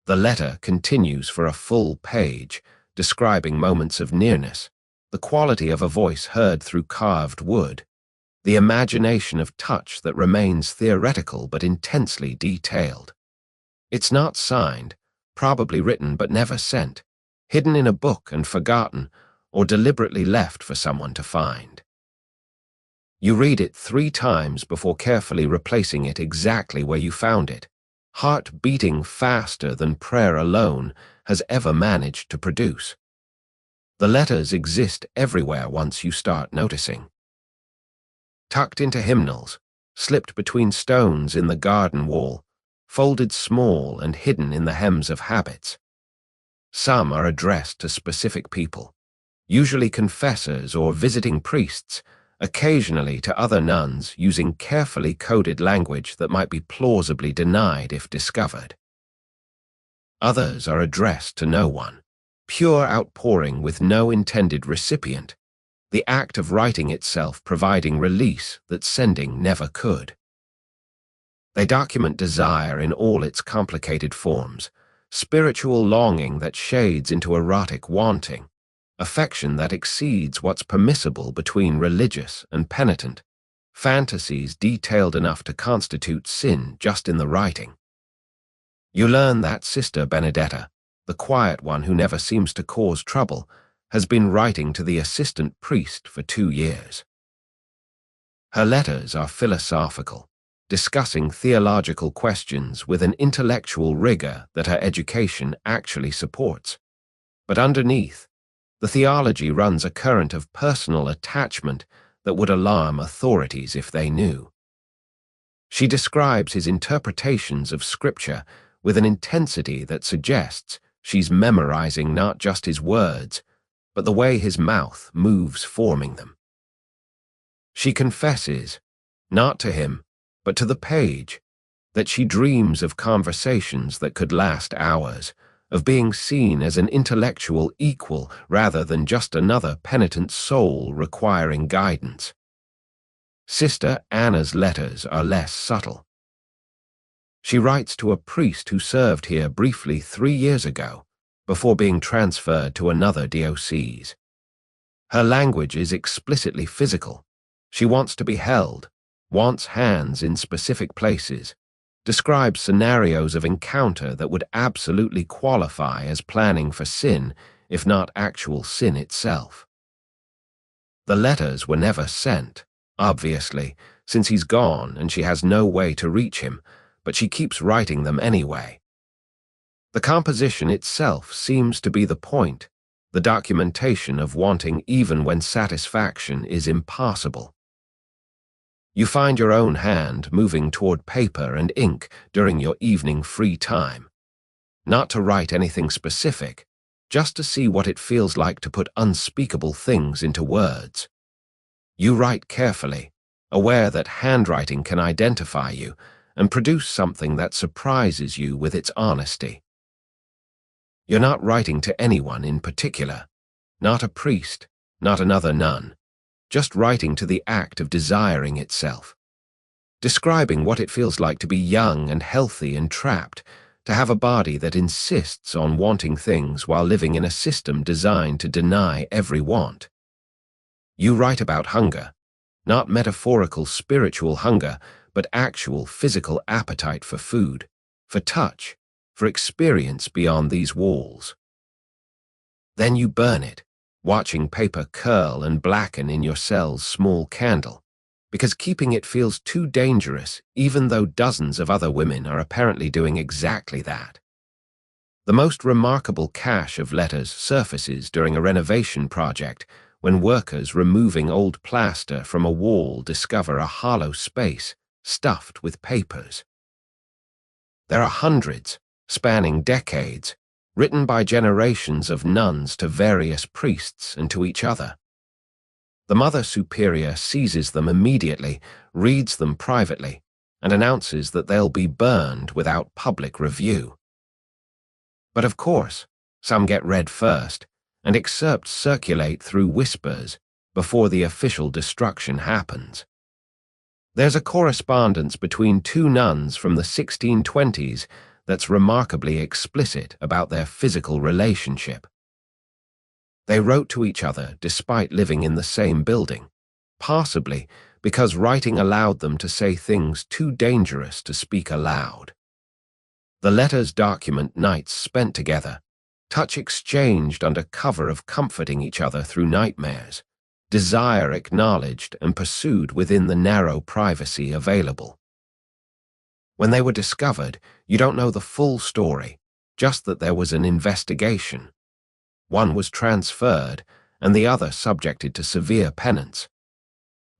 The letter continues for a full page, describing moments of nearness, the quality of a voice heard through carved wood, the imagination of touch that remains theoretical but intensely detailed. It's not signed, probably written but never sent, hidden in a book and forgotten, or deliberately left for someone to find. You read it 3 times before carefully replacing it exactly where you found it, heart beating faster than prayer alone has ever managed to produce. The letters exist everywhere once you start noticing. Tucked into hymnals, slipped between stones in the garden wall, folded small and hidden in the hems of habits. Some are addressed to specific people, usually confessors or visiting priests, occasionally to other nuns using carefully coded language that might be plausibly denied if discovered. Others are addressed to no one, pure outpouring with no intended recipient, the act of writing itself providing release that sending never could. They document desire in all its complicated forms, spiritual longing that shades into erotic wanting, affection that exceeds what's permissible between religious and penitent, fantasies detailed enough to constitute sin just in the writing. You learn that Sister Benedetta, the quiet one who never seems to cause trouble, has been writing to the assistant priest for 2 years. Her letters are philosophical, discussing theological questions with an intellectual rigor that her education actually supports. But underneath, the theology runs a current of personal attachment that would alarm authorities if they knew. She describes his interpretations of Scripture with an intensity that suggests she's memorizing not just his words, but the way his mouth moves forming them. She confesses, not to him, but to the page, that she dreams of conversations that could last hours, of being seen as an intellectual equal rather than just another penitent soul requiring guidance. Sister Anna's letters are less subtle. She writes to a priest who served here briefly 3 years ago, before being transferred to another diocese. Her language is explicitly physical. She wants to be held, wants hands in specific places, describes scenarios of encounter that would absolutely qualify as planning for sin, if not actual sin itself. The letters were never sent, obviously, since he's gone and she has no way to reach him, but she keeps writing them anyway. The composition itself seems to be the point, the documentation of wanting even when satisfaction is impossible. You find your own hand moving toward paper and ink during your evening free time. Not to write anything specific, just to see what it feels like to put unspeakable things into words. You write carefully, aware that handwriting can identify you and produce something that surprises you with its honesty. You're not writing to anyone in particular, not a priest, not another nun, just writing to the act of desiring itself, describing what it feels like to be young and healthy and trapped, to have a body that insists on wanting things while living in a system designed to deny every want. You write about hunger, not metaphorical spiritual hunger, but actual physical appetite for food, for touch, for experience beyond these walls. Then you burn it, watching paper curl and blacken in your cell's small candle, because keeping it feels too dangerous even though dozens of other women are apparently doing exactly that. The most remarkable cache of letters surfaces during a renovation project when workers removing old plaster from a wall discover a hollow space stuffed with papers. There are hundreds, spanning decades, written by generations of nuns to various priests and to each other. The Mother Superior seizes them immediately, reads them privately, and announces that they'll be burned without public review. But of course, some get read first, and excerpts circulate through whispers before the official destruction happens. There's a correspondence between two nuns from the 1620s that's remarkably explicit about their physical relationship. They wrote to each other despite living in the same building, possibly because writing allowed them to say things too dangerous to speak aloud. The letters document nights spent together, touch exchanged under cover of comforting each other through nightmares, desire acknowledged and pursued within the narrow privacy available. When they were discovered, you don't know the full story, just that there was an investigation. One was transferred, and the other subjected to severe penance.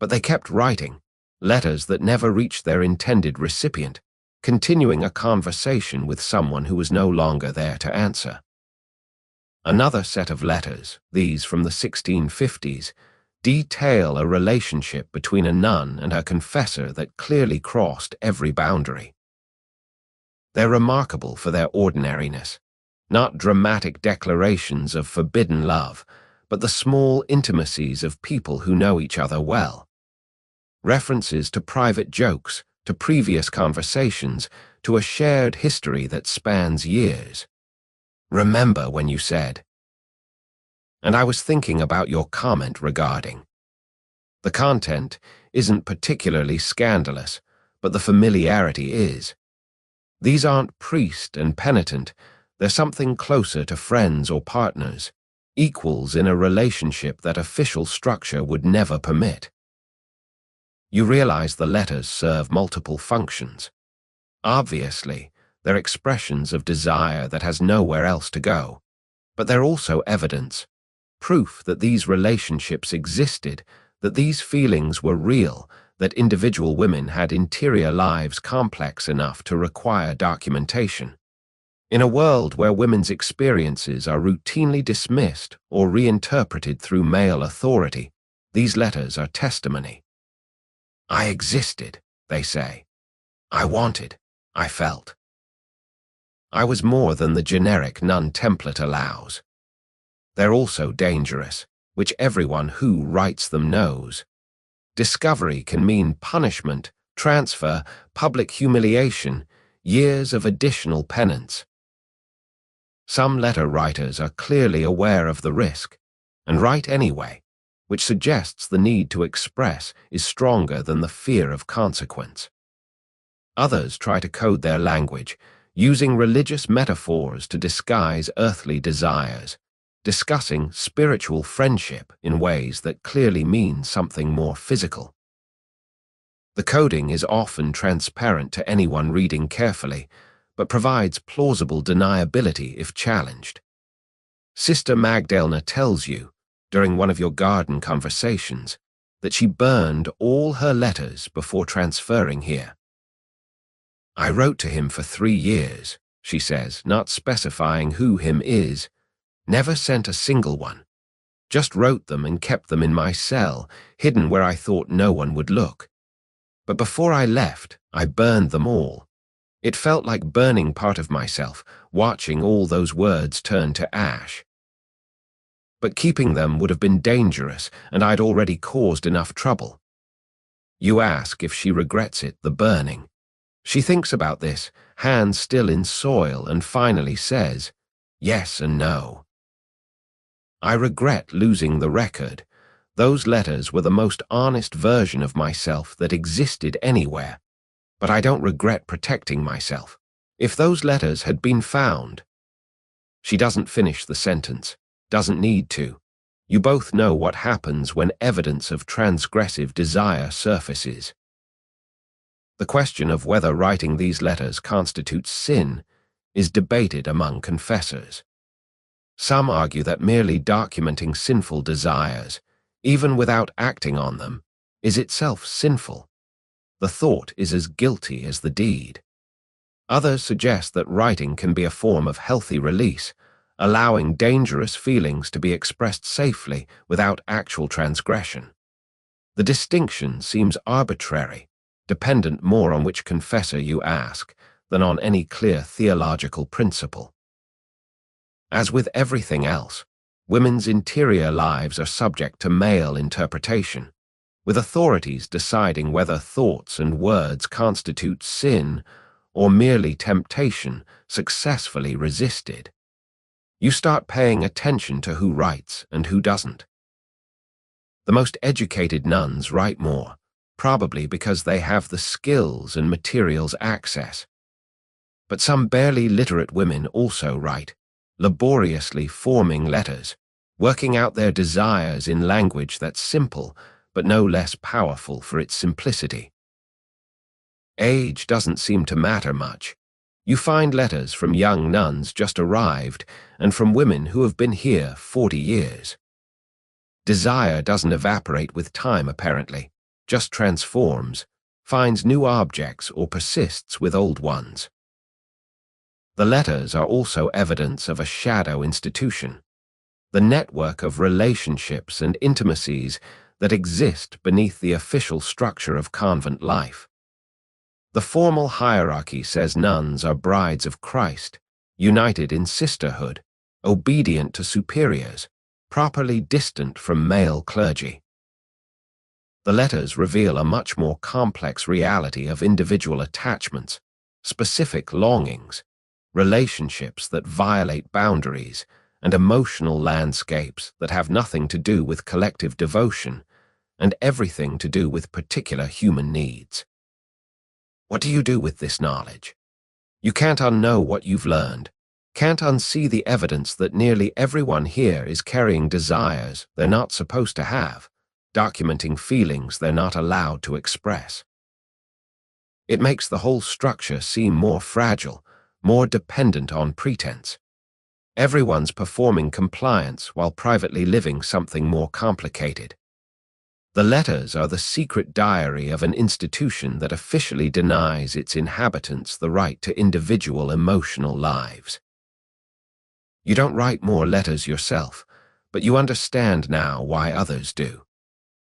But they kept writing, letters that never reached their intended recipient, continuing a conversation with someone who was no longer there to answer. Another set of letters, these from the 1650s, detail a relationship between a nun and her confessor that clearly crossed every boundary. They're remarkable for their ordinariness, not dramatic declarations of forbidden love, but the small intimacies of people who know each other well. References to private jokes, to previous conversations, to a shared history that spans years. Remember when you said, and I was thinking about your comment regarding. The content isn't particularly scandalous, but the familiarity is. These aren't priest and penitent, they're something closer to friends or partners, equals in a relationship that official structure would never permit. You realize the letters serve multiple functions. Obviously, they're expressions of desire that has nowhere else to go, but they're also evidence, proof that these relationships existed, that these feelings were real, that individual women had interior lives complex enough to require documentation. In a world where women's experiences are routinely dismissed or reinterpreted through male authority, these letters are testimony. I existed, they say. I wanted, I felt. I was more than the generic nun template allows. They're also dangerous, which everyone who writes them knows. Discovery can mean punishment, transfer, public humiliation, years of additional penance. Some letter writers are clearly aware of the risk, and write anyway, which suggests the need to express is stronger than the fear of consequence. Others try to code their language, using religious metaphors to disguise earthly desires, discussing spiritual friendship in ways that clearly mean something more physical. The coding is often transparent to anyone reading carefully, but provides plausible deniability if challenged. Sister Magdalena tells you, during one of your garden conversations, that she burned all her letters before transferring here. I wrote to him for 3 years, she says, not specifying who him is, never sent a single one, just wrote them and kept them in my cell, hidden where I thought no one would look. But before I left, I burned them all. It felt like burning part of myself, watching all those words turn to ash. But keeping them would have been dangerous, and I'd already caused enough trouble. You ask if she regrets it, the burning. She thinks about this, hands still in soil, and finally says, yes and no. I regret losing the record. Those letters were the most honest version of myself that existed anywhere. But I don't regret protecting myself. If those letters had been found. She doesn't finish the sentence, doesn't need to. You both know what happens when evidence of transgressive desire surfaces. The question of whether writing these letters constitutes sin is debated among confessors. Some argue that merely documenting sinful desires, even without acting on them, is itself sinful. The thought is as guilty as the deed. Others suggest that writing can be a form of healthy release, allowing dangerous feelings to be expressed safely without actual transgression. The distinction seems arbitrary, dependent more on which confessor you ask than on any clear theological principle. As with everything else, women's interior lives are subject to male interpretation, with authorities deciding whether thoughts and words constitute sin or merely temptation successfully resisted. You start paying attention to who writes and who doesn't. The most educated nuns write more, probably because they have the skills and materials access. But some barely literate women also write, laboriously forming letters, working out their desires in language that's simple but no less powerful for its simplicity. Age doesn't seem to matter much. You find letters from young nuns just arrived and from women who have been here 40 years. Desire doesn't evaporate with time, apparently, just transforms, finds new objects or persists with old ones. The letters are also evidence of a shadow institution, the network of relationships and intimacies that exist beneath the official structure of convent life. The formal hierarchy says nuns are brides of Christ, united in sisterhood, obedient to superiors, properly distant from male clergy. The letters reveal a much more complex reality of individual attachments, specific longings, relationships that violate boundaries, and emotional landscapes that have nothing to do with collective devotion and everything to do with particular human needs. What do you do with this knowledge? You can't unknow what you've learned, can't unsee the evidence that nearly everyone here is carrying desires they're not supposed to have, documenting feelings they're not allowed to express. It makes the whole structure seem more fragile, more dependent on pretense. Everyone's performing compliance while privately living something more complicated. The letters are the secret diary of an institution that officially denies its inhabitants the right to individual emotional lives. You don't write more letters yourself, but you understand now why others do.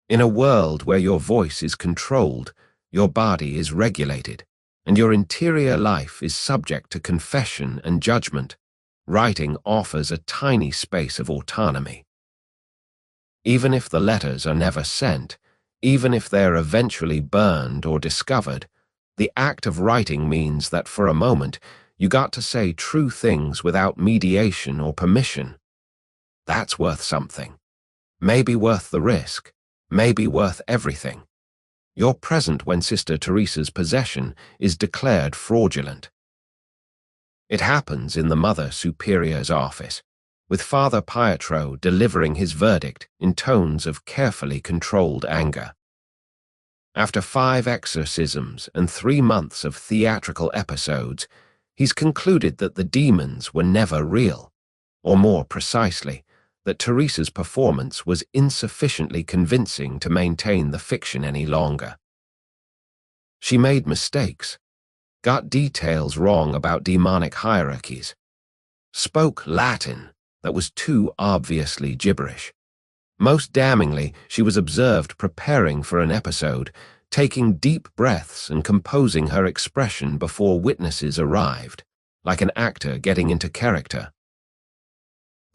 In a world where your voice is controlled, your body is regulated, and your interior life is subject to confession and judgment, writing offers a tiny space of autonomy. Even if the letters are never sent, even if they're eventually burned or discovered, the act of writing means that for a moment you got to say true things without mediation or permission. That's worth something. Maybe worth the risk, maybe worth everything. You're present when Sister Teresa's possession is declared fraudulent. It happens in the Mother Superior's office, with Father Pietro delivering his verdict in tones of carefully controlled anger. After 5 exorcisms and 3 months of theatrical episodes, he's concluded that the demons were never real, or more precisely, that Teresa's performance was insufficiently convincing to maintain the fiction any longer. She made mistakes, got details wrong about demonic hierarchies, spoke Latin that was too obviously gibberish. Most damningly, she was observed preparing for an episode, taking deep breaths and composing her expression before witnesses arrived, like an actor getting into character.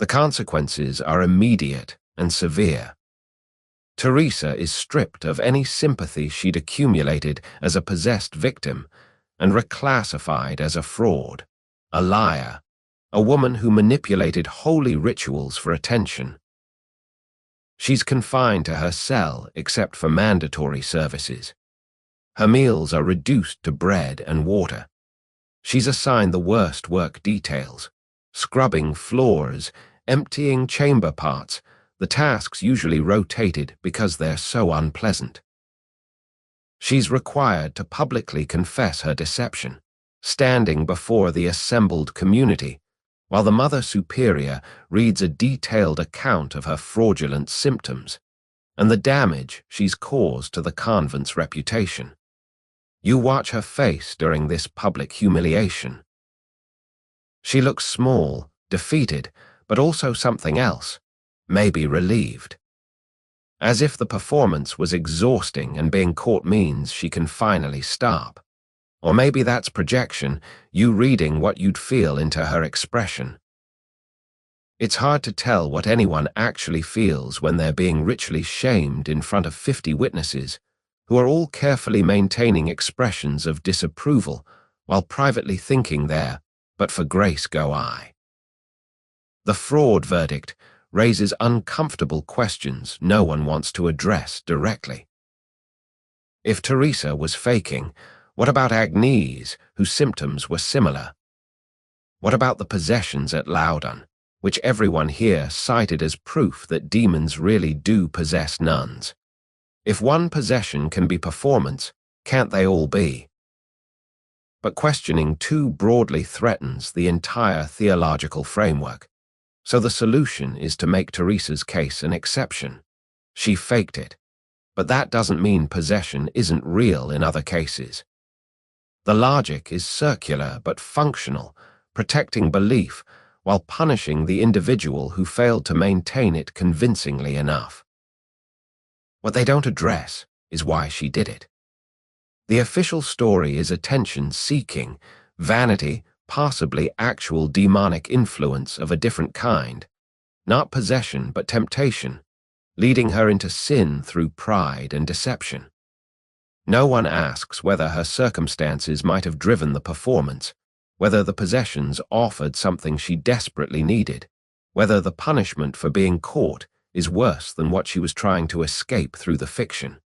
The consequences are immediate and severe. Teresa is stripped of any sympathy she'd accumulated as a possessed victim and reclassified as a fraud, a liar, a woman who manipulated holy rituals for attention. She's confined to her cell except for mandatory services. Her meals are reduced to bread and water. She's assigned the worst work details, scrubbing floors, emptying chamber parts, the tasks usually rotated because they're so unpleasant. She's required to publicly confess her deception, standing before the assembled community, while the Mother Superior reads a detailed account of her fraudulent symptoms and the damage she's caused to the convent's reputation. You watch her face during this public humiliation. She looks small, defeated, but also something else, maybe relieved. as if the performance was exhausting and being caught means she can finally stop. Or maybe that's projection, you reading what you'd feel into her expression. It's hard to tell what anyone actually feels when they're being ritually shamed in front of 50 witnesses, who are all carefully maintaining expressions of disapproval while privately thinking there, "But for grace go I." The fraud verdict raises uncomfortable questions no one wants to address directly. If Teresa was faking, what about Agnes, whose symptoms were similar? What about the possessions at Loudon, which everyone here cited as proof that demons really do possess nuns? If one possession can be performance, can't they all be? But questioning too broadly threatens the entire theological framework. So the solution is to make Teresa's case an exception. She faked it, but that doesn't mean possession isn't real in other cases. The logic is circular but functional, protecting belief while punishing the individual who failed to maintain it convincingly enough. What they don't address is why she did it. The official story is attention-seeking, vanity, possibly actual demonic influence of a different kind, not possession but temptation, leading her into sin through pride and deception. No one asks whether her circumstances might have driven the performance, whether the possessions offered something she desperately needed, whether the punishment for being caught is worse than what she was trying to escape through the fiction.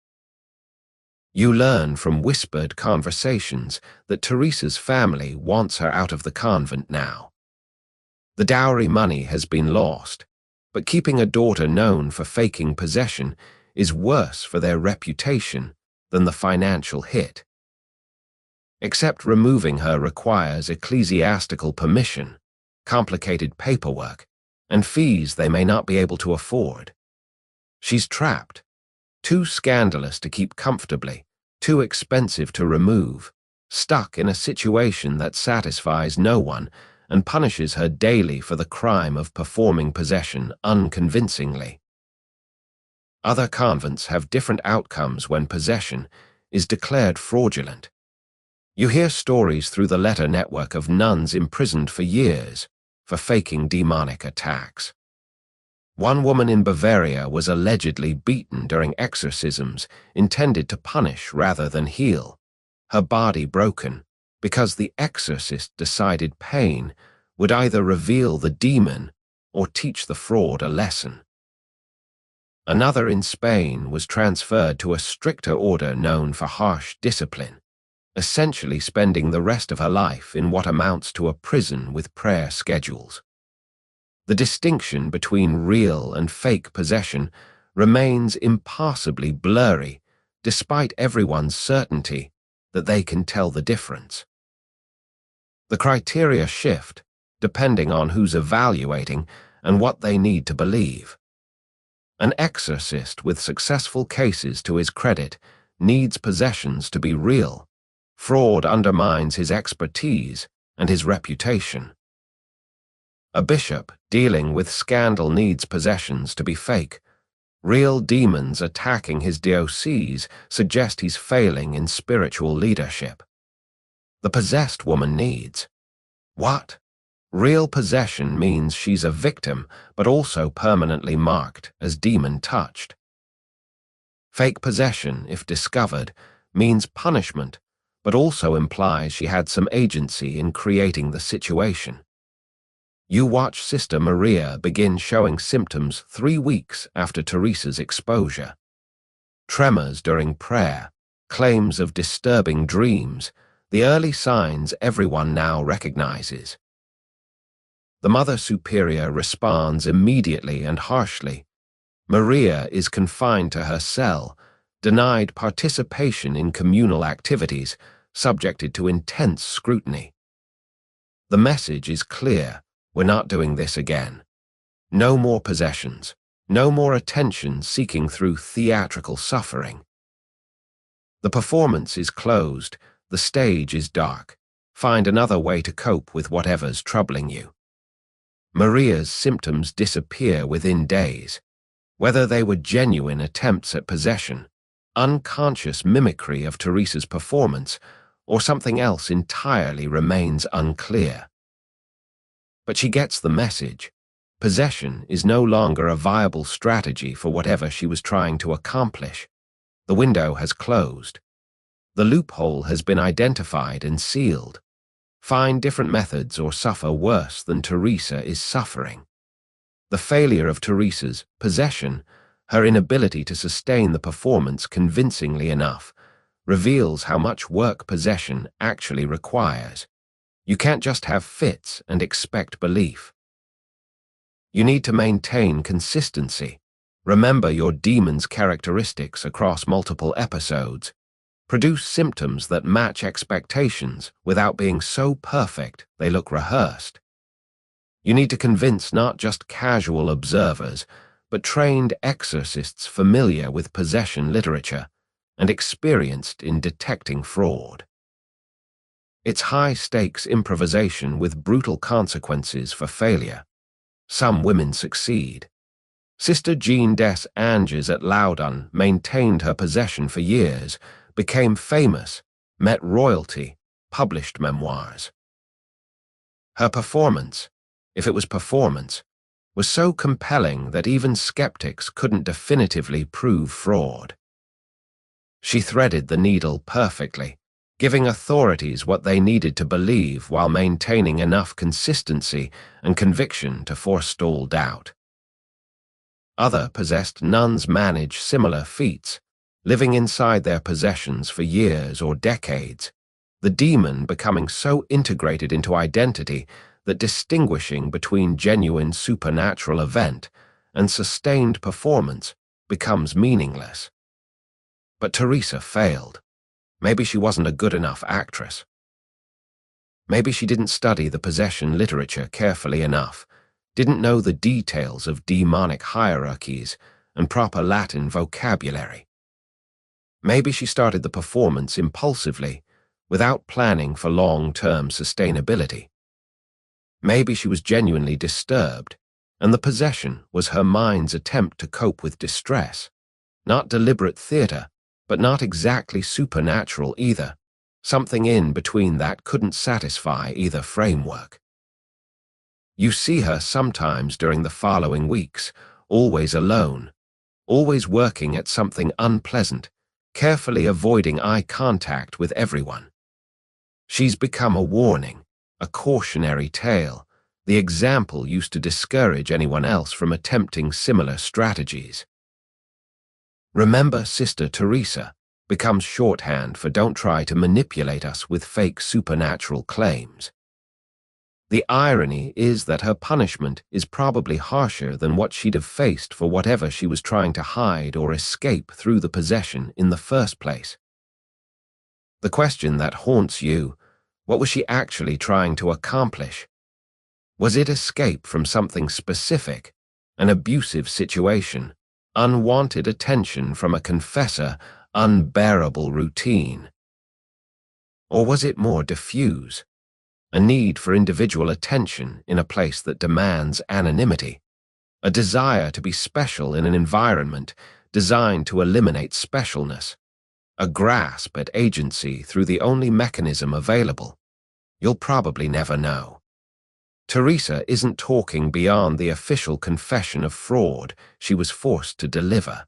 You learn from whispered conversations that Teresa's family wants her out of the convent now. The dowry money has been lost, but keeping a daughter known for faking possession is worse for their reputation than the financial hit. Except removing her requires ecclesiastical permission, complicated paperwork, and fees they may not be able to afford. She's trapped, too scandalous to keep comfortably, too expensive to remove, stuck in a situation that satisfies no one and punishes her daily for the crime of performing possession unconvincingly. Other convents have different outcomes when possession is declared fraudulent. You hear stories through the letter network of nuns imprisoned for years for faking demonic attacks. One woman in Bavaria was allegedly beaten during exorcisms intended to punish rather than heal, her body broken because the exorcist decided pain would either reveal the demon or teach the fraud a lesson. Another in Spain was transferred to a stricter order known for harsh discipline, essentially spending the rest of her life in what amounts to a prison with prayer schedules. The distinction between real and fake possession remains impossibly blurry, despite everyone's certainty that they can tell the difference. The criteria shift depending on who's evaluating and what they need to believe. An exorcist with successful cases to his credit needs possessions to be real. Fraud undermines his expertise and his reputation. A bishop dealing with scandal needs possessions to be fake. Real demons attacking his diocese suggest he's failing in spiritual leadership. The possessed woman needs what? Real possession means she's a victim, but also permanently marked as demon-touched. Fake possession, if discovered, means punishment, but also implies she had some agency in creating the situation. You watch Sister Maria begin showing symptoms 3 weeks after Teresa's exposure. Tremors during prayer, claims of disturbing dreams, the early signs everyone now recognizes. The Mother Superior responds immediately and harshly. Maria is confined to her cell, denied participation in communal activities, subjected to intense scrutiny. The message is clear. We're not doing this again. No more possessions. No more attention seeking through theatrical suffering. The performance is closed. The stage is dark. Find another way to cope with whatever's troubling you. Maria's symptoms disappear within days. Whether they were genuine attempts at possession, unconscious mimicry of Teresa's performance, or something else entirely remains unclear. But she gets the message. Possession is no longer a viable strategy for whatever she was trying to accomplish. The window has closed. The loophole has been identified and sealed. Find different methods or suffer worse than Teresa is suffering. The failure of Teresa's possession, her inability to sustain the performance convincingly enough, reveals how much work possession actually requires. You can't just have fits and expect belief. You need to maintain consistency. Remember your demon's characteristics across multiple episodes. Produce symptoms that match expectations without being so perfect they look rehearsed. You need to convince not just casual observers, but trained exorcists familiar with possession literature and experienced in detecting fraud. It's high-stakes improvisation with brutal consequences for failure. Some women succeed. Sister Jean des Anges at Loudun maintained her possession for years, became famous, met royalty, published memoirs. Her performance, if it was performance, was so compelling that even skeptics couldn't definitively prove fraud. She threaded the needle perfectly, giving authorities what they needed to believe while maintaining enough consistency and conviction to forestall doubt. Other possessed nuns manage similar feats, living inside their possessions for years or decades, the demon becoming so integrated into identity that distinguishing between genuine supernatural event and sustained performance becomes meaningless. But Teresa failed. Maybe she wasn't a good enough actress. Maybe she didn't study the possession literature carefully enough, didn't know the details of demonic hierarchies and proper Latin vocabulary. Maybe she started the performance impulsively, without planning for long-term sustainability. Maybe she was genuinely disturbed, and the possession was her mind's attempt to cope with distress. Not deliberate theater, but not exactly supernatural either. Something in between that couldn't satisfy either framework. You see her sometimes during the following weeks, always alone, always working at something unpleasant, carefully avoiding eye contact with everyone. She's become a warning, a cautionary tale, the example used to discourage anyone else from attempting similar strategies. Remember Sister Teresa becomes shorthand for don't try to manipulate us with fake supernatural claims. The irony is that her punishment is probably harsher than what she'd have faced for whatever she was trying to hide or escape through the possession in the first place. The question that haunts you, what was she actually trying to accomplish? Was it escape from something specific, an abusive situation, unwanted attention from a confessor, unbearable routine? Or was it more diffuse, a need for individual attention in a place that demands anonymity, a desire to be special in an environment designed to eliminate specialness, a grasp at agency through the only mechanism available? You'll probably never know. Teresa isn't talking beyond the official confession of fraud she was forced to deliver.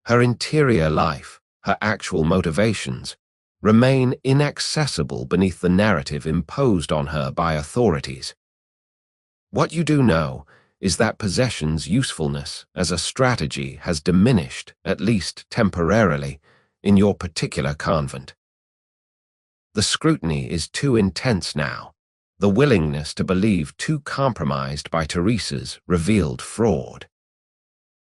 Her interior life, her actual motivations, remain inaccessible beneath the narrative imposed on her by authorities. What you do know is that possession's usefulness as a strategy has diminished, at least temporarily, in your particular convent. The scrutiny is too intense now, the willingness to believe too compromised by Teresa's revealed fraud.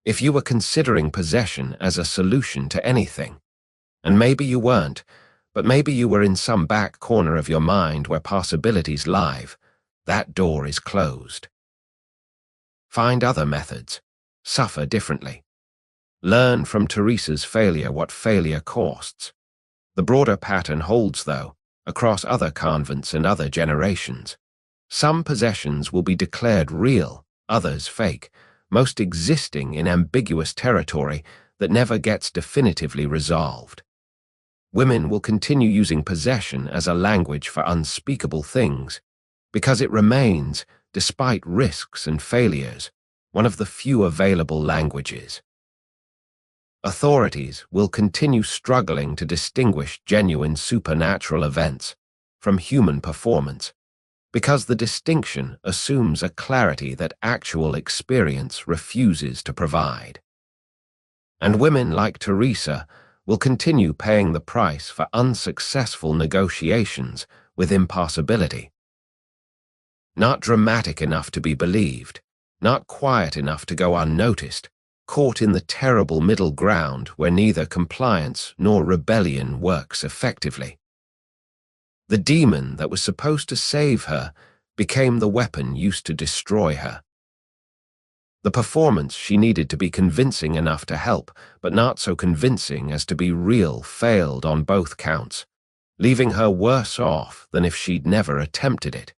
If you were considering possession as a solution to anything, and maybe you weren't, but maybe you were in some back corner of your mind where possibilities live, that door is closed. Find other methods. Suffer differently. Learn from Teresa's failure what failure costs. The broader pattern holds, though, across other convents and other generations. Some possessions will be declared real, others fake, most existing in ambiguous territory that never gets definitively resolved. Women will continue using possession as a language for unspeakable things, because it remains, despite risks and failures, one of the few available languages. Authorities will continue struggling to distinguish genuine supernatural events from human performance, because the distinction assumes a clarity that actual experience refuses to provide. And women like Teresa will continue paying the price for unsuccessful negotiations with impossibility. Not dramatic enough to be believed, not quiet enough to go unnoticed, caught in the terrible middle ground where neither compliance nor rebellion works effectively. The demon that was supposed to save her became the weapon used to destroy her. The performance she needed to be convincing enough to help, but not so convincing as to be real, failed on both counts, leaving her worse off than if she'd never attempted it.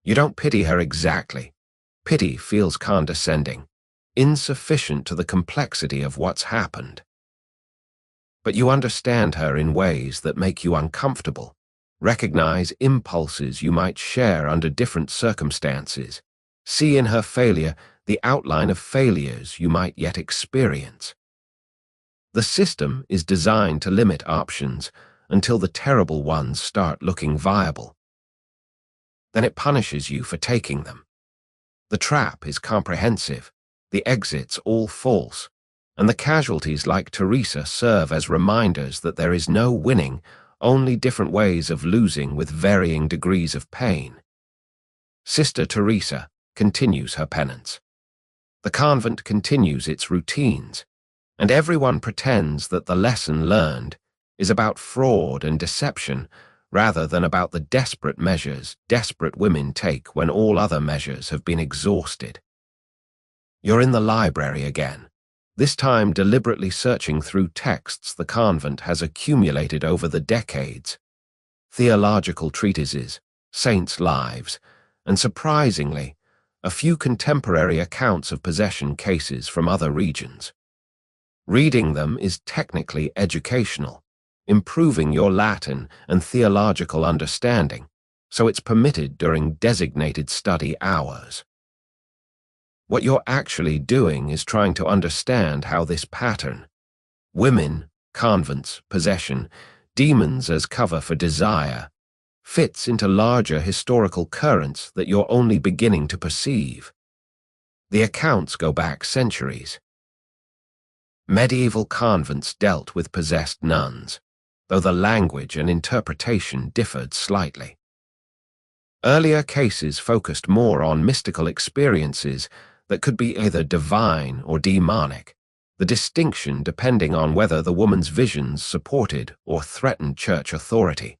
You don't pity her exactly. Pity feels condescending, insufficient to the complexity of what's happened. But you understand her in ways that make you uncomfortable, recognize impulses you might share under different circumstances, see in her failure the outline of failures you might yet experience. The system is designed to limit options until the terrible ones start looking viable. Then it punishes you for taking them. The trap is comprehensive, the exits all false, and the casualties like Teresa serve as reminders that there is no winning, only different ways of losing with varying degrees of pain. Sister Teresa continues her penance. The convent continues its routines, and everyone pretends that the lesson learned is about fraud and deception rather than about the desperate measures desperate women take when all other measures have been exhausted. You're in the library again, this time deliberately searching through texts the convent has accumulated over the decades. Theological treatises, saints' lives, and surprisingly, a few contemporary accounts of possession cases from other regions. Reading them is technically educational, improving your Latin and theological understanding, so it's permitted during designated study hours. What you're actually doing is trying to understand how this pattern, women, convents, possession, demons as cover for desire, fits into larger historical currents that you're only beginning to perceive. The accounts go back centuries. Medieval convents dealt with possessed nuns, though the language and interpretation differed slightly. Earlier cases focused more on mystical experiences that could be either divine or demonic, the distinction depending on whether the woman's visions supported or threatened church authority.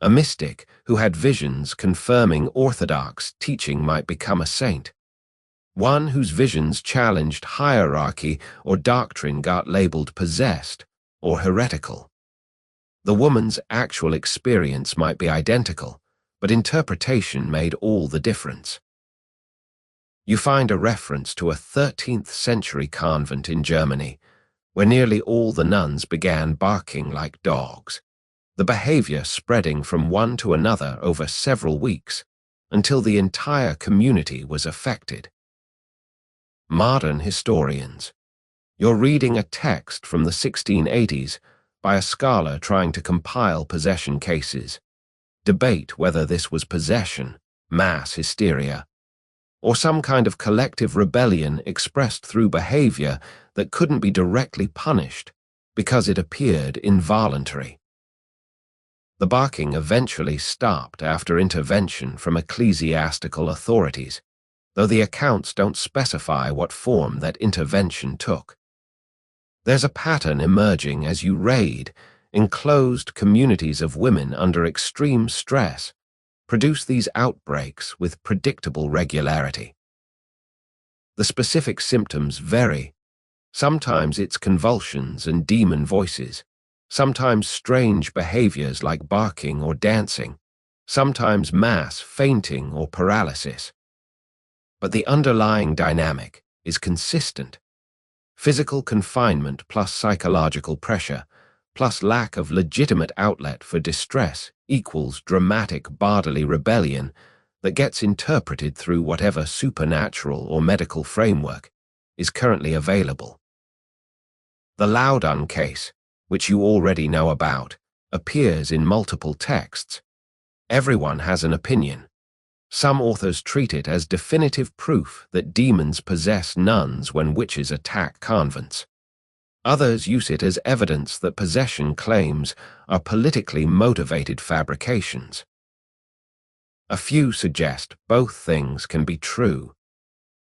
A mystic who had visions confirming orthodox teaching might become a saint. One whose visions challenged hierarchy or doctrine got labeled possessed or heretical. The woman's actual experience might be identical, but interpretation made all the difference. You find a reference to a 13th century convent in Germany, where nearly all the nuns began barking like dogs, the behavior spreading from one to another over several weeks until the entire community was affected. Modern historians. You're reading a text from the 1680s by a scholar trying to compile possession cases, debate whether this was possession, mass hysteria, or some kind of collective rebellion expressed through behavior that couldn't be directly punished because it appeared involuntary. The barking eventually stopped after intervention from ecclesiastical authorities, though the accounts don't specify what form that intervention took. There's a pattern emerging as you raid enclosed communities of women under extreme stress, produce these outbreaks with predictable regularity. The specific symptoms vary. Sometimes it's convulsions and demon voices, sometimes strange behaviors like barking or dancing, sometimes mass fainting or paralysis. But the underlying dynamic is consistent. Physical confinement plus psychological pressure, plus lack of legitimate outlet for distress equals dramatic bodily rebellion that gets interpreted through whatever supernatural or medical framework is currently available. The Loudon case, which you already know about, appears in multiple texts. Everyone has an opinion. Some authors treat it as definitive proof that demons possess nuns when witches attack convents. Others use it as evidence that possession claims are politically motivated fabrications. A few suggest both things can be true.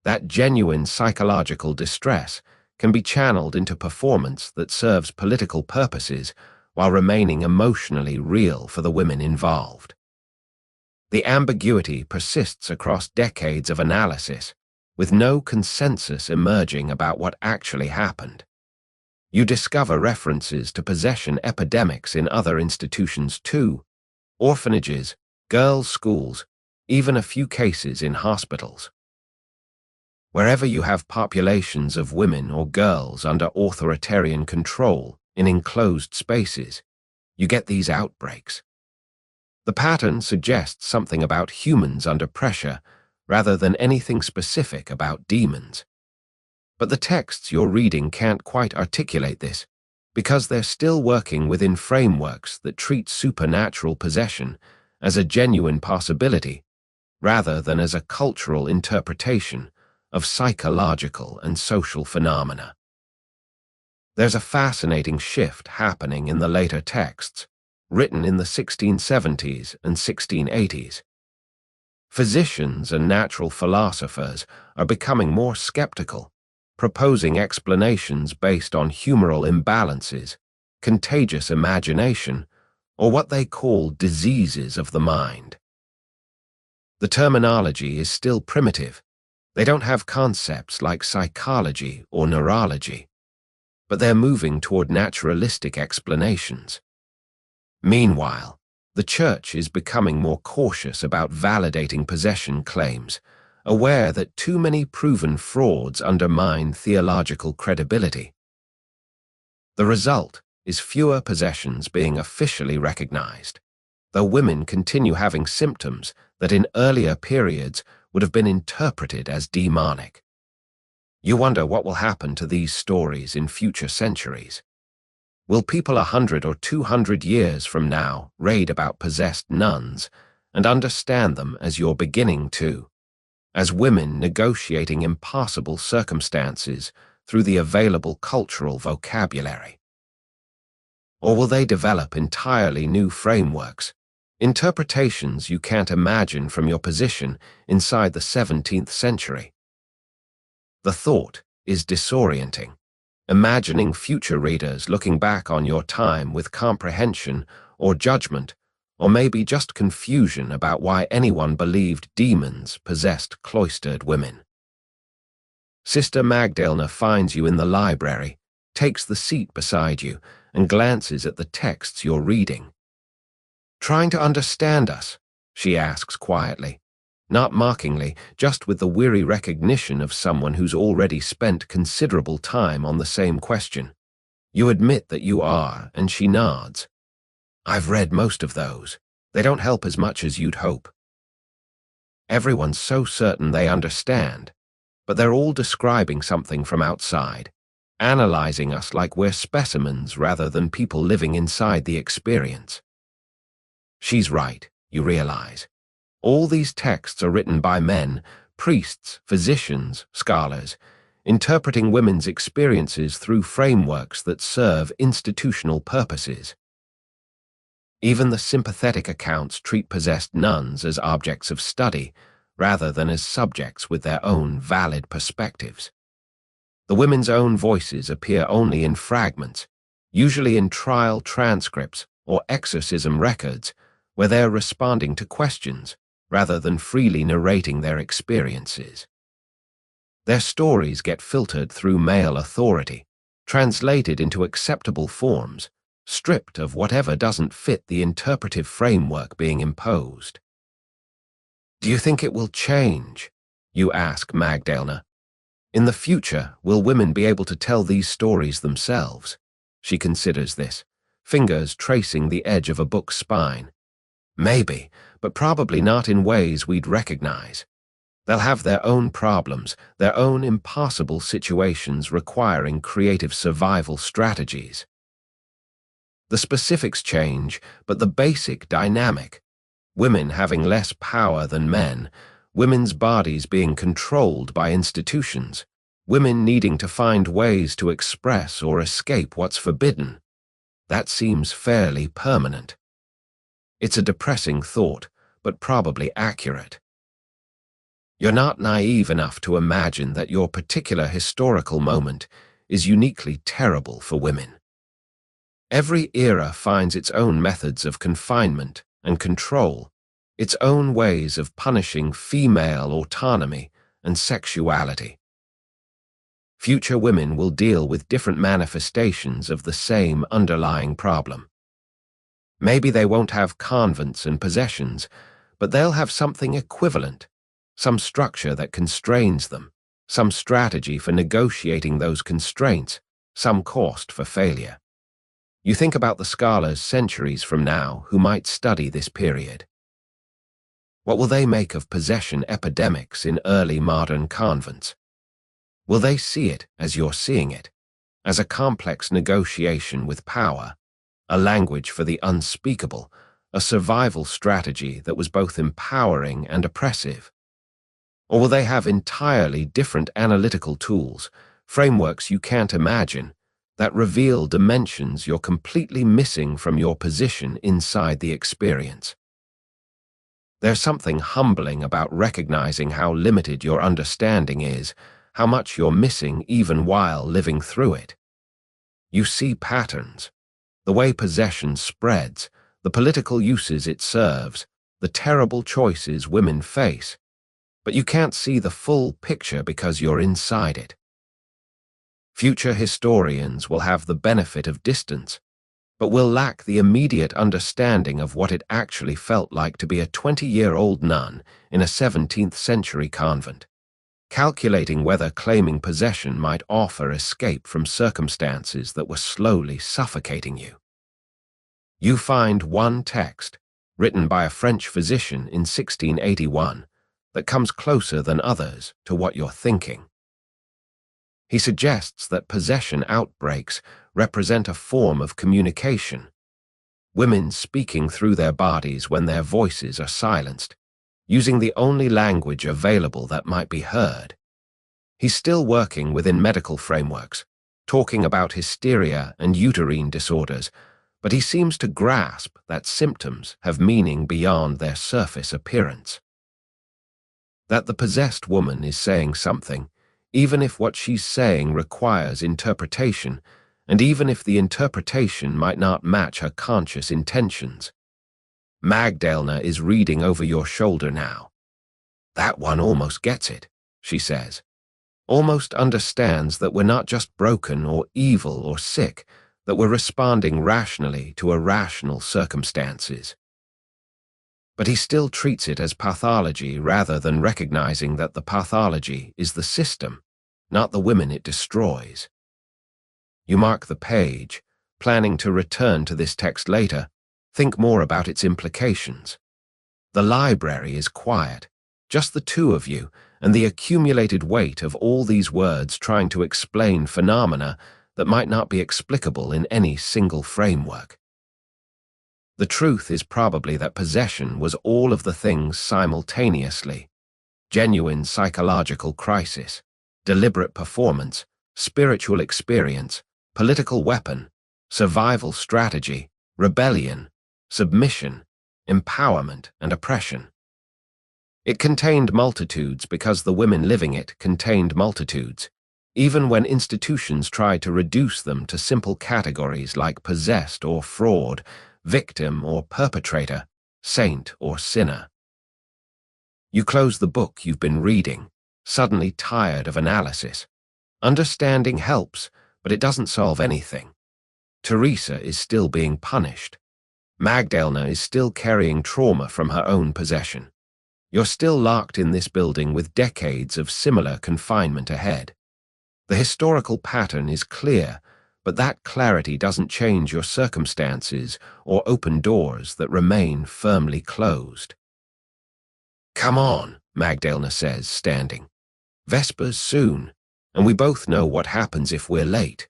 That genuine psychological distress can be channeled into performance that serves political purposes while remaining emotionally real for the women involved. The ambiguity persists across decades of analysis, with no consensus emerging about what actually happened. You discover references to possession epidemics in other institutions too: orphanages, girls' schools, even a few cases in hospitals. Wherever you have populations of women or girls under authoritarian control in enclosed spaces, you get these outbreaks. The pattern suggests something about humans under pressure rather than anything specific about demons. But the texts you're reading can't quite articulate this because they're still working within frameworks that treat supernatural possession as a genuine possibility rather than as a cultural interpretation of psychological and social phenomena. There's a fascinating shift happening in the later texts, written in the 1670s and 1680s. Physicians and natural philosophers are becoming more skeptical, proposing explanations based on humoral imbalances, contagious imagination, or what they call diseases of the mind. The terminology is still primitive. They don't have concepts like psychology or neurology, but they're moving toward naturalistic explanations. Meanwhile, the Church is becoming more cautious about validating possession claims, aware that too many proven frauds undermine theological credibility. The result is fewer possessions being officially recognized, though women continue having symptoms that in earlier periods would have been interpreted as demonic. You wonder what will happen to these stories in future centuries. Will people 100 or 200 years from now read about possessed nuns and understand them as you're beginning to, as women negotiating impossible circumstances through the available cultural vocabulary? Or will they develop entirely new frameworks, interpretations you can't imagine from your position inside the 17th century? The thought is disorienting, imagining future readers looking back on your time with comprehension or judgment, or maybe just confusion about why anyone believed demons possessed cloistered women. Sister Magdalena finds you in the library, takes the seat beside you, and glances at the texts you're reading. "Trying to understand us?" she asks quietly, not mockingly, just with the weary recognition of someone who's already spent considerable time on the same question. You admit that you are, and she nods. "I've read most of those. They don't help as much as you'd hope." Everyone's so certain they understand, but they're all describing something from outside, analyzing us like we're specimens rather than people living inside the experience. She's right, you realize. All these texts are written by men, priests, physicians, scholars, interpreting women's experiences through frameworks that serve institutional purposes. Even the sympathetic accounts treat possessed nuns as objects of study, rather than as subjects with their own valid perspectives. The women's own voices appear only in fragments, usually in trial transcripts or exorcism records, where they're responding to questions, rather than freely narrating their experiences. Their stories get filtered through male authority, translated into acceptable forms, stripped of whatever doesn't fit the interpretive framework being imposed. Do you think it will change? You ask Magdalena. In the future, will women be able to tell these stories themselves? She considers this, fingers tracing the edge of a book's spine. Maybe, but probably not in ways we'd recognize. They'll have their own problems, their own impossible situations requiring creative survival strategies. The specifics change, but the basic dynamic. Women having less power than men, women's bodies being controlled by institutions, women needing to find ways to express or escape what's forbidden. That seems fairly permanent. It's a depressing thought, but probably accurate. You're not naive enough to imagine that your particular historical moment is uniquely terrible for women. Every era finds its own methods of confinement and control, its own ways of punishing female autonomy and sexuality. Future women will deal with different manifestations of the same underlying problem. Maybe they won't have convents and possessions, but they'll have something equivalent, some structure that constrains them, some strategy for negotiating those constraints, some cost for failure. You think about the scholars centuries from now who might study this period. What will they make of possession epidemics in early modern convents? Will they see it as you're seeing it, as a complex negotiation with power, a language for the unspeakable, a survival strategy that was both empowering and oppressive? Or will they have entirely different analytical tools, frameworks you can't imagine, that reveal dimensions you're completely missing from your position inside the experience? There's something humbling about recognizing how limited your understanding is, how much you're missing even while living through it. You see patterns, the way possession spreads, the political uses it serves, the terrible choices women face, but you can't see the full picture because you're inside it. Future historians will have the benefit of distance, but will lack the immediate understanding of what it actually felt like to be a 20-year-old nun in a 17th century convent, calculating whether claiming possession might offer escape from circumstances that were slowly suffocating you. You find one text, written by a French physician in 1681, that comes closer than others to what you're thinking. He suggests that possession outbreaks represent a form of communication, women speaking through their bodies when their voices are silenced, using the only language available that might be heard. He's still working within medical frameworks, talking about hysteria and uterine disorders, but he seems to grasp that symptoms have meaning beyond their surface appearance. That the possessed woman is saying something, even if what she's saying requires interpretation, and even if the interpretation might not match her conscious intentions. Magdalena is reading over your shoulder now. That one almost gets it, she says. Almost understands that we're not just broken or evil or sick, that we're responding rationally to irrational circumstances. But he still treats it as pathology rather than recognizing that the pathology is the system, not the women it destroys. You mark the page, planning to return to this text later, think more about its implications. The library is quiet, just the two of you, and the accumulated weight of all these words trying to explain phenomena that might not be explicable in any single framework. The truth is probably that possession was all of the things simultaneously: genuine psychological crisis, deliberate performance, spiritual experience, political weapon, survival strategy, rebellion, submission, empowerment, and oppression. It contained multitudes because the women living it contained multitudes, even when institutions tried to reduce them to simple categories like possessed or fraud, victim or perpetrator, saint or sinner. You close the book you've been reading, suddenly tired of analysis. Understanding helps, but it doesn't solve anything. Teresa is still being punished. Magdalena is still carrying trauma from her own possession. You're still locked in this building with decades of similar confinement ahead. The historical pattern is clear, but that clarity doesn't change your circumstances or open doors that remain firmly closed. "Come on," Magdalena says, standing. "Vespers soon, and we both know what happens if we're late."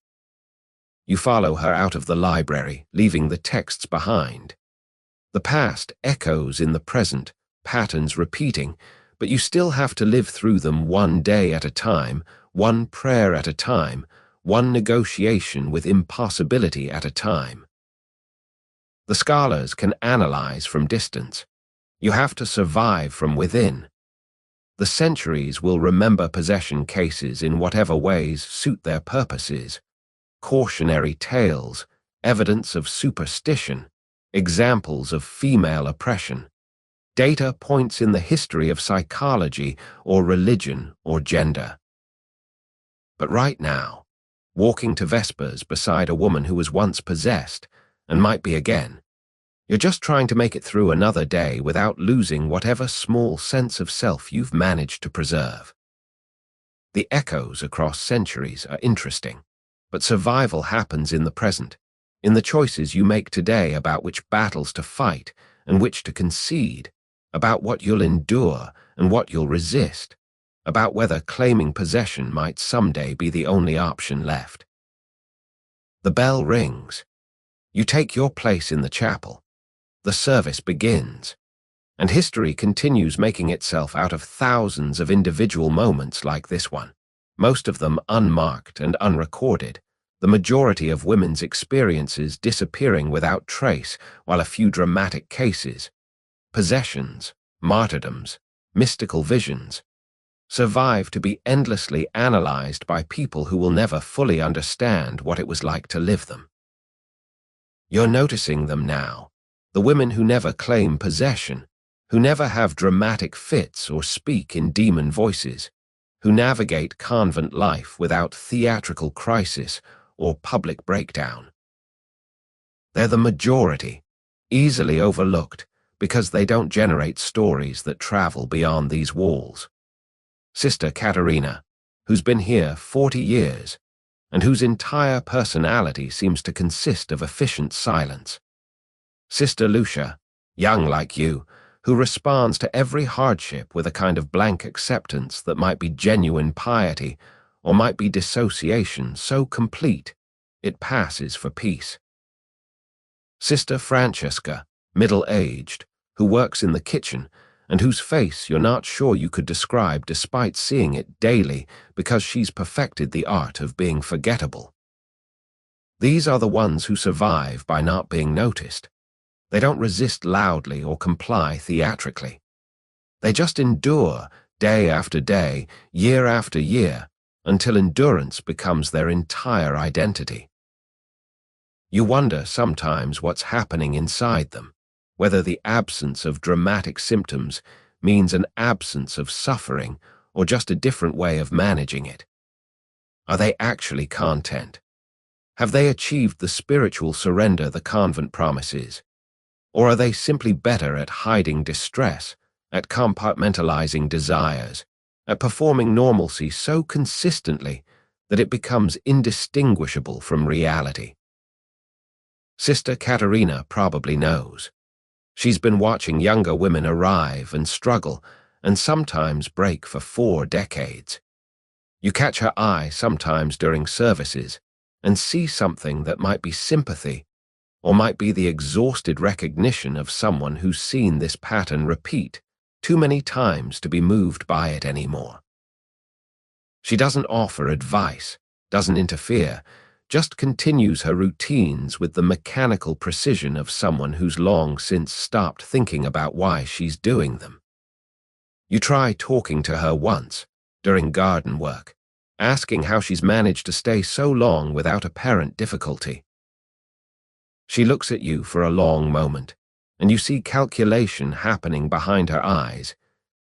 You follow her out of the library, leaving the texts behind. The past echoes in the present, patterns repeating, but you still have to live through them one day at a time, one prayer at a time, one negotiation with impossibility at a time. The scholars can analyze from distance. You have to survive from within. The centuries will remember possession cases in whatever ways suit their purposes. Cautionary tales, evidence of superstition, examples of female oppression, data points in the history of psychology or religion or gender. But right now, walking to Vespers beside a woman who was once possessed, and might be again, you're just trying to make it through another day without losing whatever small sense of self you've managed to preserve. The echoes across centuries are interesting, but survival happens in the present, in the choices you make today about which battles to fight and which to concede, about what you'll endure and what you'll resist, about whether claiming possession might someday be the only option left. The bell rings. You take your place in the chapel. The service begins, and history continues making itself out of thousands of individual moments like this one, most of them unmarked and unrecorded, the majority of women's experiences disappearing without trace, while a few dramatic cases, possessions, martyrdoms, mystical visions, survive to be endlessly analyzed by people who will never fully understand what it was like to live them. You're noticing them now, the women who never claim possession, who never have dramatic fits or speak in demon voices, who navigate convent life without theatrical crisis or public breakdown. They're the majority, easily overlooked, because they don't generate stories that travel beyond these walls. Sister Caterina, who's been here 40 years, and whose entire personality seems to consist of efficient silence. Sister Lucia, young like you, who responds to every hardship with a kind of blank acceptance that might be genuine piety or might be dissociation so complete it passes for peace. Sister Francesca, middle-aged, who works in the kitchen and whose face you're not sure you could describe despite seeing it daily because she's perfected the art of being forgettable. These are the ones who survive by not being noticed. They don't resist loudly or comply theatrically. They just endure day after day, year after year, until endurance becomes their entire identity. You wonder sometimes what's happening inside them, whether the absence of dramatic symptoms means an absence of suffering or just a different way of managing it. Are they actually content? Have they achieved the spiritual surrender the convent promises? Or are they simply better at hiding distress, at compartmentalizing desires, at performing normalcy so consistently that it becomes indistinguishable from reality? Sister Caterina probably knows. She's been watching younger women arrive and struggle and sometimes break for 4 decades. You catch her eye sometimes during services and see something that might be sympathy or might be the exhausted recognition of someone who's seen this pattern repeat too many times to be moved by it anymore. She doesn't offer advice, doesn't interfere, just continues her routines with the mechanical precision of someone who's long since stopped thinking about why she's doing them. You try talking to her once, during garden work, asking how she's managed to stay so long without apparent difficulty. She looks at you for a long moment, and you see calculation happening behind her eyes.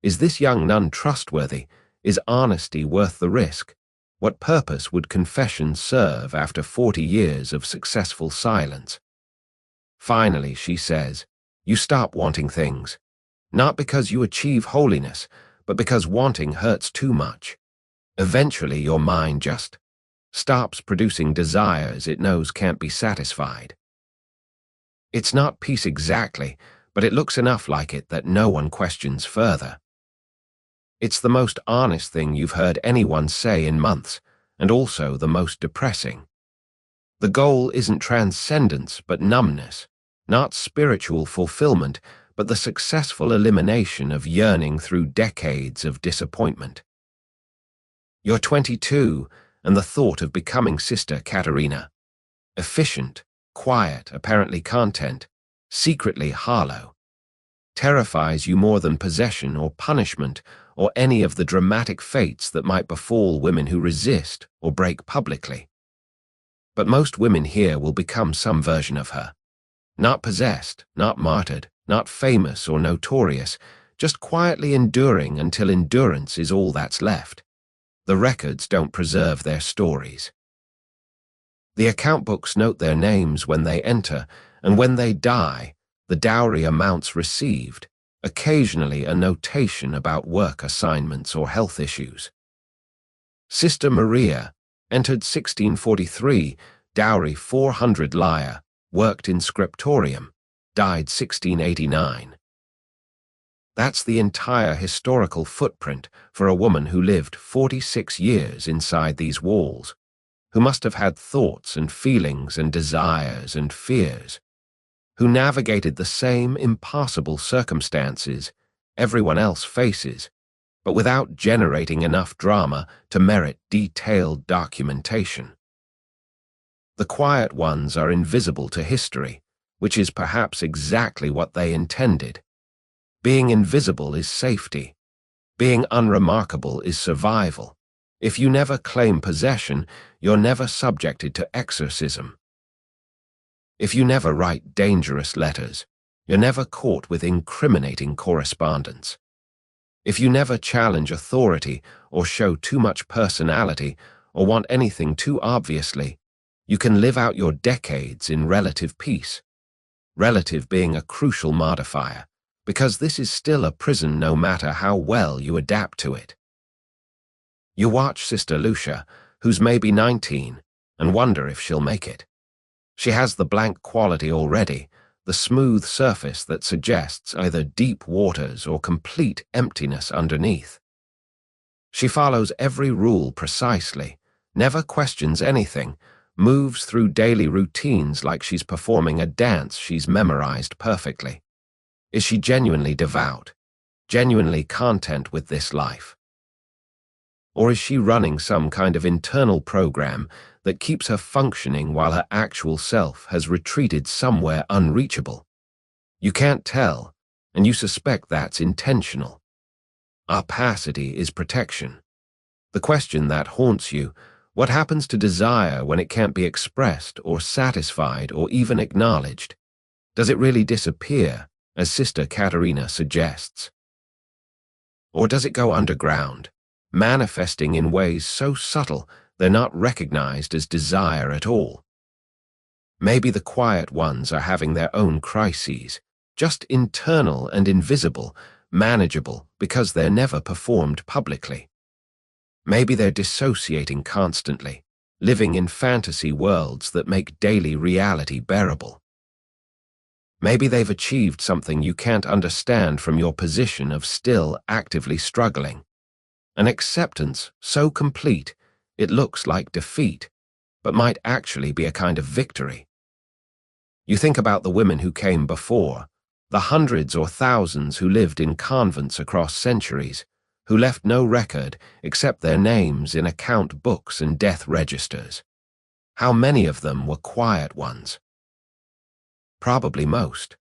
Is this young nun trustworthy? Is honesty worth the risk? What purpose would confession serve after 40 years of successful silence? Finally, she says, you stop wanting things. Not because you achieve holiness, but because wanting hurts too much. Eventually, your mind just stops producing desires it knows can't be satisfied. It's not peace exactly, but it looks enough like it that no one questions further. It's the most honest thing you've heard anyone say in months, and also the most depressing. The goal isn't transcendence, but numbness, not spiritual fulfillment, but the successful elimination of yearning through decades of disappointment. You're 22, and the thought of becoming Sister Caterina, efficient, quiet, apparently content, secretly hollow, terrifies you more than possession or punishment or any of the dramatic fates that might befall women who resist or break publicly. But most women here will become some version of her. Not possessed, not martyred, not famous or notorious, just quietly enduring until endurance is all that's left. The records don't preserve their stories. The account books note their names when they enter, and when they die, the dowry amounts received, occasionally a notation about work assignments or health issues. Sister Maria entered 1643, dowry 400 lire, worked in scriptorium, died 1689. That's the entire historical footprint for a woman who lived 46 years inside these walls, who must have had thoughts and feelings and desires and fears, who navigated the same impossible circumstances everyone else faces, but without generating enough drama to merit detailed documentation. The quiet ones are invisible to history, which is perhaps exactly what they intended. Being invisible is safety. Being unremarkable is survival. If you never claim possession, you're never subjected to exorcism. If you never write dangerous letters, you're never caught with incriminating correspondence. If you never challenge authority or show too much personality or want anything too obviously, you can live out your decades in relative peace. Relative being a crucial modifier, because this is still a prison no matter how well you adapt to it. You watch Sister Lucia, who's maybe 19, and wonder if she'll make it. She has the blank quality already, the smooth surface that suggests either deep waters or complete emptiness underneath. She follows every rule precisely, never questions anything, moves through daily routines like she's performing a dance she's memorized perfectly. Is she genuinely devout, genuinely content with this life? Or is she running some kind of internal program that keeps her functioning while her actual self has retreated somewhere unreachable? You can't tell, and you suspect that's intentional. Opacity is protection. The question that haunts you, what happens to desire when it can't be expressed or satisfied or even acknowledged? Does it really disappear, as Sister Caterina suggests? Or does it go underground, manifesting in ways so subtle they're not recognized as desire at all? Maybe the quiet ones are having their own crises, just internal and invisible, manageable because they're never performed publicly. Maybe they're dissociating constantly, living in fantasy worlds that make daily reality bearable. Maybe they've achieved something you can't understand from your position of still actively struggling. An acceptance so complete it looks like defeat, but might actually be a kind of victory. You think about the women who came before, the hundreds or thousands who lived in convents across centuries, who left no record except their names in account books and death registers. How many of them were quiet ones? Probably most.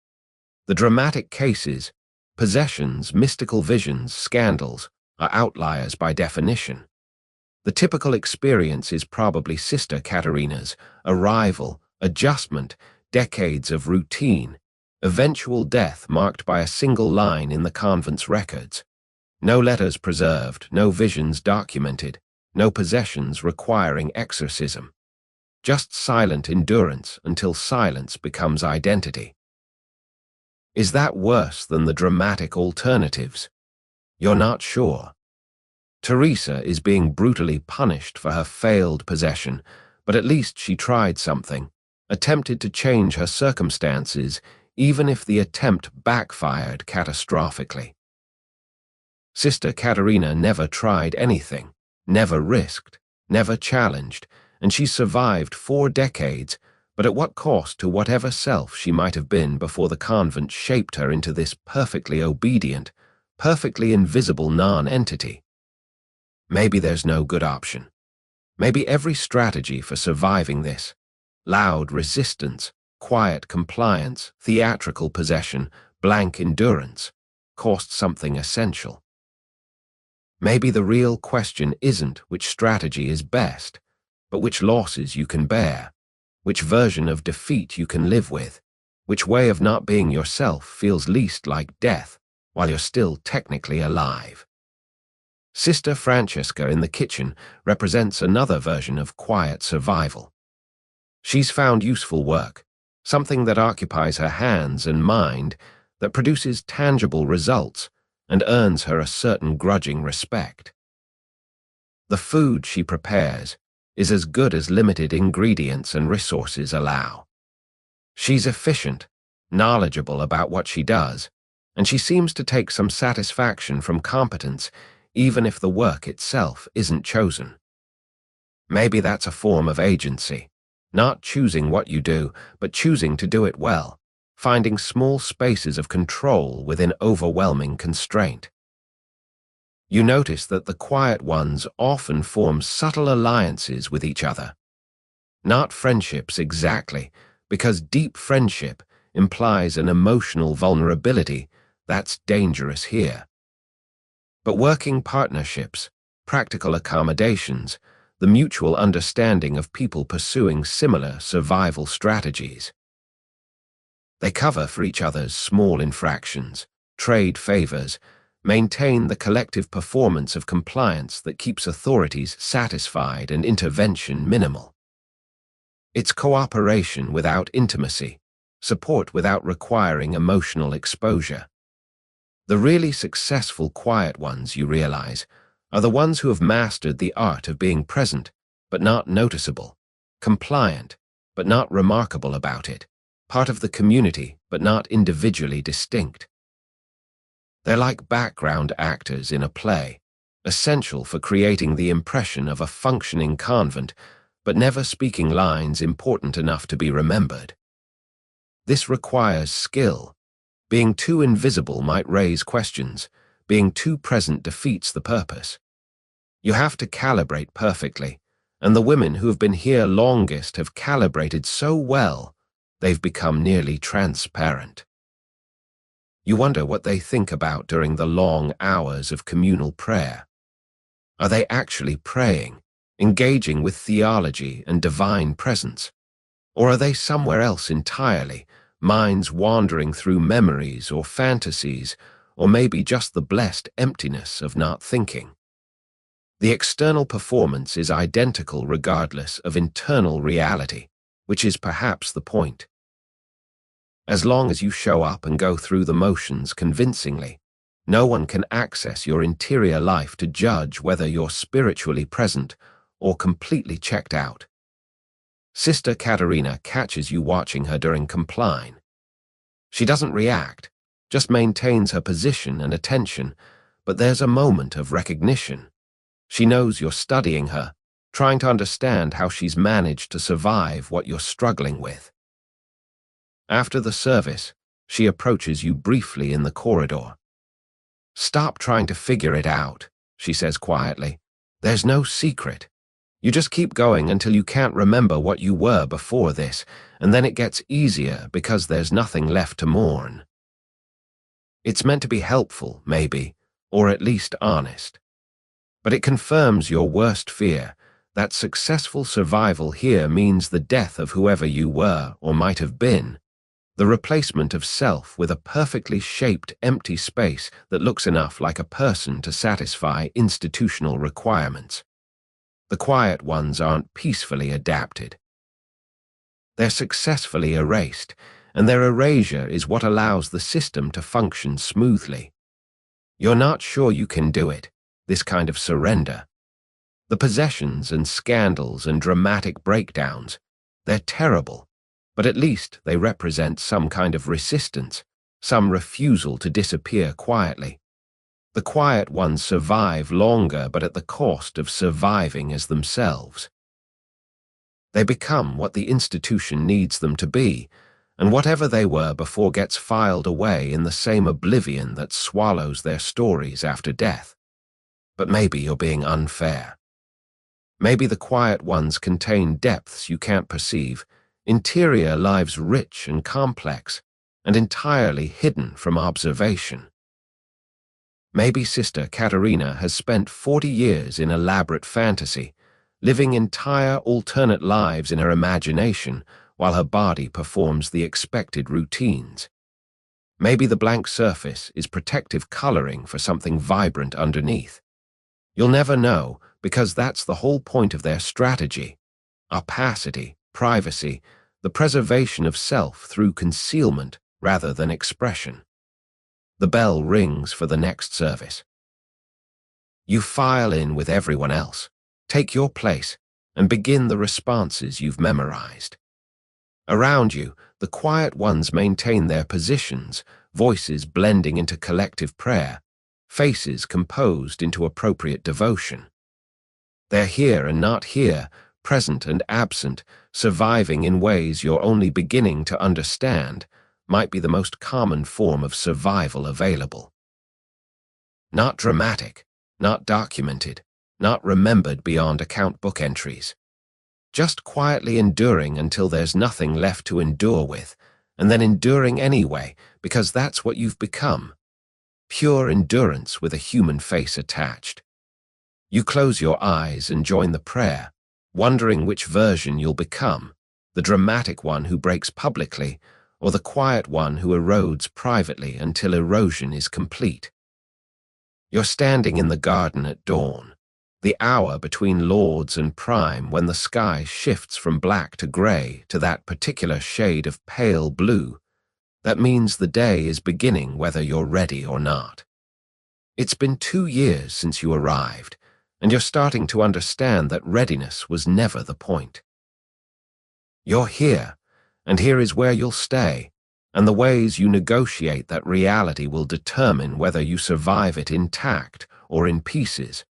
The dramatic cases, possessions, mystical visions, scandals, are outliers by definition. The typical experience is probably Sister Caterina's arrival, adjustment, decades of routine, eventual death marked by a single line in the convent's records. No letters preserved, no visions documented, no possessions requiring exorcism. Just silent endurance until silence becomes identity. Is that worse than the dramatic alternatives? You're not sure. Teresa is being brutally punished for her failed possession, but at least she tried something, attempted to change her circumstances, even if the attempt backfired catastrophically. Sister Caterina never tried anything, never risked, never challenged, and she survived 4 decades, but at what cost to whatever self she might have been before the convent shaped her into this perfectly obedient, perfectly invisible non-entity? Maybe there's no good option. Maybe every strategy for surviving this, loud resistance, quiet compliance, theatrical possession, blank endurance, cost something essential. Maybe the real question isn't which strategy is best, but which losses you can bear, which version of defeat you can live with, which way of not being yourself feels least like death while you're still technically alive. Sister Francesca in the kitchen represents another version of quiet survival. She's found useful work, something that occupies her hands and mind, that produces tangible results and earns her a certain grudging respect. The food she prepares is as good as limited ingredients and resources allow. She's efficient, knowledgeable about what she does, and she seems to take some satisfaction from competence, even if the work itself isn't chosen. Maybe that's a form of agency, not choosing what you do, but choosing to do it well, finding small spaces of control within overwhelming constraint. You notice that the quiet ones often form subtle alliances with each other. Not friendships exactly, because deep friendship implies an emotional vulnerability that's dangerous here. But working partnerships, practical accommodations, the mutual understanding of people pursuing similar survival strategies. They cover for each other's small infractions, trade favors, maintain the collective performance of compliance that keeps authorities satisfied and intervention minimal. It's cooperation without intimacy, support without requiring emotional exposure. The really successful quiet ones, you realize, are the ones who have mastered the art of being present, but not noticeable, compliant, but not remarkable about it, part of the community, but not individually distinct. They're like background actors in a play, essential for creating the impression of a functioning convent, but never speaking lines important enough to be remembered. This requires skill. Being too invisible might raise questions. Being too present defeats the purpose. You have to calibrate perfectly, and the women who have been here longest have calibrated so well, they've become nearly transparent. You wonder what they think about during the long hours of communal prayer. Are they actually praying, engaging with theology and divine presence? Or are they somewhere else entirely, minds wandering through memories or fantasies, or maybe just the blessed emptiness of not thinking? The external performance is identical regardless of internal reality, which is perhaps the point. As long as you show up and go through the motions convincingly, no one can access your interior life to judge whether you're spiritually present or completely checked out. Sister Caterina catches you watching her during compline. She doesn't react, just maintains her position and attention, but there's a moment of recognition. She knows you're studying her, trying to understand how she's managed to survive what you're struggling with. After the service, she approaches you briefly in the corridor. "Stop trying to figure it out," she says quietly. "There's no secret. You just keep going until you can't remember what you were before this, and then it gets easier because there's nothing left to mourn." It's meant to be helpful, maybe, or at least honest. But it confirms your worst fear, that successful survival here means the death of whoever you were or might have been, the replacement of self with a perfectly shaped empty space that looks enough like a person to satisfy institutional requirements. The quiet ones aren't peacefully adapted. They're successfully erased, and their erasure is what allows the system to function smoothly. You're not sure you can do it, this kind of surrender. The possessions and scandals and dramatic breakdowns, they're terrible, but at least they represent some kind of resistance, some refusal to disappear quietly. The quiet ones survive longer, but at the cost of surviving as themselves. They become what the institution needs them to be, and whatever they were before gets filed away in the same oblivion that swallows their stories after death. But maybe you're being unfair. Maybe the quiet ones contain depths you can't perceive, interior lives rich and complex, and entirely hidden from observation. Maybe Sister Katerina has spent 40 years in elaborate fantasy, living entire alternate lives in her imagination while her body performs the expected routines. Maybe the blank surface is protective coloring for something vibrant underneath. You'll never know, because that's the whole point of their strategy: opacity, privacy, the preservation of self through concealment rather than expression. The bell rings for the next service. You file in with everyone else, take your place, and begin the responses you've memorized. Around you, the quiet ones maintain their positions, voices blending into collective prayer, faces composed into appropriate devotion. They're here and not here, present and absent, surviving in ways you're only beginning to understand, might be the most common form of survival available. Not dramatic, not documented, not remembered beyond account book entries. Just quietly enduring until there's nothing left to endure with, and then enduring anyway, because that's what you've become. Pure endurance with a human face attached. You close your eyes and join the prayer, wondering which version you'll become, the dramatic one who breaks publicly, or the quiet one who erodes privately until erosion is complete. You're standing in the garden at dawn, the hour between Lords and Prime, when the sky shifts from black to grey to that particular shade of pale blue. That means the day is beginning whether you're ready or not. It's been 2 years since you arrived, and you're starting to understand that readiness was never the point. You're here, and here is where you'll stay, and the ways you negotiate that reality will determine whether you survive it intact or in pieces,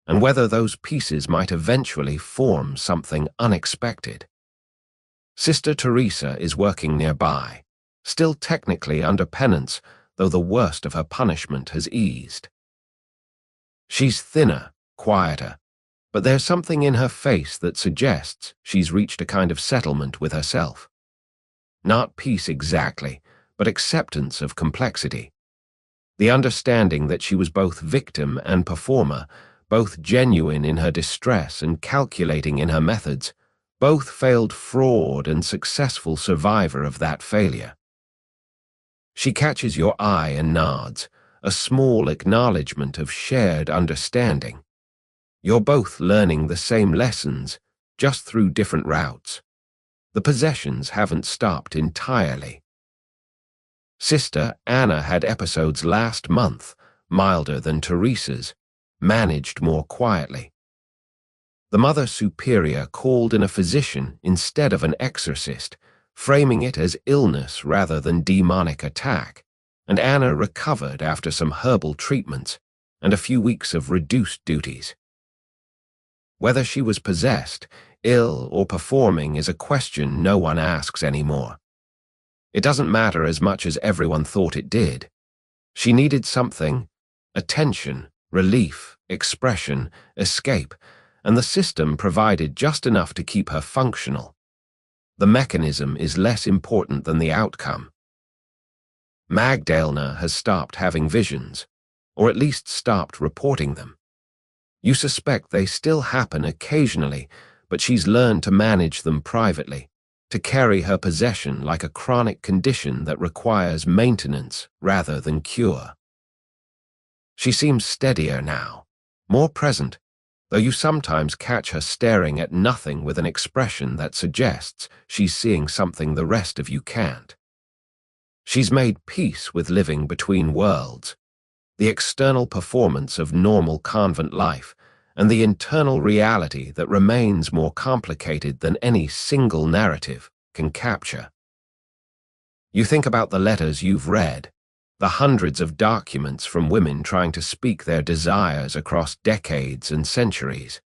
and whether those pieces might eventually form something unexpected. Sister Teresa is working nearby, still technically under penance, though the worst of her punishment has eased. She's thinner, quieter, but there's something in her face that suggests she's reached a kind of settlement with herself. Not peace exactly, but acceptance of complexity. The understanding that she was both victim and performer, both genuine in her distress and calculating in her methods, both failed fraud and successful survivor of that failure. She catches your eye and nods, a small acknowledgement of shared understanding. You're both learning the same lessons, just through different routes. The possessions haven't stopped entirely. Sister Anna had episodes last month, milder than Teresa's, managed more quietly. The Mother Superior called in a physician instead of an exorcist, framing it as illness rather than demonic attack, and Anna recovered after some herbal treatments and a few weeks of reduced duties. Whether she was possessed, ill, or performing is a question no one asks anymore. It doesn't matter as much as everyone thought it did. She needed something: attention, relief, expression, escape, and the system provided just enough to keep her functional. The mechanism is less important than the outcome. Magdalena has stopped having visions, or at least stopped reporting them. You suspect they still happen occasionally, but she's learned to manage them privately, to carry her possession like a chronic condition that requires maintenance rather than cure. She seems steadier now, more present, though you sometimes catch her staring at nothing with an expression that suggests she's seeing something the rest of you can't. She's made peace with living between worlds, the external performance of normal convent life, and the internal reality that remains more complicated than any single narrative can capture. You think about the letters you've read, the hundreds of documents from women trying to speak their desires across decades and centuries.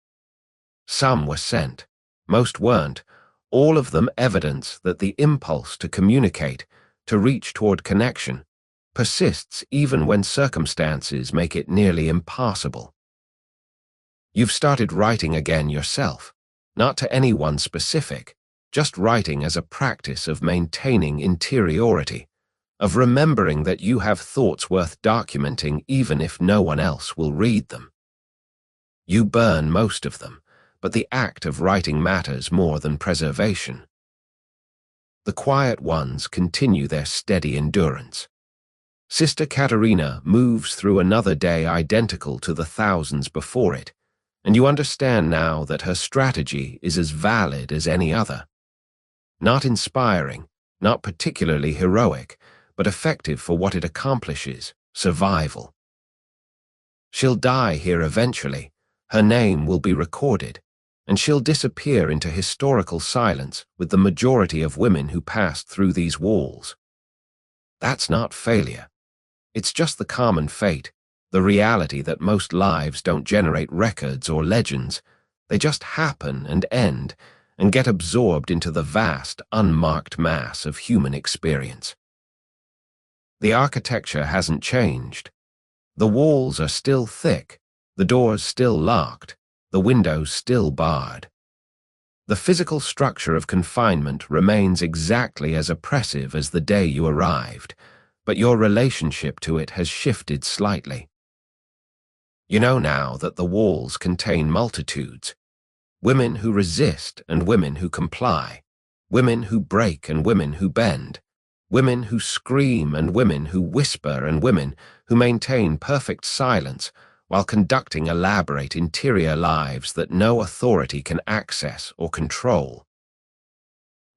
Some were sent, most weren't, all of them evidence that the impulse to communicate, to reach toward connection, persists even when circumstances make it nearly impossible. You've started writing again yourself, not to anyone specific, just writing as a practice of maintaining interiority, of remembering that you have thoughts worth documenting even if no one else will read them. You burn most of them, but the act of writing matters more than preservation. The quiet ones continue their steady endurance. Sister Caterina moves through another day identical to the thousands before it, and you understand now that her strategy is as valid as any other. Not inspiring, not particularly heroic, but effective for what it accomplishes, survival. She'll die here eventually, her name will be recorded, and she'll disappear into historical silence with the majority of women who passed through these walls. That's not failure. It's just the common fate, the reality that most lives don't generate records or legends. They just happen and end and get absorbed into the vast, unmarked mass of human experience. The architecture hasn't changed. The walls are still thick, the doors still locked, the windows still barred. The physical structure of confinement remains exactly as oppressive as the day you arrived, but your relationship to it has shifted slightly. You know now that the walls contain multitudes, women who resist and women who comply, women who break and women who bend, women who scream and women who whisper and women who maintain perfect silence while conducting elaborate interior lives that no authority can access or control.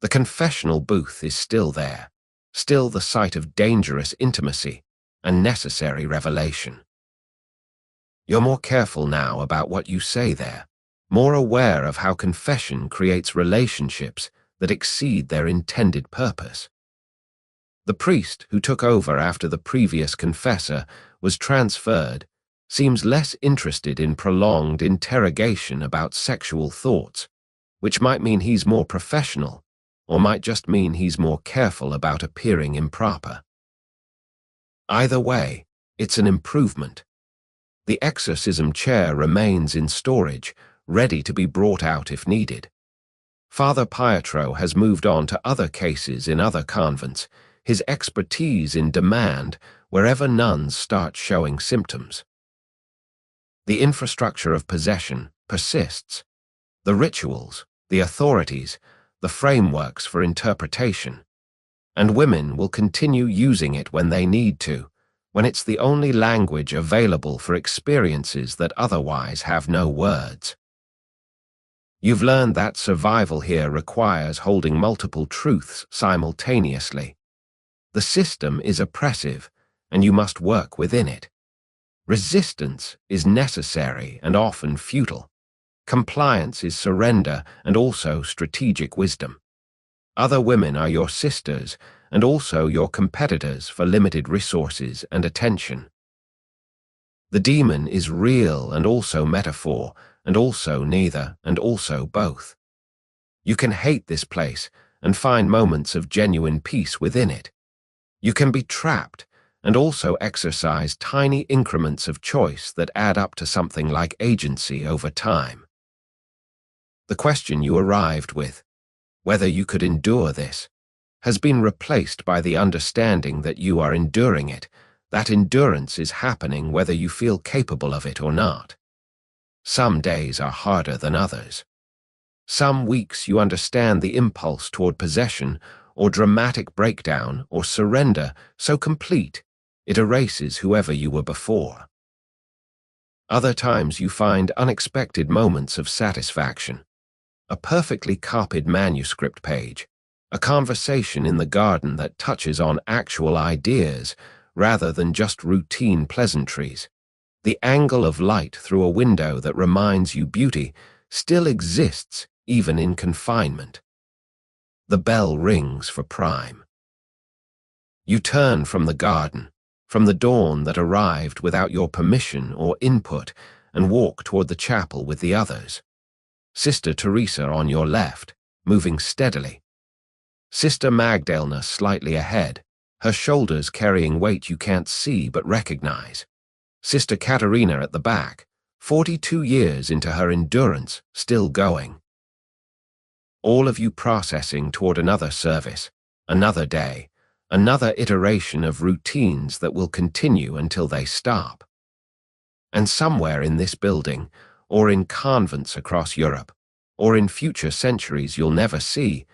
The confessional booth is still there, still the site of dangerous intimacy and necessary revelation. You're more careful now about what you say there, more aware of how confession creates relationships that exceed their intended purpose. The priest who took over after the previous confessor was transferred seems less interested in prolonged interrogation about sexual thoughts, which might mean he's more professional, or might just mean he's more careful about appearing improper. Either way, it's an improvement. The exorcism chair remains in storage, ready to be brought out if needed. Father Pietro has moved on to other cases in other convents, his expertise in demand wherever nuns start showing symptoms. The infrastructure of possession persists. The rituals, the authorities, the frameworks for interpretation. And women will continue using it when they need to, when it's the only language available for experiences that otherwise have no words. You've learned that survival here requires holding multiple truths simultaneously. The system is oppressive, and you must work within it. Resistance is necessary and often futile. Compliance is surrender and also strategic wisdom. Other women are your sisters and also your competitors for limited resources and attention. The demon is real and also metaphor, and also neither, and also both. You can hate this place and find moments of genuine peace within it. You can be trapped and also exercise tiny increments of choice that add up to something like agency over time. The question you arrived with, whether you could endure this, has been replaced by the understanding that you are enduring it, that endurance is happening whether you feel capable of it or not. Some days are harder than others. Some weeks you understand the impulse toward possession or dramatic breakdown or surrender so complete it erases whoever you were before. Other times you find unexpected moments of satisfaction. A perfectly copied manuscript page, a conversation in the garden that touches on actual ideas rather than just routine pleasantries. The angle of light through a window that reminds you beauty still exists even in confinement. The bell rings for prime. You turn from the garden, from the dawn that arrived without your permission or input, and walk toward the chapel with the others. Sister Teresa on your left, moving steadily. Sister Magdalena slightly ahead, her shoulders carrying weight you can't see but recognize. Sister Caterina at the back, 42 years into her endurance, still going. All of you processing toward another service, another day, another iteration of routines that will continue until they stop. And somewhere in this building, or in convents across Europe, or in future centuries you'll never see,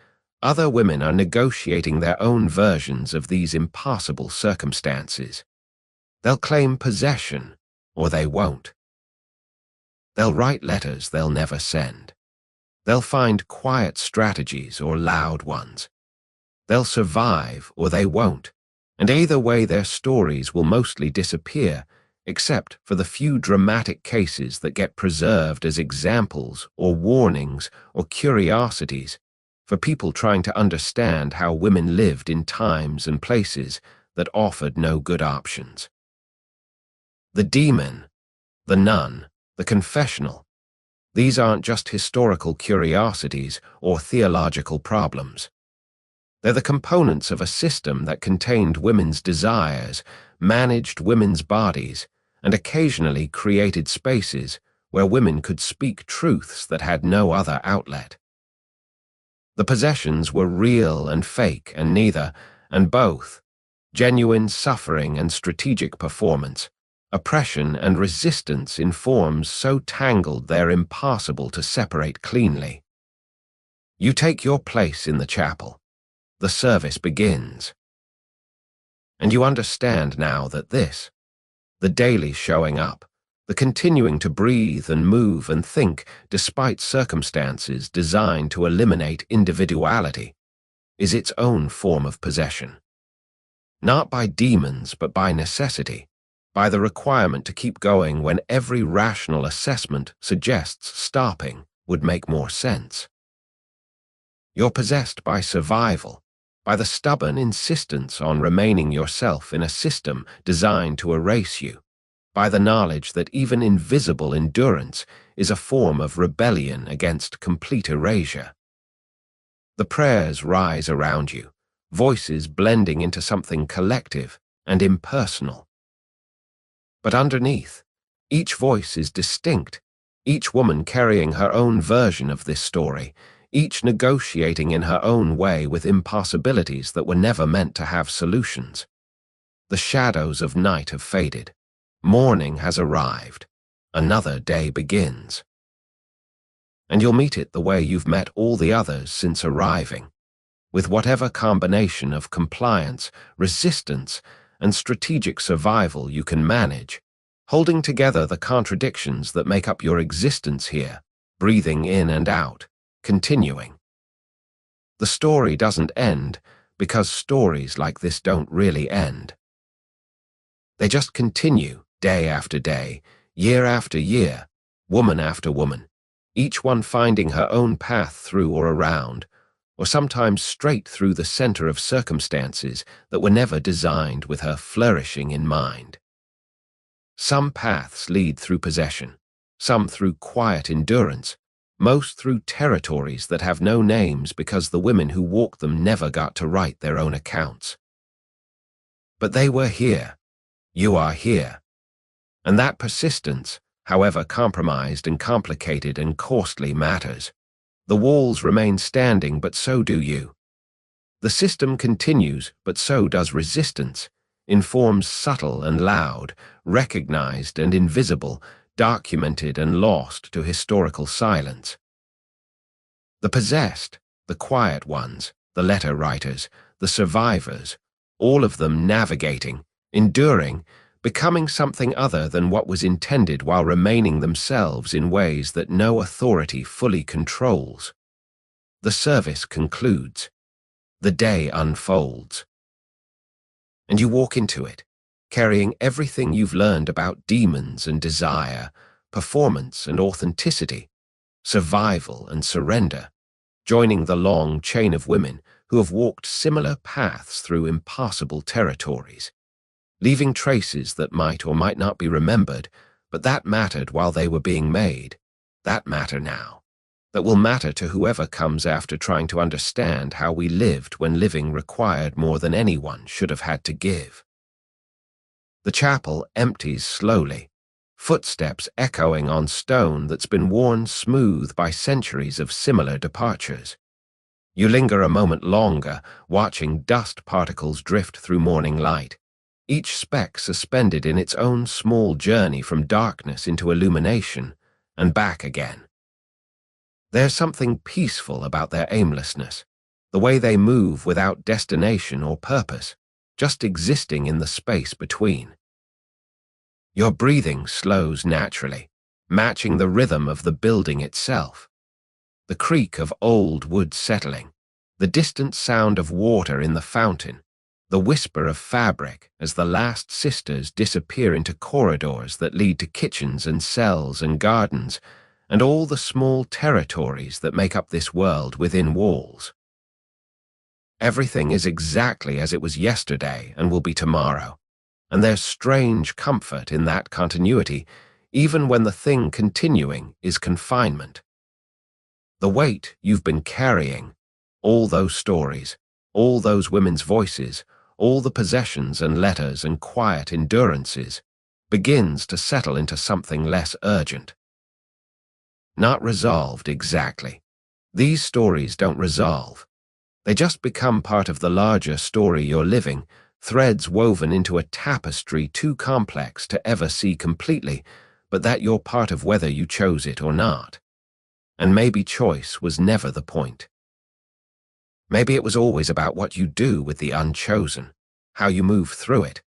other women are negotiating their own versions of these impossible circumstances. They'll claim possession, or they won't. They'll write letters they'll never send. They'll find quiet strategies or loud ones. They'll survive, or they won't, and either way their stories will mostly disappear, except for the few dramatic cases that get preserved as examples or warnings or curiosities for people trying to understand how women lived in times and places that offered no good options. The demon, the nun, the confessional, these aren't just historical curiosities or theological problems. They're the components of a system that contained women's desires, managed women's bodies, and occasionally created spaces where women could speak truths that had no other outlet. The possessions were real and fake and neither, and both, genuine suffering and strategic performance, oppression and resistance in forms so tangled they're impossible to separate cleanly. You take your place in the chapel. The service begins. And you understand now that this, the daily showing up, the continuing to breathe and move and think despite circumstances designed to eliminate individuality, is its own form of possession. Not by demons, but by necessity, by the requirement to keep going when every rational assessment suggests stopping would make more sense. You're possessed by survival, by the stubborn insistence on remaining yourself in a system designed to erase you, by the knowledge that even invisible endurance is a form of rebellion against complete erasure. The prayers rise around you, voices blending into something collective and impersonal. But underneath, each voice is distinct, each woman carrying her own version of this story, each negotiating in her own way with impossibilities that were never meant to have solutions. The shadows of night have faded. Morning has arrived. Another day begins. And you'll meet it the way you've met all the others since arriving, with whatever combination of compliance, resistance, and strategic survival you can manage, holding together the contradictions that make up your existence here, breathing in and out, continuing. The story doesn't end because stories like this don't really end. They just continue day after day, year after year, woman after woman, each one finding her own path through or around, or sometimes straight through the center of circumstances that were never designed with her flourishing in mind. Some paths lead through possession, some through quiet endurance, most through territories that have no names because the women who walked them never got to write their own accounts. But they were here. You are here. And that persistence, however compromised and complicated and costly, matters. The walls remain standing, but so do you. The system continues, but so does resistance, in forms subtle and loud, recognized and invisible, documented and lost to historical silence. The possessed, the quiet ones, the letter writers, the survivors, all of them navigating, enduring, becoming something other than what was intended while remaining themselves in ways that no authority fully controls. The service concludes. The day unfolds, and you walk into it, carrying everything you've learned about demons and desire, performance and authenticity, survival and surrender, joining the long chain of women who have walked similar paths through impassable territories, leaving traces that might or might not be remembered, but that mattered while they were being made, that matter now, that will matter to whoever comes after trying to understand how we lived when living required more than anyone should have had to give. The chapel empties slowly, footsteps echoing on stone that's been worn smooth by centuries of similar departures. You linger a moment longer, watching dust particles drift through morning light, each speck suspended in its own small journey from darkness into illumination and back again. There's something peaceful about their aimlessness, the way they move without destination or purpose, just existing in the space between. Your breathing slows naturally, matching the rhythm of the building itself. The creak of old wood settling, the distant sound of water in the fountain, the whisper of fabric as the last sisters disappear into corridors that lead to kitchens and cells and gardens, and all the small territories that make up this world within walls. Everything is exactly as it was yesterday and will be tomorrow, and there's strange comfort in that continuity, even when the thing continuing is confinement. The weight you've been carrying, all those stories, all those women's voices, all the possessions and letters and quiet endurances, begins to settle into something less urgent. Not resolved exactly. These stories don't resolve. They just become part of the larger story you're living, threads woven into a tapestry too complex to ever see completely, but that you're part of whether you chose it or not. And maybe choice was never the point. Maybe it was always about what you do with the unchosen, how you move through it,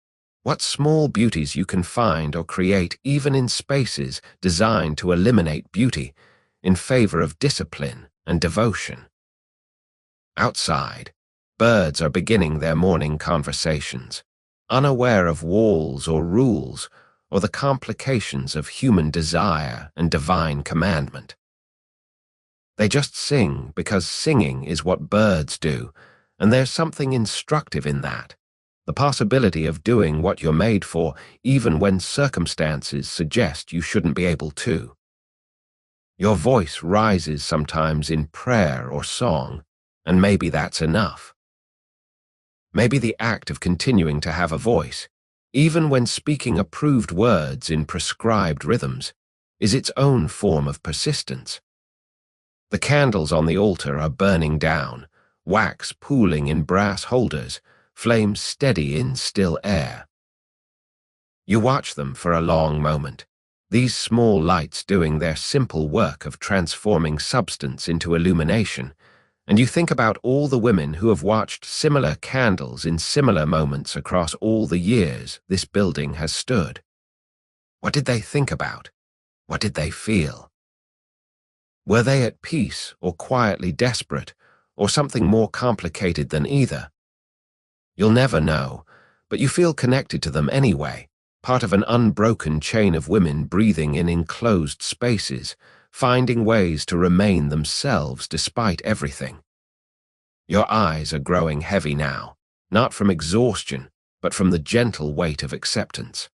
what small beauties you can find or create even in spaces designed to eliminate beauty in favor of discipline and devotion. Outside, birds are beginning their morning conversations, unaware of walls or rules or the complications of human desire and divine commandment. They just sing because singing is what birds do, and there's something instructive in that. The possibility of doing what you're made for, even when circumstances suggest you shouldn't be able to. Your voice rises sometimes in prayer or song, and maybe that's enough. Maybe the act of continuing to have a voice, even when speaking approved words in prescribed rhythms, is its own form of persistence. The candles on the altar are burning down, wax pooling in brass holders, flames steady in still air. You watch them for a long moment, these small lights doing their simple work of transforming substance into illumination, and you think about all the women who have watched similar candles in similar moments across all the years this building has stood. What did they think about? What did they feel? Were they at peace or quietly desperate, or something more complicated than either? You'll never know, but you feel connected to them anyway, part of an unbroken chain of women breathing in enclosed spaces, finding ways to remain themselves despite everything. Your eyes are growing heavy now, not from exhaustion, but from the gentle weight of acceptance.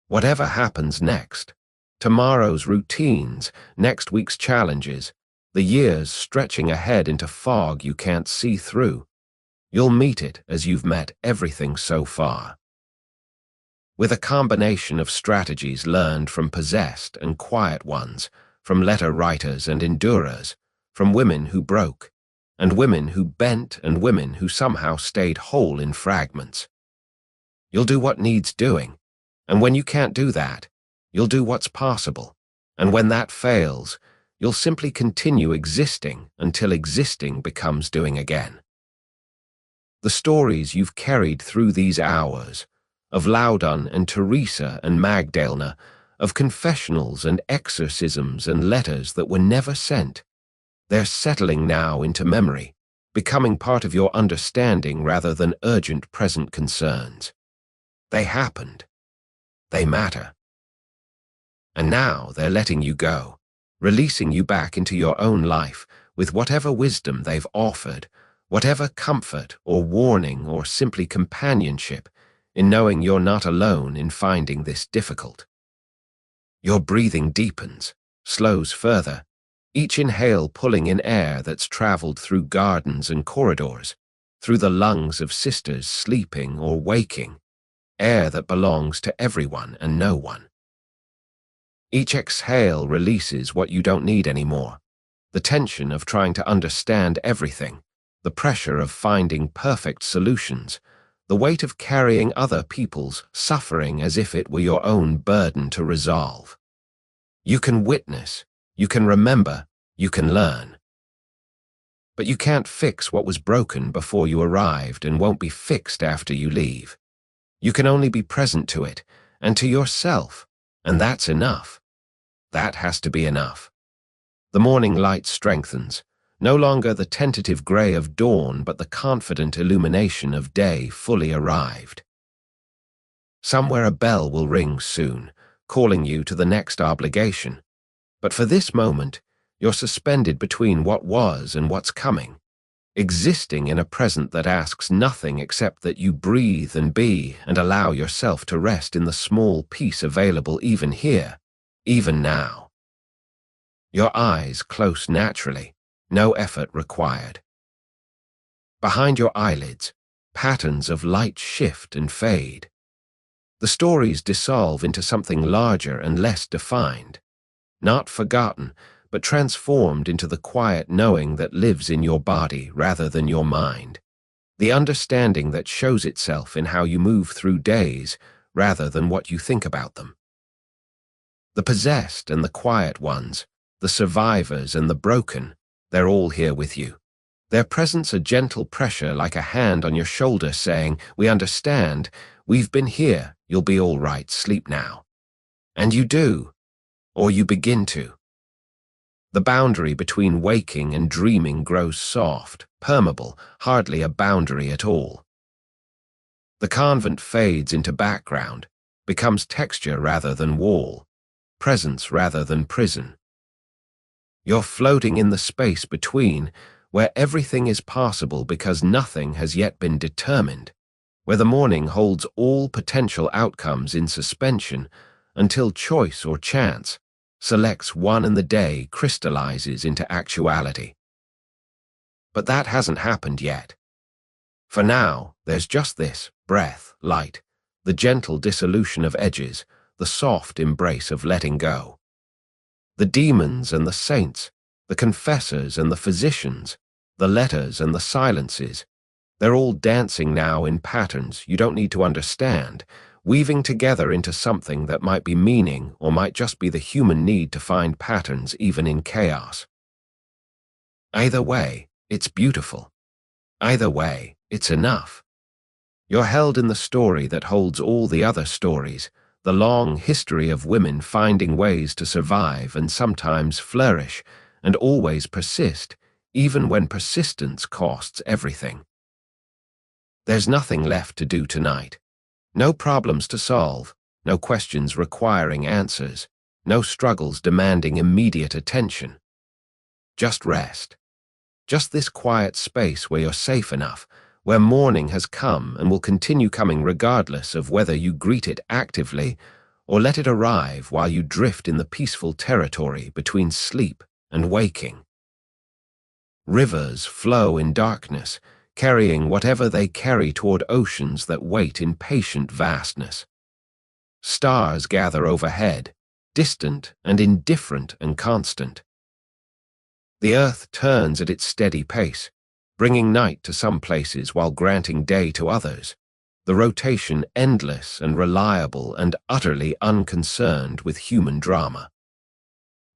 Whatever happens next, tomorrow's routines, next week's challenges, the years stretching ahead into fog you can't see through, you'll meet it as you've met everything so far. With a combination of strategies learned from possessed and quiet ones, from letter writers and endurers, from women who broke, and women who bent and women who somehow stayed whole in fragments. You'll do what needs doing, and when you can't do that, you'll do what's possible, and when that fails, you'll simply continue existing until existing becomes doing again. The stories you've carried through these hours, of Laudon and Teresa and Magdalena, of confessionals and exorcisms and letters that were never sent, they're settling now into memory, becoming part of your understanding rather than urgent present concerns. They happened. They matter. And now they're letting you go, releasing you back into your own life with whatever wisdom they've offered, whatever comfort or warning or simply companionship in knowing you're not alone in finding this difficult. Your breathing deepens, slows further, each inhale pulling in air that's traveled through gardens and corridors, through the lungs of sisters sleeping or waking, air that belongs to everyone and no one. Each exhale releases what you don't need anymore, the tension of trying to understand everything, the pressure of finding perfect solutions, the weight of carrying other people's suffering as if it were your own burden to resolve. You can witness, you can remember, you can learn. But you can't fix what was broken before you arrived and won't be fixed after you leave. You can only be present to it, and to yourself, and that's enough. That has to be enough. The morning light strengthens, no longer the tentative grey of dawn but the confident illumination of day fully arrived. Somewhere a bell will ring soon, calling you to the next obligation. But for this moment, you're suspended between what was and what's coming, existing in a present that asks nothing except that you breathe and be and allow yourself to rest in the small peace available even here, even now. Your eyes close naturally, no effort required. Behind your eyelids, patterns of light shift and fade. The stories dissolve into something larger and less defined, not forgotten, but transformed into the quiet knowing that lives in your body rather than your mind, the understanding that shows itself in how you move through days rather than what you think about them. The possessed and the quiet ones, the survivors and the broken, they're all here with you. Their presence a gentle pressure like a hand on your shoulder saying, "We understand, we've been here, you'll be all right, sleep now." And you do, or you begin to. The boundary between waking and dreaming grows soft, permeable, hardly a boundary at all. The convent fades into background, becomes texture rather than wall, presence rather than prison. You're floating in the space between, where everything is possible because nothing has yet been determined, where the morning holds all potential outcomes in suspension until choice or chance selects one and the day crystallizes into actuality. But that hasn't happened yet. For now, there's just this breath, light, the gentle dissolution of edges, the soft embrace of letting go. The demons and the saints, the confessors and the physicians, the letters and the silences, they're all dancing now in patterns you don't need to understand, weaving together into something that might be meaning or might just be the human need to find patterns even in chaos. Either way, it's beautiful. Either way, it's enough. You're held in the story that holds all the other stories, the long history of women finding ways to survive and sometimes flourish and always persist, even when persistence costs everything. There's nothing left to do tonight. No problems to solve, no questions requiring answers, no struggles demanding immediate attention. Just rest. Just this quiet space where you're safe enough, where morning has come and will continue coming regardless of whether you greet it actively or let it arrive while you drift in the peaceful territory between sleep and waking. Rivers flow in darkness, carrying whatever they carry toward oceans that wait in patient vastness. Stars gather overhead, distant and indifferent and constant. The earth turns at its steady pace, bringing night to some places while granting day to others, the rotation endless and reliable and utterly unconcerned with human drama.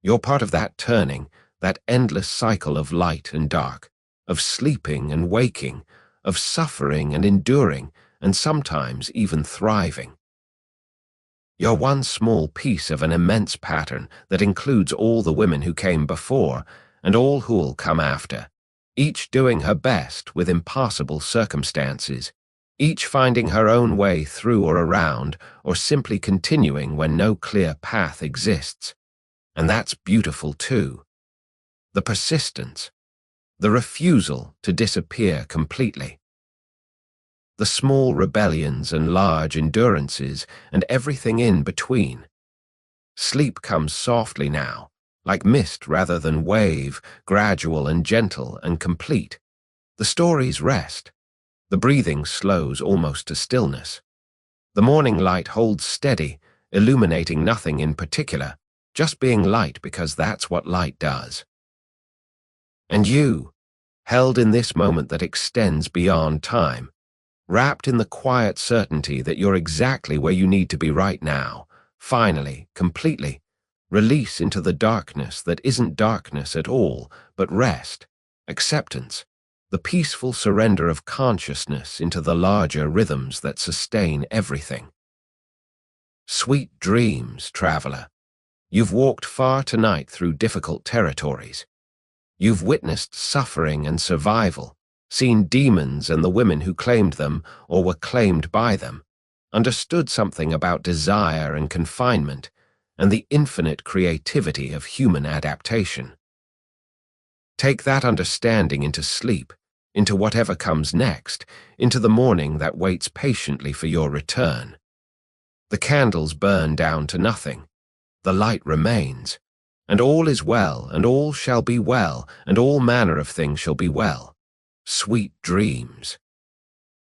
You're part of that turning, that endless cycle of light and dark, of sleeping and waking, of suffering and enduring, and sometimes even thriving. You're one small piece of an immense pattern that includes all the women who came before and all who'll come after, each doing her best with impossible circumstances, each finding her own way through or around, or simply continuing when no clear path exists. And that's beautiful too. The persistence, the refusal to disappear completely. The small rebellions and large endurances and everything in between. Sleep comes softly now, like mist rather than wave, gradual and gentle and complete. The stories rest. The breathing slows almost to stillness. The morning light holds steady, illuminating nothing in particular, just being light because that's what light does. And you, held in this moment that extends beyond time, wrapped in the quiet certainty that you're exactly where you need to be right now, finally, completely, release into the darkness that isn't darkness at all, but rest, acceptance, the peaceful surrender of consciousness into the larger rhythms that sustain everything. Sweet dreams, traveler. You've walked far tonight through difficult territories. You've witnessed suffering and survival, seen demons and the women who claimed them or were claimed by them, understood something about desire and confinement, and the infinite creativity of human adaptation. Take that understanding into sleep, into whatever comes next, into the morning that waits patiently for your return. The candles burn down to nothing. The light remains. And all is well, and all shall be well, and all manner of things shall be well. Sweet dreams.